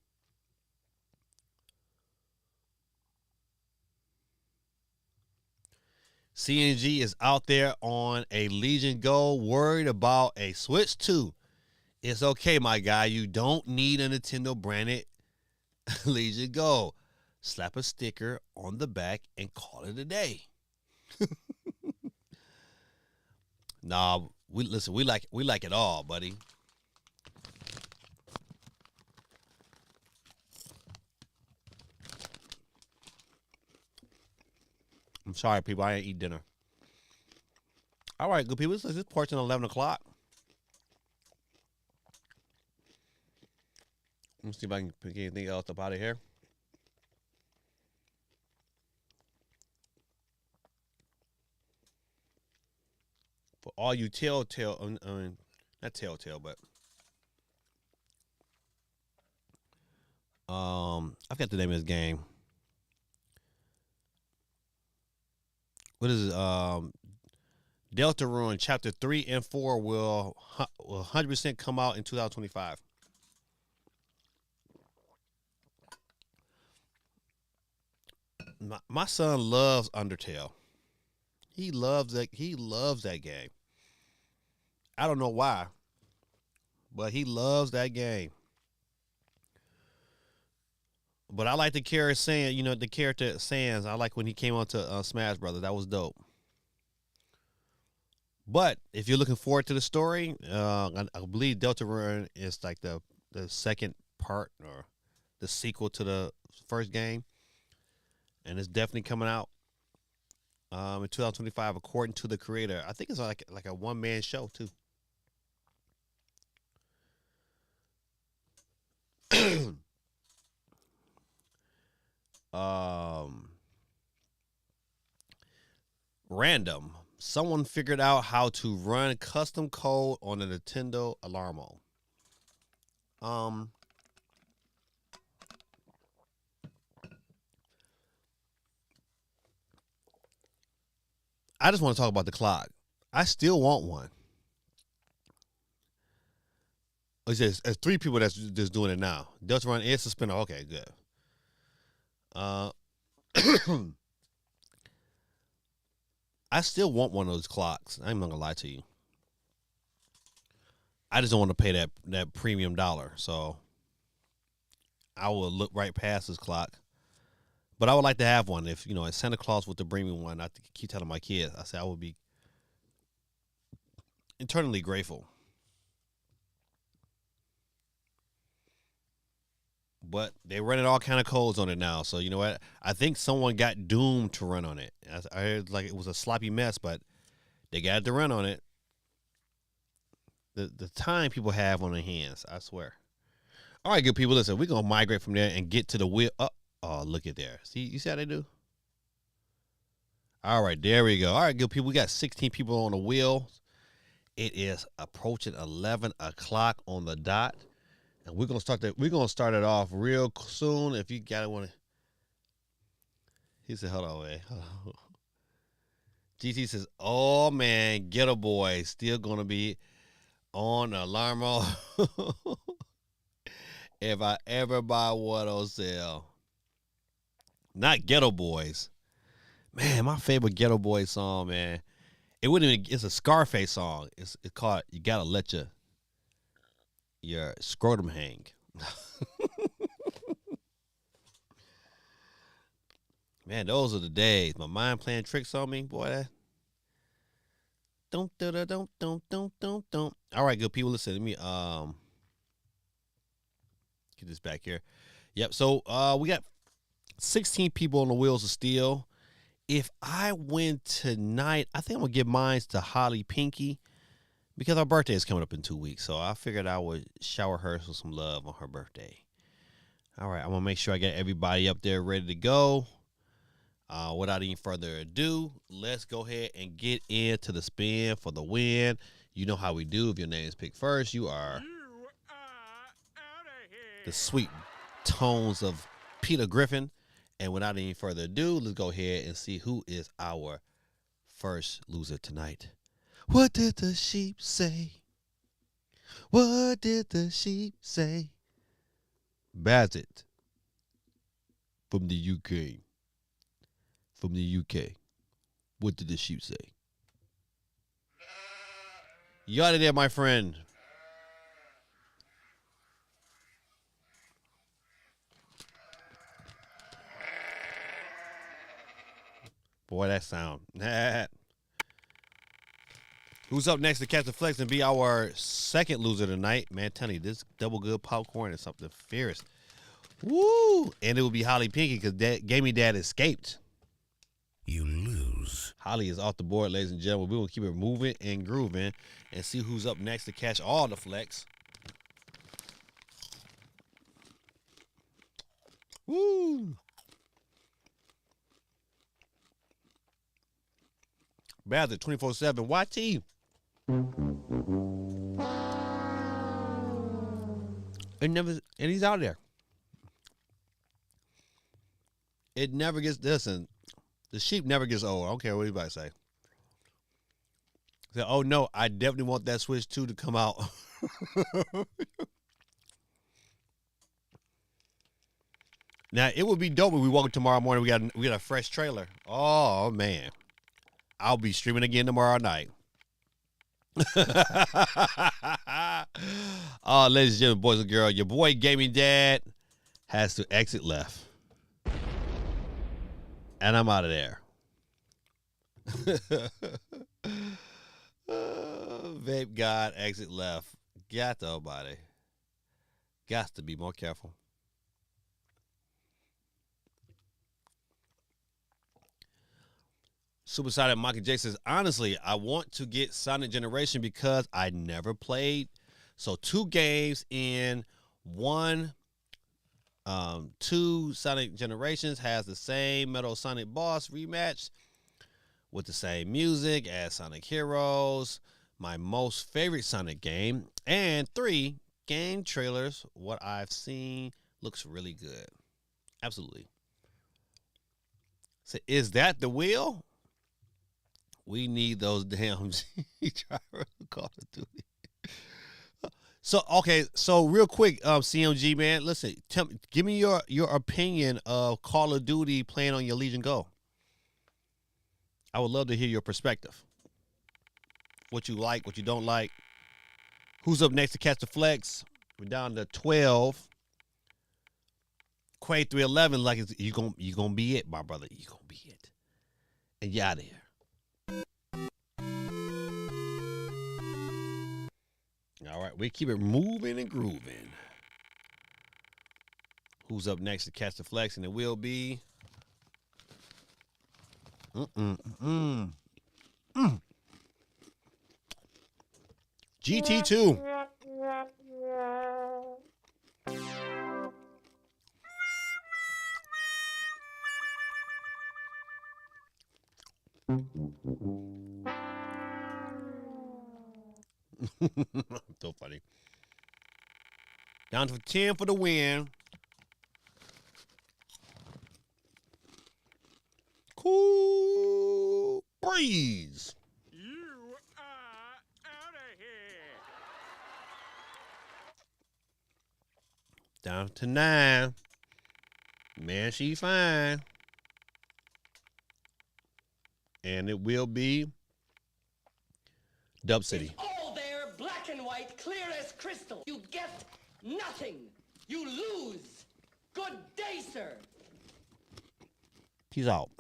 CNG is out there on a Legion Go, worried about a Switch 2. It's okay, my guy. You don't need a Nintendo branded Legion Go. Slap a sticker on the back and call it a day. Nah, we like it all, buddy. I'm sorry, people. I ain't eat dinner. All right, good people. This portion at 11 o'clock. Let me see if I can pick anything else up out of here. For all you Telltale, not Telltale, but I forgot the name of this game. What is it? Deltarune Chapter 3 and 4 will 100% come out in 2025. My son loves Undertale. He loves that. He loves that game. I don't know why, but he loves that game. But I like the character Sans. You know the character Sans. I like when he came onto Smash Brothers. That was dope. But if you're looking forward to the story, I believe Delta Run is like the second part or the sequel to the first game, and it's definitely coming out in 2025, according to the creator. I think it's like a one man show too. um, Random. Someone figured out how to run custom code on a Nintendo Alarmo. Um, I just want to talk about the clock. I still want one. There's three people that's just doing it now. Delta Run is suspended. Okay, good. I still want one of those clocks. I'm not gonna lie to you. I just don't want to pay that premium dollar. So I will look right past this clock. But I would like to have one. If if Santa Claus was to bring me one, I keep telling my kids. I said I would be eternally grateful. But they running all kind of codes on it now. So you know what? I think someone got doomed to run on it. I heard like it was a sloppy mess, but they got to run on it. The time people have on their hands, I swear. All right, good people. Listen, we're gonna migrate from there and get to the wheel. Oh, look at there. See, you see how they do? All right, there we go. All right, good people. We got 16 people on the wheel. It is approaching 11 o'clock on the dot. And we're gonna start it off real soon. If you gotta wanna, he said, "Hold on, man." GT says, "Oh man, Ghetto Boy still gonna be on Alarmo if I ever buy one on sale." Not Ghetto Boys, man. My favorite Ghetto Boy song, man. It wouldn't even. It's a Scarface song. It's called "You Gotta Let Your Scrotum Hang." Man, those are the days. My mind playing tricks on me, boy. Don't. All right, good people. Listen, let me get this back here. Yep. So we got 16 people on the wheels of steel. If I win tonight, I think I'm gonna give mine to Holly Pinky because our birthday is coming up in 2 weeks. So I figured I would shower her with some love on her birthday. All right, I'm gonna make sure I get everybody up there ready to go. Without any further ado, let's go ahead and get into the spin for the win. You know how we do. If your name is picked first, you are the sweet tones of Peter Griffin. And without any further ado, let's go ahead and see who is our first loser tonight. What did the sheep say? What did the sheep say? Bassett from the UK. From the UK. What did the sheep say? You out of there, my friend. Boy, that sound. Who's up next to catch the flex and be our second loser tonight? Man, Tony, this double good popcorn is something fierce. Woo! And it will be Holly Pinky because Gaming Dad escaped. You lose. Holly is off the board, ladies and gentlemen. We're going to keep it moving and grooving and see who's up next to catch all the flex. Woo! Baz at 24/7. YT. And he's out there. It never gets, listen, the sheep never gets old. I don't care what anybody say. Say, oh no, I definitely want that Switch 2 to come out. Now it would be dope if we woke up tomorrow morning. We got a fresh trailer. Oh man, I'll be streaming again tomorrow night. Oh, ladies and gentlemen, boys and girls, your boy Gaming Dad has to exit left, and I'm out of there. Vape God, exit left. Got to, buddy. Got to be more careful. Supersonic Michael J says, honestly, I want to get Sonic Generation because I never played. So 2 games in one, 2 Sonic Generations has the same Metal Sonic boss rematch with the same music as Sonic Heroes, my most favorite Sonic game, and 3 game trailers. What I've seen looks really good. Absolutely. So is that the wheel? We need those damn Call of Duty. So okay, so real quick, CMG man, listen, give me your opinion of Call of Duty playing on your Legion Go. I would love to hear your perspective. What you like, what you don't like. Who's up next to catch the flex? We're down to 12. Quay 311, like you gonna be it, my brother. You gonna be it. And you out of here. All right, we keep it moving and grooving. Who's up next to catch the flex? And it will be GT2. So funny. Down to 10 for the win. Cool breeze. You are out of here. Down to 9. Man, she fine. And it will be Dub City. It's all there, black and white, clear as crystal. You get nothing. You lose. Good day, sir. Peace out.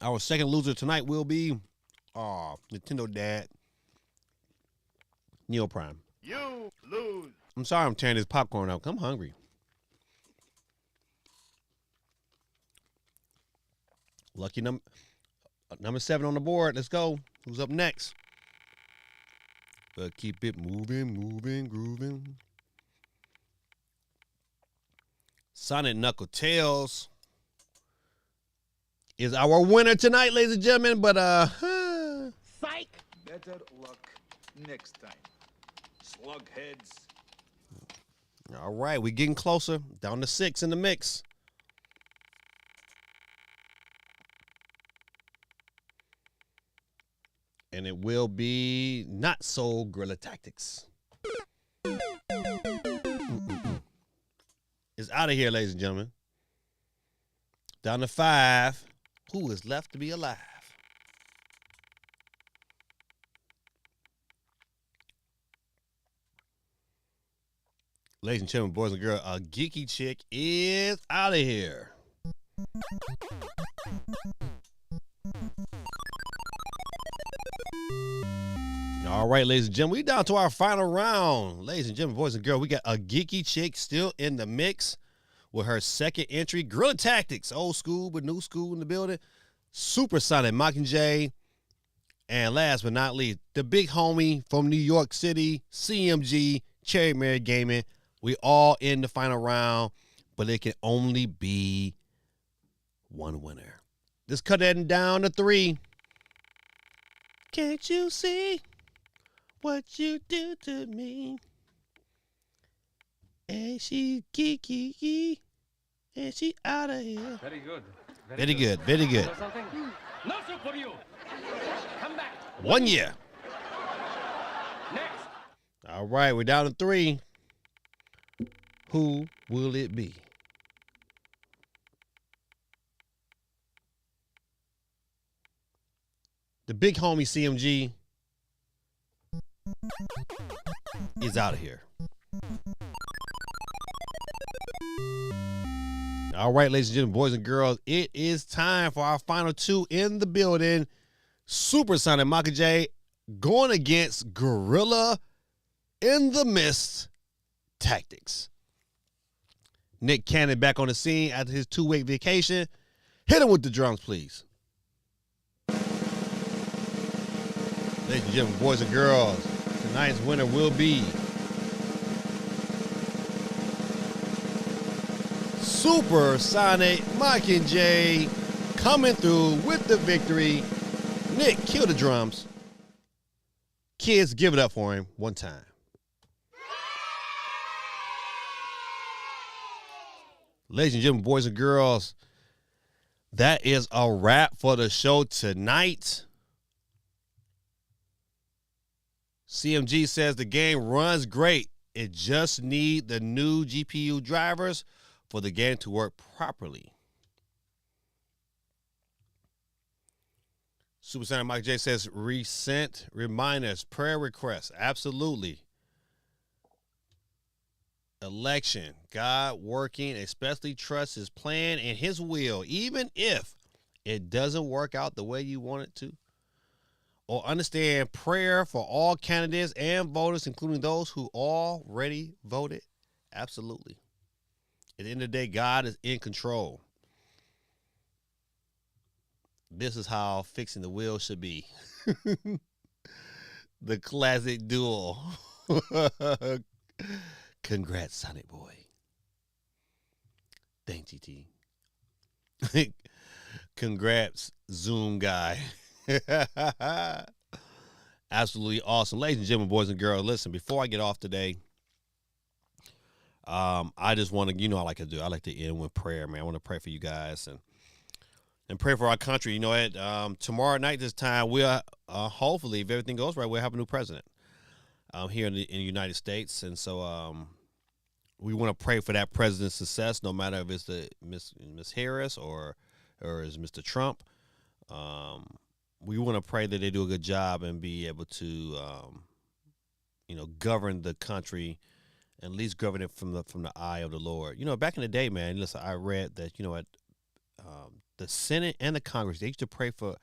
Our second loser tonight will be Nintendo Dad, Neo Prime. You lose. I'm sorry I'm tearing this popcorn out. I'm hungry. Lucky number 7 on the board. Let's go. Who's up next? But keep it moving, grooving. Sonic Knuckle Tails is our winner tonight, ladies and gentlemen. But Psych. Better luck next time. Slug heads. all right, we're getting closer. Down to 6 in the mix. And it will be Not So Guerrilla Tactics. It's out of here, ladies and gentlemen. Down to 5. Who is left to be alive? Ladies and gentlemen, boys and girls, a geeky chick is out of here. All right, ladies and gentlemen, we down to our final round. Ladies and gentlemen, boys and girls, we got a geeky chick still in the mix with her second entry, Guerrilla Tactics, old school but new school in the building. Supersonic Mockingjay, and last but not least, the big homie from New York City, CMG, Cherry Mary Gaming. We all in the final round, but it can only be one winner. Let's cut that down to 3. Can't you see what you do to me? And she geeky, and she out of here. Very good. Very good, very good. No soup for you. Come back. 1 year. Next. All right, we're down to 3. Who will it be? The big homie CMG is out of here. All right, ladies and gentlemen, boys and girls, it is time for our final 2 in the building. Supersonic Maka J going against Gorilla in the Mist Tactics. Nick Cannon back on the scene after his 2-week vacation. Hit him with the drums, please. Ladies and gentlemen, boys and girls, tonight's winner will be Supersonic Mike and J coming through with the victory. Nick, kill the drums. Kids, give it up for him one time. Ladies and gentlemen, boys and girls, that is a wrap for the show tonight. CMG says the game runs great. It just needs the new GPU drivers for the game to work properly. Supersonic Mike J says recent reminders, prayer requests. Absolutely. Election, God working, especially trust his plan and his will, even if it doesn't work out the way you want it to. Or understand prayer for all candidates and voters, including those who already voted. Absolutely. At the end of the day, God is in control. This is how fixing the wheel should be. The classic duel. Congrats, Sonic Boy. Thanks, GT. Congrats, Zoom guy. Absolutely awesome. Ladies and gentlemen, boys and girls, listen, before I get off today, I just want to, I like to do, I like to end with prayer, man. I want to pray for you guys and pray for our country. You know what? Tomorrow night, this time, we'll hopefully, if everything goes right, we'll have a new president here in the United States. And so we want to pray for that president's success, no matter if it's the Miss Harris or is Mr. Trump. We want to pray that they do a good job and be able to, govern the country, and at least govern it from the eye of the Lord. Back in the day, man, listen, I read that, the Senate and the Congress, they used to pray for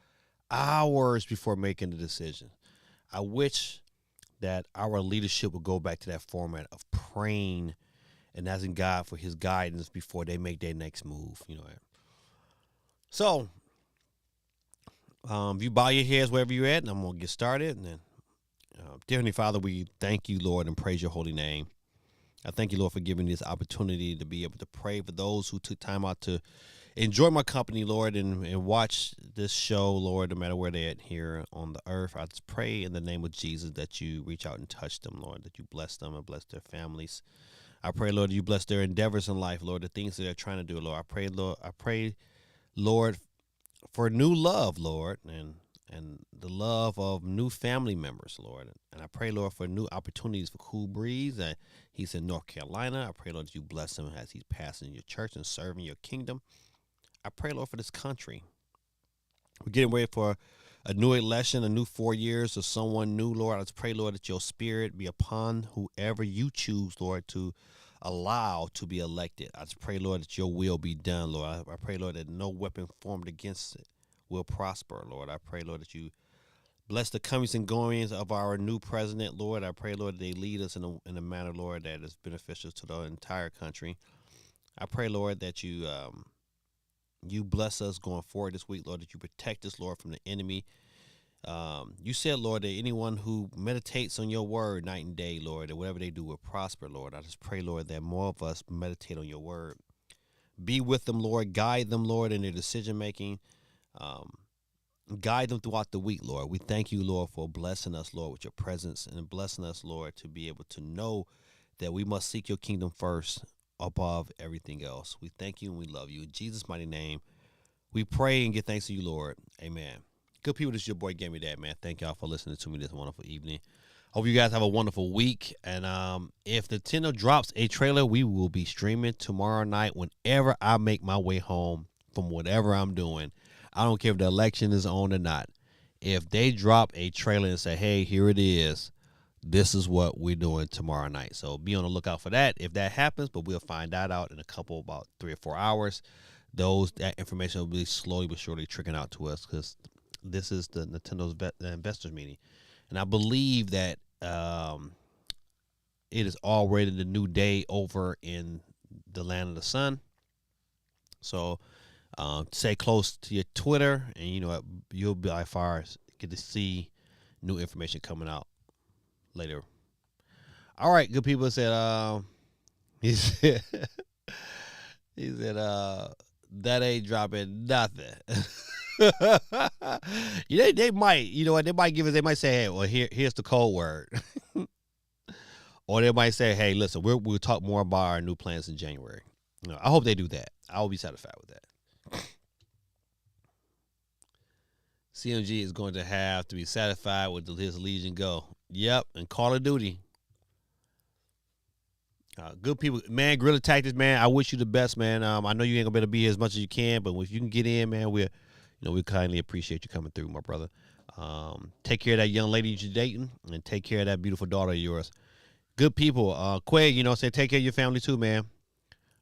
hours before making the decision. I wish that our leadership would go back to that format of praying and asking God for his guidance before they make their next move. So, if you bow your heads wherever you're at, and I'm going to get started. And then, dear Heavenly Father, we thank you, Lord, and praise your holy name. I thank you, Lord, for giving me this opportunity to be able to pray for those who took time out to enjoy my company, Lord, and watch this show, Lord, no matter where they're at here on the earth. I just pray in the name of Jesus that you reach out and touch them, Lord, that you bless them and bless their families. I pray, Lord, that you bless their endeavors in life, Lord, the things that they're trying to do, Lord. I pray, Lord, for new love, Lord, and the love of new family members, Lord. And I pray, Lord, for new opportunities for Cool Breeze. He's in North Carolina. I pray, Lord, that you bless him as he's passing your church and serving your kingdom. I pray, Lord, for this country. We're getting ready for a new election, a new 4 years of someone new, Lord. I just pray, Lord, that your spirit be upon whoever you choose, Lord, to allow to be elected. I just pray, Lord, that your will be done, Lord. I pray, Lord, that no weapon formed against it will prosper, Lord. I pray, Lord, that you bless the comings and goings of our new president, Lord. I pray, Lord, that they lead us in a manner, Lord, that is beneficial to the entire country. I pray, Lord, that you bless us going forward this week, Lord, that you protect us, Lord, from the enemy. You said, Lord, that anyone who meditates on your word night and day, Lord, that whatever they do will prosper, Lord. I just pray, Lord, that more of us meditate on your word. Be with them, Lord. Guide them, Lord, in their decision-making. Guide them throughout the week, Lord. We thank you, Lord, for blessing us, Lord, with your presence and blessing us, Lord, to be able to know that we must seek your kingdom first above everything else. We thank you and we love you. In Jesus' mighty name, we pray and give thanks to you, Lord. Amen. good people, this is your boy Gammy Dad, man. Thank y'all for listening to me this wonderful evening. Hope you guys have a wonderful week. And if Nintendo drops a trailer, we will be streaming tomorrow night whenever I make my way home from whatever I'm doing. I don't care if the election is on or not. If they drop a trailer and say, hey, here it is, this is what we're doing tomorrow night. So be on the lookout for that if that happens, but we'll find that out in about 3 or 4 hours. That information will be slowly but surely trickling out to us because this is the Nintendo's investors meeting. And I believe that it is already the new day over in the land of the sun. So stay close to your Twitter, and you'll be by far get to see new information coming out later. All right, good people. Said he said that ain't dropping nothing. They might, they might give us. They might say, hey, well, here's the code word. Or they might say, hey, listen, we'll talk more about our new plans in January. I hope they do that. I will be satisfied with that. CMG is going to have to be satisfied with his Legion go. Yep, and Call of Duty. Good people, man. Guerrilla Tactics, man. I wish you the best, man. I know you ain't gonna be able to be here as much as you can, but if you can get in, man, we kindly appreciate you coming through, my brother. Take care of that young lady you're dating, and take care of that beautiful daughter of yours. Good people. Quay, say take care of your family too, man.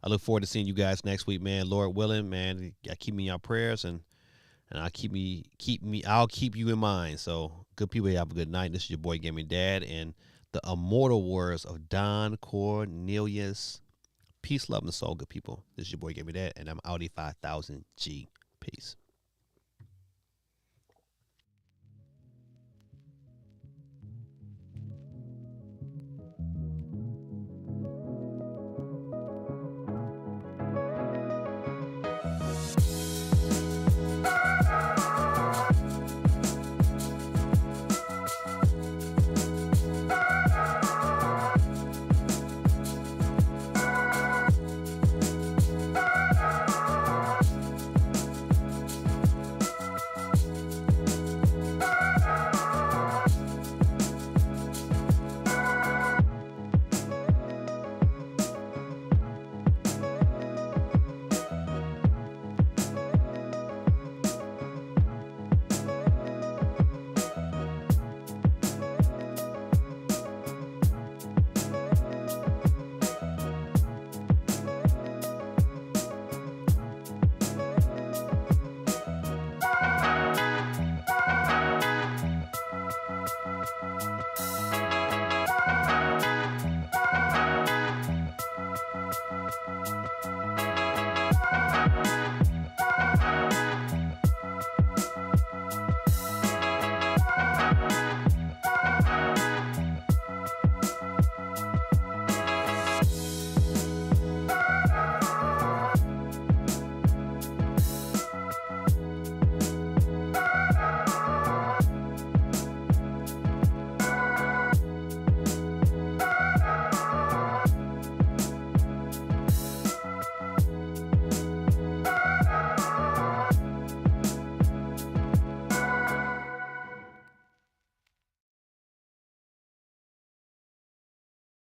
I look forward to seeing you guys next week, man. Lord willing, man. Keep me in your prayers, and I'll keep you in mind. So, good people, have a good night. This is your boy Gaming Dad, and the immortal words of Don Cornelius. Peace, love, and soul, good people. This is your boy Gaming Dad, and I'm Audi 5000G. Peace.